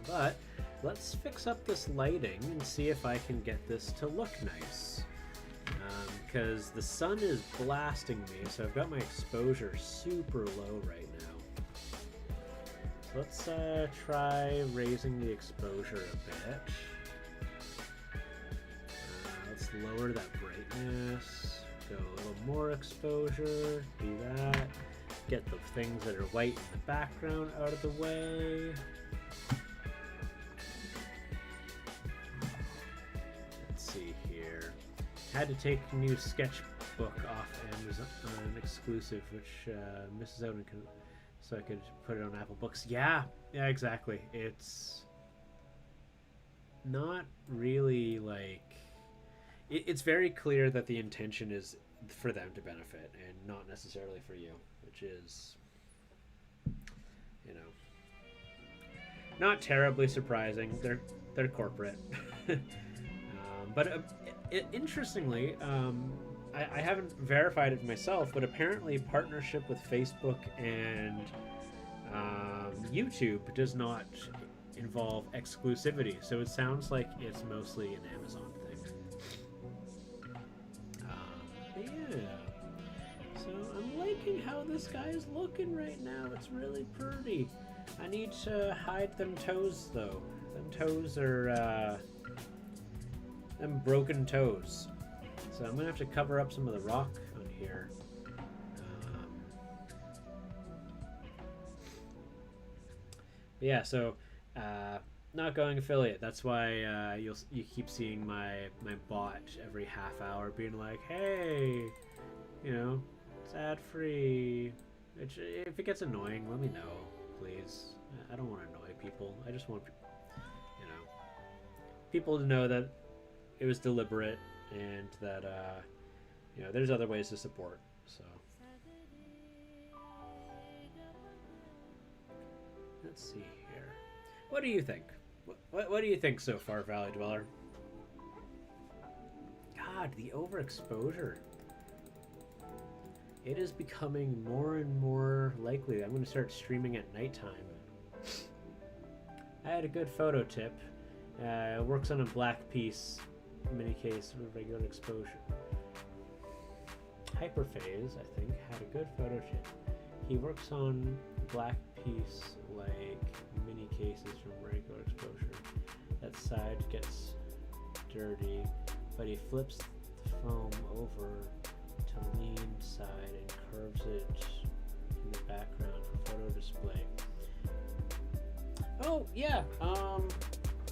But let's fix up this lighting and see if I can get this to look nice. Because the sun is blasting me, so I've got my exposure super low right now. So let's try raising the exposure a bit. Let's lower that brightness, go a little more exposure, do that. Get the things that are white in the background out of the way. Had to take a new sketchbook off Amazon exclusive, which misses out, so I could put it on Apple Books. Yeah, exactly. It's not really like... It's very clear that the intention is for them to benefit and not necessarily for you, which is, you know, not terribly surprising. They're corporate. But interestingly, I haven't verified it myself, but apparently partnership with Facebook and YouTube does not involve exclusivity. So it sounds like it's mostly an Amazon thing. Yeah. So I'm liking how this guy is looking right now. It's really pretty. I need to hide them toes, though. Them toes are, them broken toes. So I'm going to have to cover up some of the rock on here. Yeah, so, not going affiliate. That's why you keep seeing my bot every half hour being like, hey, you know, it's ad-free. If it gets annoying, let me know, please. I don't want to annoy people. I just want, you know, people to know that it was deliberate and that, you know, there's other ways to support. So let's see here. What do you think? What do you think so far, Valley Dweller? God, the overexposure. It is becoming more and more likely that I'm going to start streaming at nighttime. I had a good photo tip. It works on a black piece mini case with regular exposure. Hyperphase, I think, had a good photo tip. He works on black piece like mini cases from regular exposure. That side gets dirty, but he flips the foam over to lean side and curves it in the background for photo display. Oh yeah,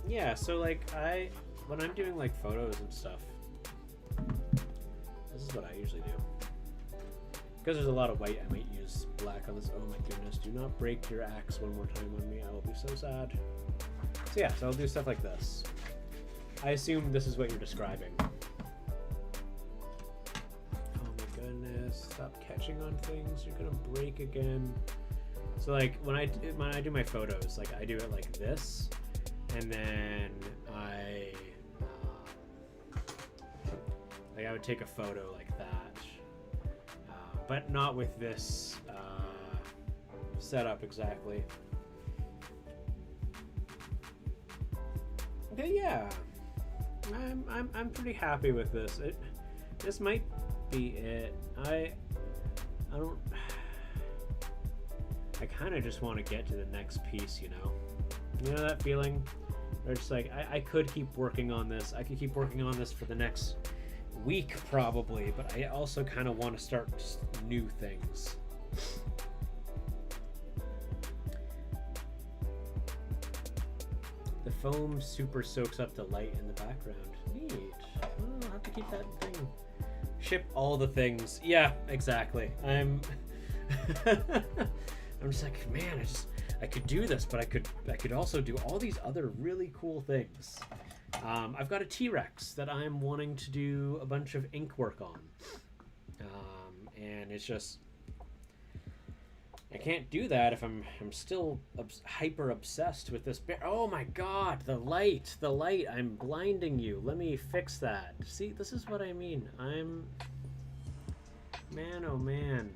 yeah. So like when I'm doing like photos and stuff, this is what I usually do. Because there's a lot of white, I might use black on this. Oh my goodness, do not break your axe one more time on me. I will be so sad. So yeah, so I'll do stuff like this. I assume this is what you're describing. Oh my goodness, stop catching on things. You're gonna break again. So like when I do my photos, like I do it like this, and then I would take a photo like that, but not with this setup exactly. Okay, yeah, I'm pretty happy with this. This might be it. I kind of just want to get to the next piece, you know? You know that feeling? Where it's like, I could keep working on this. I could keep working on this for the next week, probably, but I also kind of want to start new things. The foam super soaks up the light in the background. Neat. I'll have to keep that thing. Ship all the things. Yeah, exactly. I'm just like, man, I could do this, but I could also do all these other really cool things. I've got a T-Rex that I'm wanting to do a bunch of ink work on, and it's just I can't do that if I'm still hyper obsessed with this bear. Oh my God, the light! I'm blinding you. Let me fix that. See, this is what I mean. Man, oh man,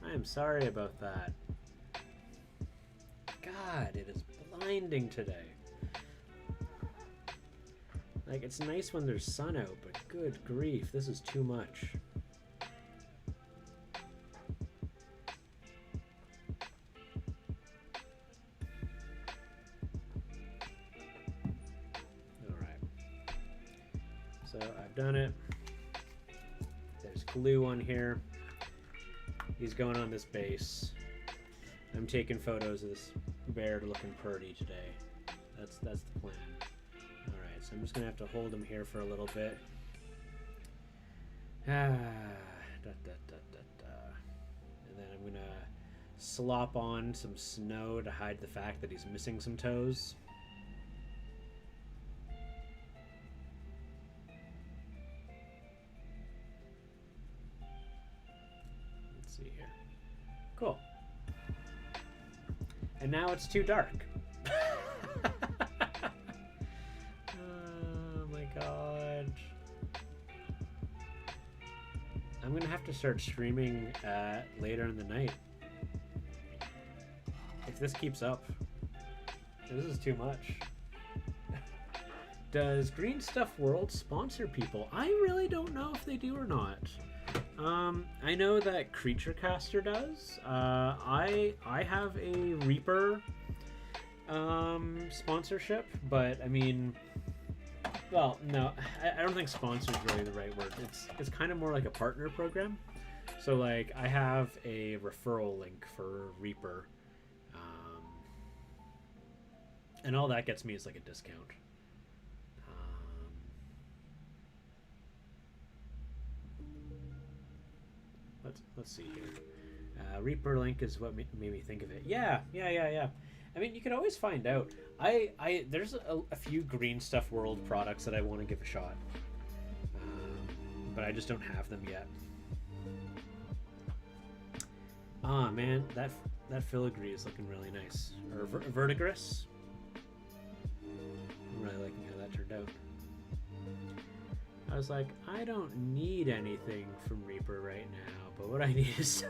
I am sorry about that. God, it is blinding today. Like, it's nice when there's sun out, but good grief, this is too much. Alright. So, I've done it. There's glue on here. He's going on this base. I'm taking photos of this bear looking pretty today. That's the plan. Alright, so I'm just gonna have to hold him here for a little bit. And then I'm gonna slop on some snow to hide the fact that he's missing some toes. And now it's too dark. Oh my god. I'm gonna have to start streaming later in the night. If this keeps up. This is too much. Does Green Stuff World sponsor people? I really don't know if they do or not. I know that Creature Caster does. I have a Reaper sponsorship, but I mean, well, no, I don't think sponsor is really the right word. It's kind of more like a partner program. So like I have a referral link for Reaper, and all that gets me is like a discount. Let's see here. Reaper link is what made me think of it. Yeah. I mean, you could always find out. There's a few Green Stuff World products that I want to give a shot, but I just don't have them yet. Ah, man, that filigree is looking really nice. Or verdigris. I'm really liking how that turned out. I was like, I don't need anything from Reaper right now, but what I need is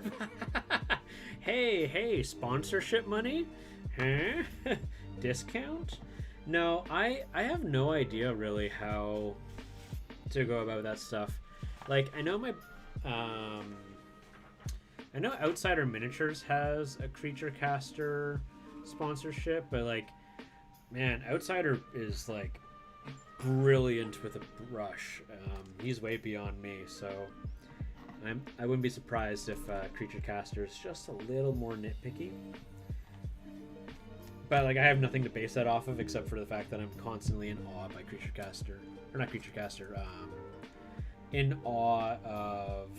hey, sponsorship money? Huh? Discount? No, I have no idea really how to go about that stuff. Like, I know I know Outsider Miniatures has a Creature Caster sponsorship, but like, man, Outsider is like brilliant with a brush. He's way beyond me, so I wouldn't be surprised if Creature Caster is just a little more nitpicky. But like, I have nothing to base that off of except for the fact that I'm constantly in awe by Creature Caster, or not Creature Caster, in awe of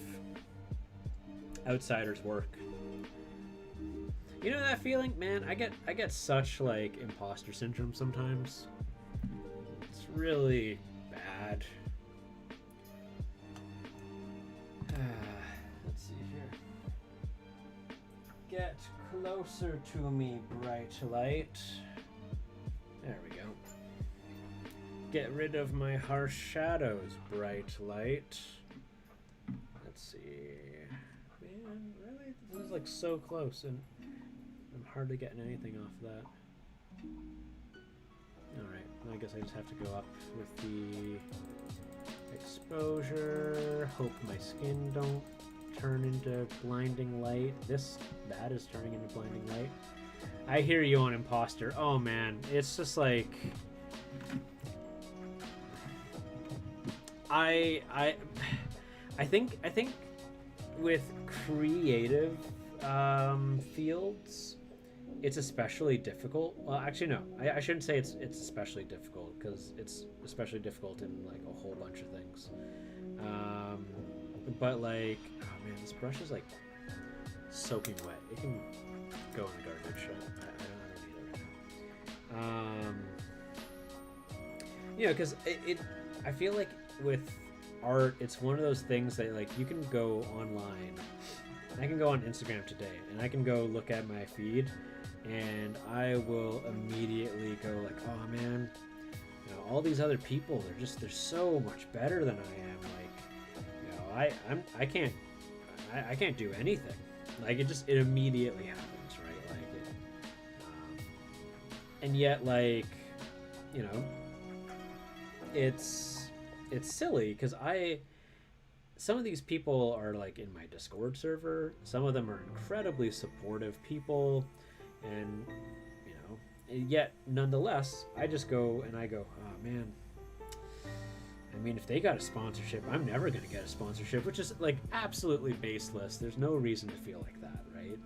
Outsider's work. You know that feeling, man? I get such like imposter syndrome sometimes. It's really bad. Let's see here. Get closer to me, bright light. There we go. Get rid of my harsh shadows, bright light. Let's see. Man, really? This is like so close, and I'm hardly getting anything off that. Alright, I guess I just have to go up with the exposure. Hope my skin don't turn into blinding light. That is turning into blinding light. I hear you on imposter. Oh man, it's just like I think with creative fields, it's especially difficult. Well, actually, no. I shouldn't say it's especially difficult, because it's especially difficult in like a whole bunch of things. But like, oh man, this brush is like soaking wet. It can go in the garbage. I don't need it right now. You know, because I feel like with art, it's one of those things that like you can go online. I can go on Instagram today, and I can go look at my feed, and I will immediately go like, oh man, you know, all these other people, they're so much better than I am. Like, you know, I can't do anything. Like, it immediately happens, right? Like, and yet, like, you know, it's silly because some of these people are like in my Discord server. Some of them are incredibly supportive people, and you know, and yet nonetheless, I just go and I go, oh man. I mean, if they got a sponsorship, I'm never gonna get a sponsorship, which is like absolutely baseless. There's no reason to feel like that, right?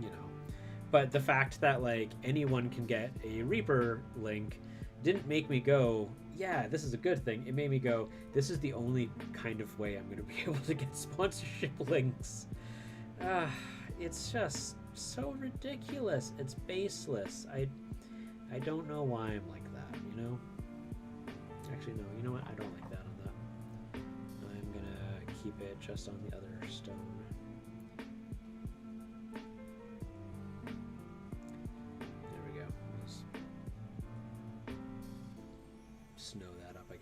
You know, but the fact that like anyone can get a Reaper link didn't make me go, yeah, this is a good thing. It made me go, this is the only kind of way I'm going to be able to get sponsorship links. It's just so ridiculous. It's baseless. I don't know why I'm like that, you know? Actually, no, you know what? I don't like that on that. I'm going to keep it just on the other stone.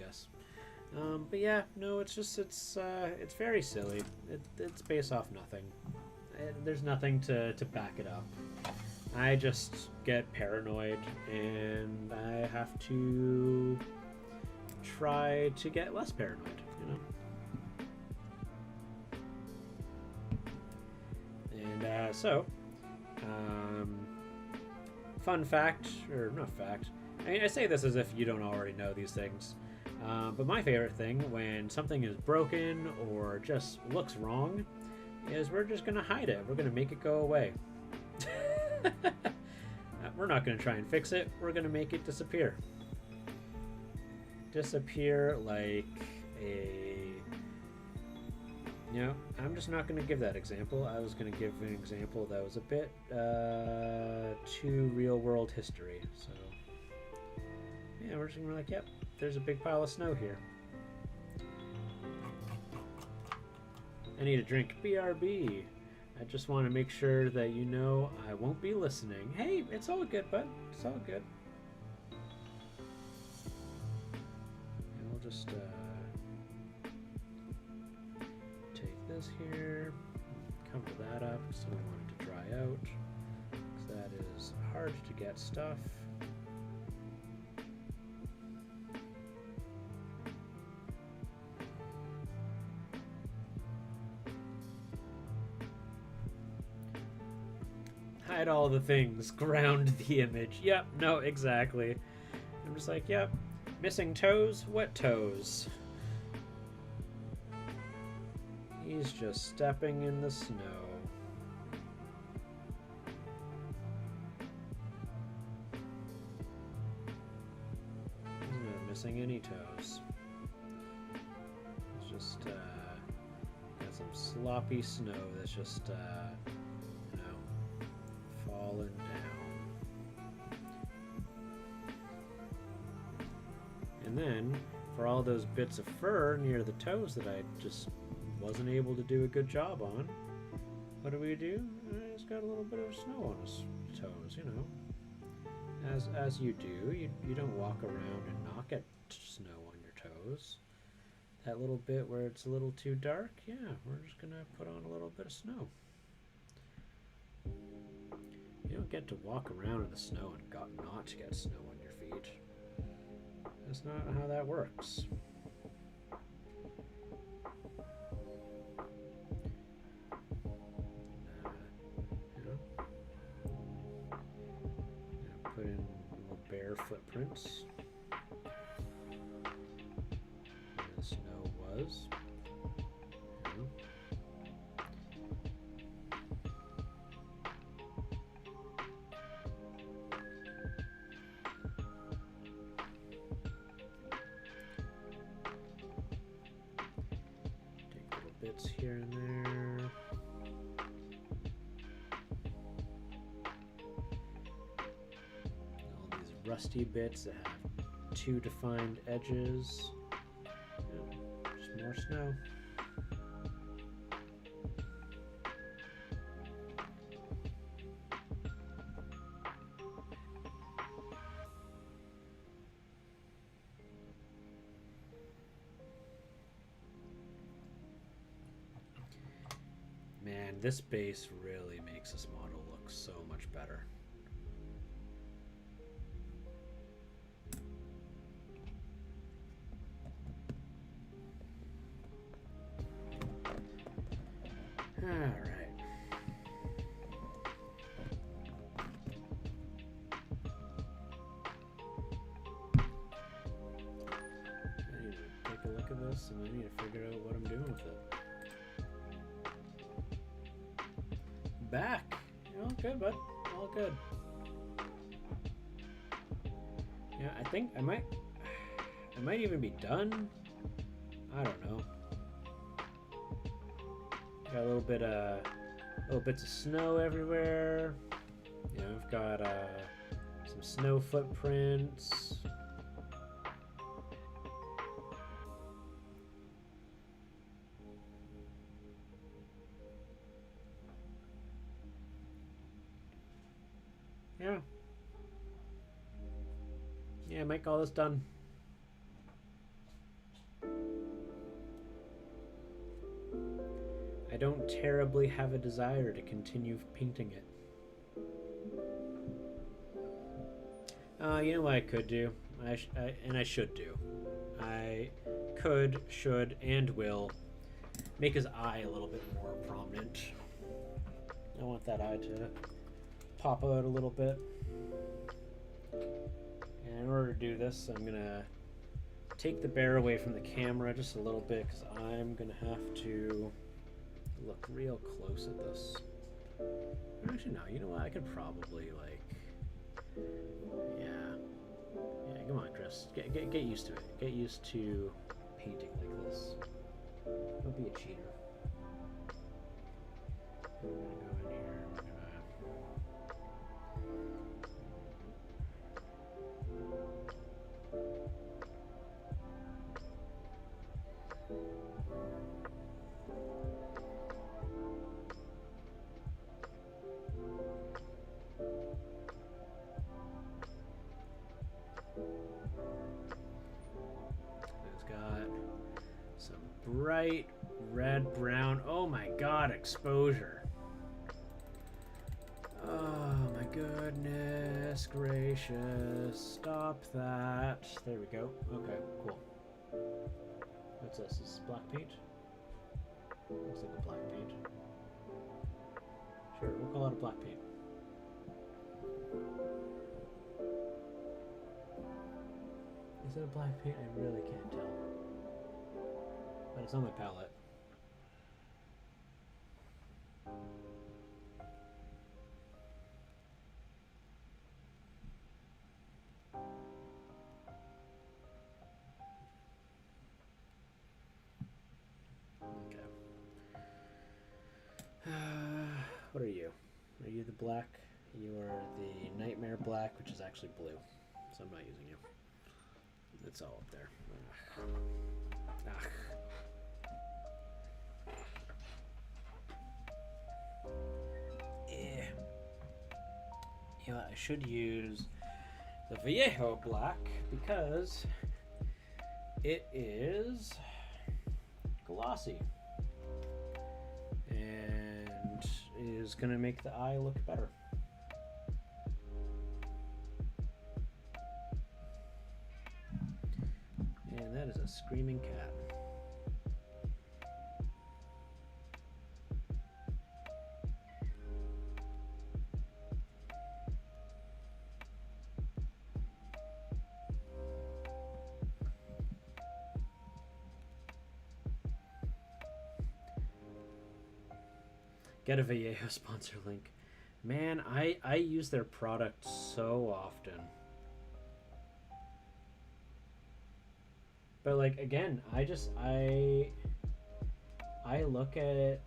guess. But yeah, no, it's just it's very silly. It's based off nothing. There's nothing to back it up. I just get paranoid, and I have to try to get less paranoid, you know? And fun fact, or not fact, I say this as if you don't already know these things, but my favorite thing when something is broken or just looks wrong is we're just going to hide it. We're going to make it go away. We're not going to try and fix it. We're going to make it disappear. Disappear like a... You know, I'm just not going to give that example. I was going to give an example that was a bit too real-world history. So, yeah, we're just going to be like, yep, there's a big pile of snow here. I need a drink. BRB. I just want to make sure that you know I won't be listening. Hey, it's all good, bud. It's all good. And we'll just take this here, cover that up so we want it to dry out, because that is hard to get stuff. Hide all the things, ground the image. Yep, no, exactly. I'm just like, yep, missing toes, wet toes. He's just stepping in the snow. He's not missing any toes. He's just got some sloppy snow that's just falling down. And then, for all those bits of fur near the toes that I just wasn't able to do a good job on, what do? He's got a little bit of snow on his toes, you know. As you do, you don't walk around and not get snow on your toes. That little bit where it's a little too dark, yeah, we're just gonna put on a little bit of snow. You don't get to walk around in the snow and not to get snow on your feet. That's not how that works. Put in little bare footprints where the snow was. Here and there. All these rusty bits that have two defined edges. Yeah, just more snow. Man, this base really makes this model look so much better. All right. I need to take a look at this, and I need to figure out what I'm doing with it. Back. All good, bud. All good. Yeah, I think I might even be done. I don't know. Got a little bits of snow everywhere. You know, I've got some snow footprints. Yeah, I might call this done. I don't terribly have a desire to continue painting it. You know what I could do? I should do. I could, should, and will make his eye a little bit more prominent. I want that eye to pop out a little bit. And in order to do this, I'm gonna take the bear away from the camera just a little bit because I'm gonna have to look real close at this. Actually, no, you know what? I could probably, like, yeah, come on, Chris. Get used to it. Get used to painting like this. Don't be a cheater. We're gonna go in here. It's got some bright red brown. Oh my god, exposure. Oh my goodness gracious. Stop that. There we go. Okay, cool. What's this? Is this black paint? Looks like a black paint. Sure, we'll call it a black paint. Is it a black paint? I really can't tell. But it's on my palette. Okay. What are you? Are you the black? You are the Nightmare Black, which is actually blue. So I'm not using you. It's all up there. Yeah. You know what? I should use the Vallejo Black because it is glossy and is going to make the eye look better. And that is a screaming cat. Get a Vallejo sponsor link. Man, I use their product so often. But like again, I look at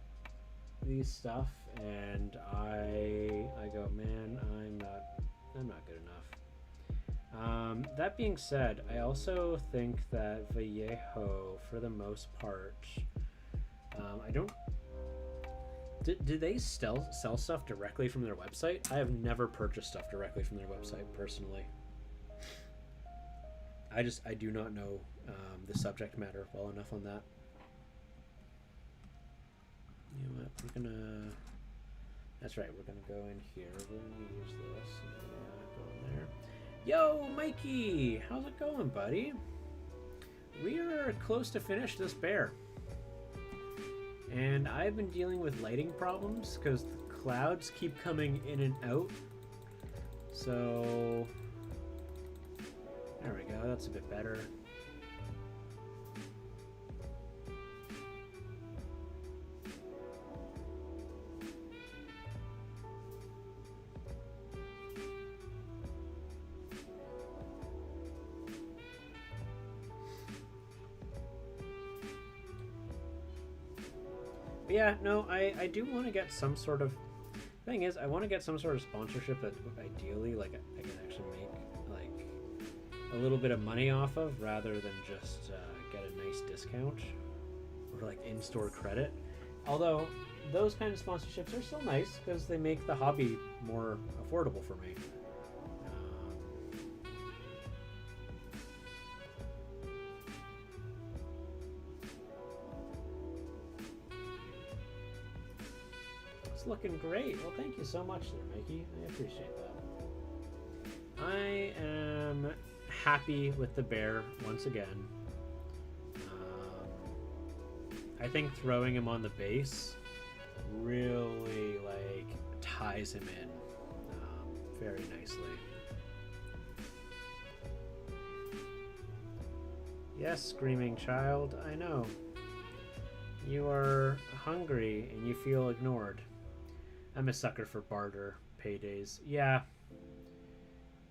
these stuff and I go, man, I'm not good enough. That being said, I also think that Vallejo, for the most part, I don't. Do they sell stuff directly from their website? I have never purchased stuff directly from their website personally. I do not know the subject matter well enough on that. You know what? We're gonna. That's right. We're gonna go in here. We're gonna use this. Go in there. Yo, Mikey, how's it going, buddy? We are close to finish this bear. And I've been dealing with lighting problems because the clouds keep coming in and out. So there we go, that's a bit better. But yeah, no, I do want to get some sort of... Thing is, I want to get some sort of sponsorship that ideally, like, I can actually make, like, a little bit of money off of, rather than just get a nice discount or, like, in-store credit. Although, those kind of sponsorships are still nice, because they make the hobby more affordable for me. It's looking great. Well, thank you so much there, Mikey. I appreciate that. I am happy with the bear once again. I think throwing him on the base really like ties him in very nicely. Yes, screaming child, I know. You are hungry and you feel ignored. I'm a sucker for barter paydays. Yeah.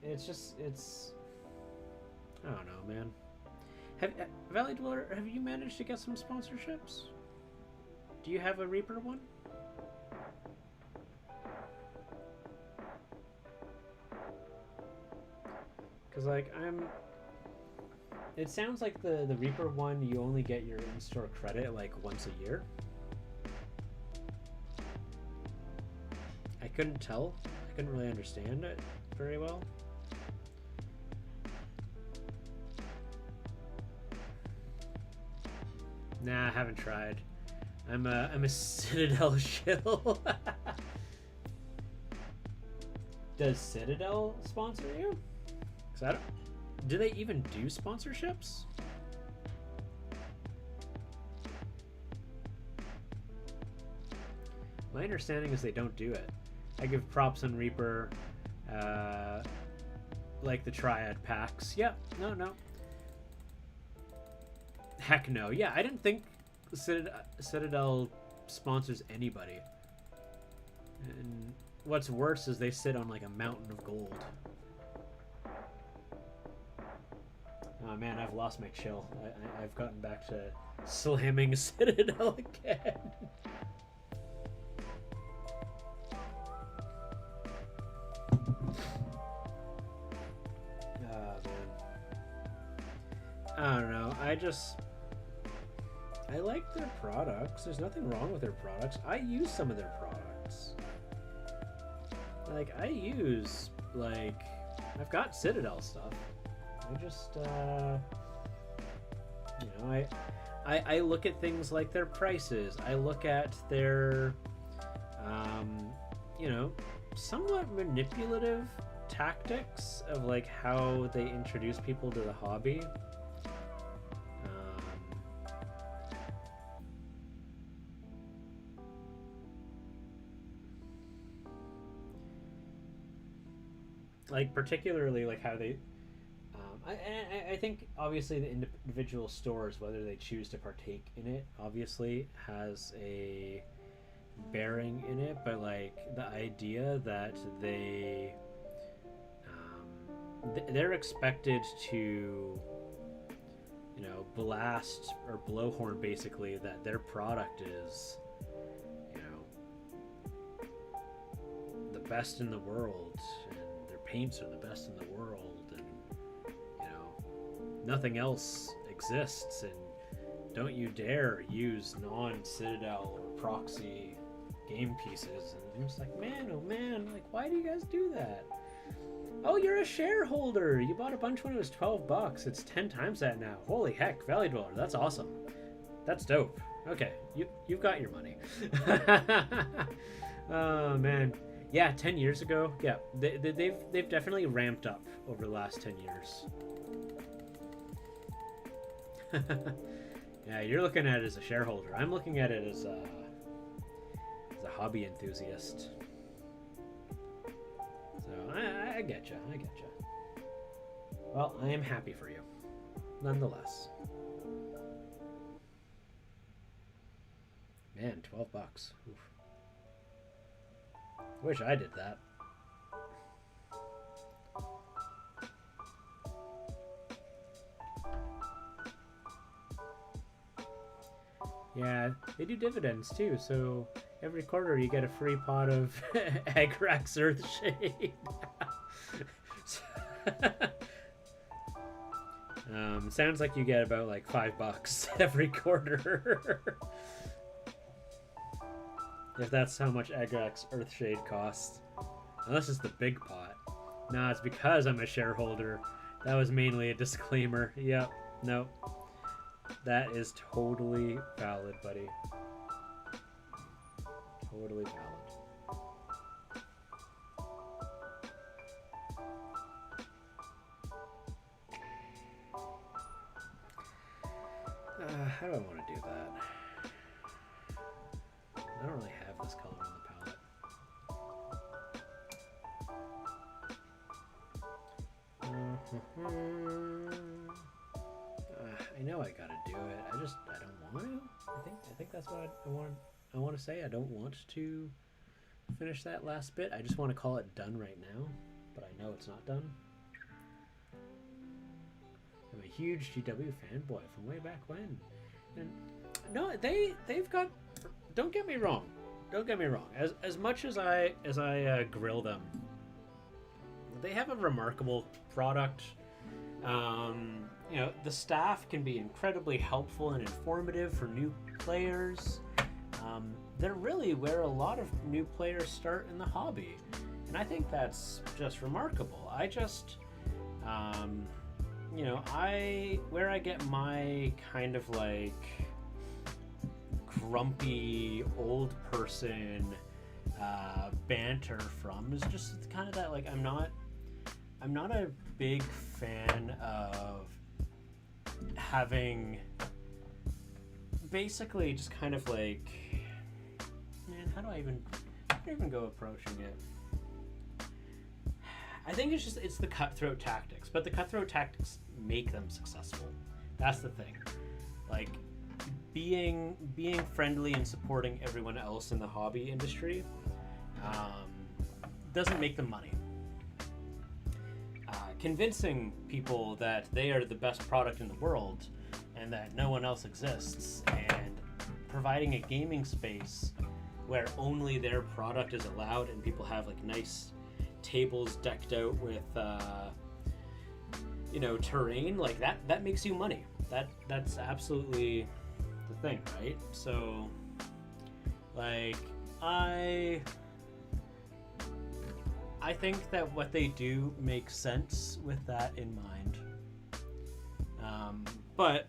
It's I don't know, man. Valley Dweller, have you managed to get some sponsorships? Do you have a Reaper one? Because, like, it sounds like the Reaper one, you only get your in-store credit, like, once a year. I couldn't tell. I couldn't really understand it very well. Nah, I haven't tried. I'm a Citadel shill. Does Citadel sponsor you? 'Cause I don't. Do they even do sponsorships? My understanding is they don't do it. I give props on Reaper, like the Triad packs. Yeah, no. Heck no. Yeah, I didn't think Citadel sponsors anybody. And what's worse is they sit on like a mountain of gold. Oh man, I've lost my chill. I've gotten back to slamming Citadel again. Oh man. I don't know. I like their products. There's nothing wrong with their products. I use some of their products. Like, I've got Citadel stuff. I just, I look at things like their prices. I look at their, somewhat manipulative tactics of, like, how they introduce people to the hobby. Like, particularly, like, how they... I think, obviously, the individual stores, whether they choose to partake in it, obviously, has a bearing in it, but, like, the idea that they're expected to, blast or blowhorn, basically, that their product is, the best in the world, and their paints are the best in the world, and nothing else exists, and don't you dare use non-Citadel or proxy game pieces. And I'm just like, man, oh man, like, why do you guys do that? Oh, you're a shareholder. You bought a bunch when it was $12. It's 10 times that now. Holy heck, Valley Dweller, that's awesome. That's dope. Okay, you've got your money. Oh man. Yeah, 10 years ago. Yeah, they've definitely ramped up over the last 10 years. Yeah, you're looking at it as a shareholder. I'm looking at it as a hobby enthusiast. So I get you. Well, I am happy for you, nonetheless. Man, $12. Oof. Wish I did that. Yeah, they do dividends too, so every quarter you get a free pot of Agrax Earthshade. Sounds like you get about like $5 every quarter. If that's how much Agrax Earthshade costs. Unless it's the big pot. Nah, it's because I'm a shareholder. That was mainly a disclaimer. Yep, no. That is totally valid, buddy. Totally valid. How do I want to do that? I don't really have this color on the palette. I know I gotta do it. I don't want to. I think that's what I want to say. I don't want to finish that last bit. I just want to call it done right now, but I know it's not done. I'm a huge GW fanboy from way back when, and no, they've got. Don't get me wrong. Don't get me wrong. As much as I grill them, they have a remarkable product. You know, the staff can be incredibly helpful and informative for new players. They're really where a lot of new players start in the hobby, and I think that's just remarkable. I just, you know, where I get my kind of like grumpy old person banter from is just kind of that, like, I'm not a big fan of having basically just kind of like, man, how do I even go approaching it? I think it's the cutthroat tactics, but the cutthroat tactics make them successful. That's the thing. Like, being friendly and supporting everyone else in the hobby industry doesn't make them money. Convincing people that they are the best product in the world and that no one else exists, and providing a gaming space where only their product is allowed and people have like nice tables decked out with you know, terrain, like that makes you money. That's absolutely the thing, right? So like I think that what they do makes sense with that in mind. But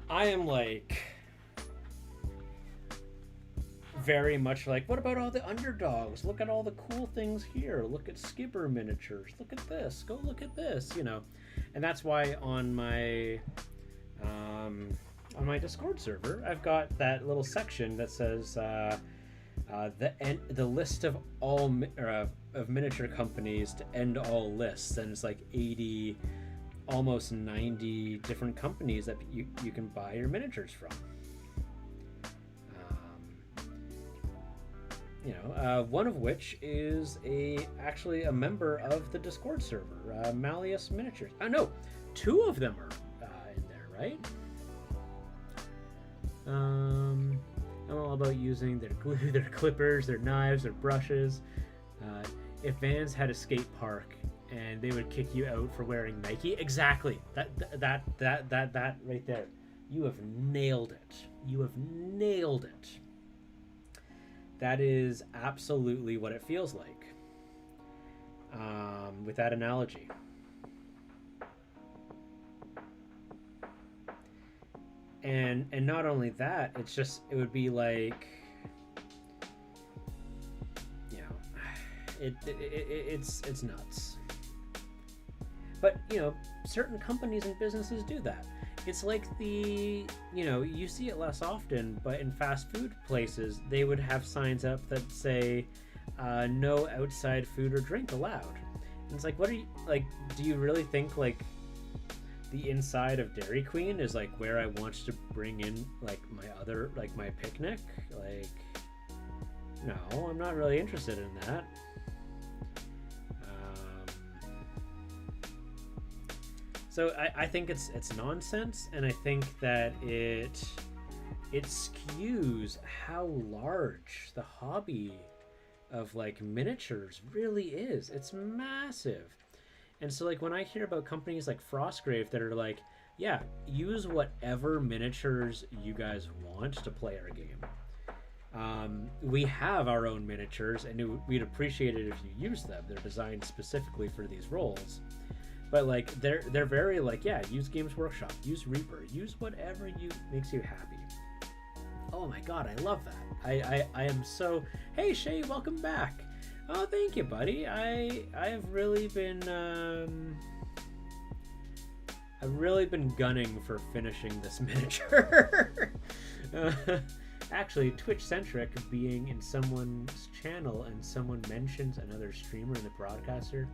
I am like very much like, what about all the underdogs? Look at all the cool things here. Look at Skibber miniatures. Look at this. Go look at this, you know. And that's why on my Discord server, I've got that little section that says the list of all of miniature companies to end all lists, and it's like 80, almost 90 different companies that you can buy your miniatures from. You know, one of which is actually a member of the Discord server, Malleus Miniatures. No, two of them are in there, right? I'm all about using their glue, their clippers, their knives, their brushes. If Vans had a skate park and they would kick you out for wearing Nike, exactly. That right there. You have nailed it. You have nailed it. That is absolutely what it feels like. With that analogy. And not only that, it's just, it would be like, you know, it's nuts. But, you know, certain companies and businesses do that. It's like you know, you see it less often, but in fast food places, they would have signs up that say, no outside food or drink allowed. And it's like, what are you, like, do you really think, like, the inside of Dairy Queen is like where I want to bring in like my picnic? Like, no, I'm not really interested in that. So I think it's nonsense, and I think that it skews how large the hobby of like miniatures really is. It's massive. And so, like, when I hear about companies like Frostgrave that are like, yeah, use whatever miniatures you guys want to play our game. We have our own miniatures, and we'd appreciate it if you use them. They're designed specifically for these roles. But, like, they're very, like, yeah, use Games Workshop, use Reaper, use whatever makes you happy. Oh, my God, I love that. I am so... Hey, Shay, welcome back. Oh, thank you, buddy. I have really been I've really been gunning for finishing this miniature. Actually, Twitch-centric being in someone's channel and someone mentions another streamer in the broadcaster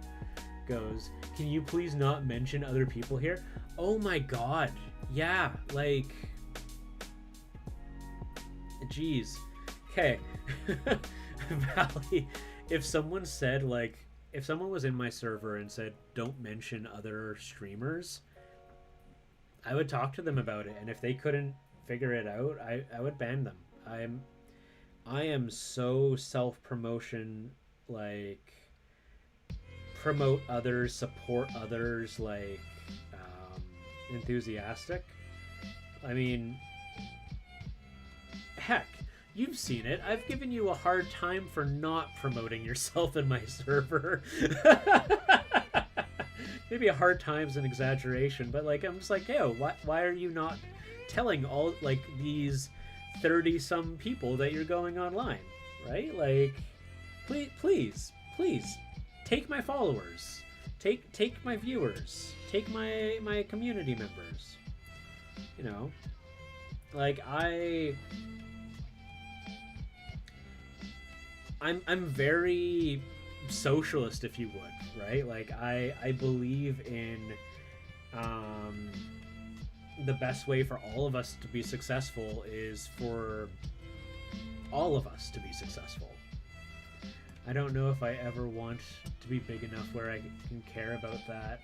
goes, can you please not mention other people here? Oh my god. Yeah, like... Jeez. Okay. Valley, if someone said, like... If someone was in my server and said, don't mention other streamers, I would talk to them about it, and if they couldn't figure it out, I would ban them. I am so self-promotion, like... promote others, support others, like enthusiastic. I mean, heck, you've seen it. I've given you a hard time for not promoting yourself in my server. Maybe a hard time's an exaggeration, but like I'm just like, yo, why are you not telling all like these 30-some people that you're going online, right? Like, please. Take my followers, take my viewers, take my community members. You know, like I'm very socialist, if you would, right? Like I believe in the best way for all of us to be successful is for all of us to be successful. I don't know if I ever want to be big enough where I can care about that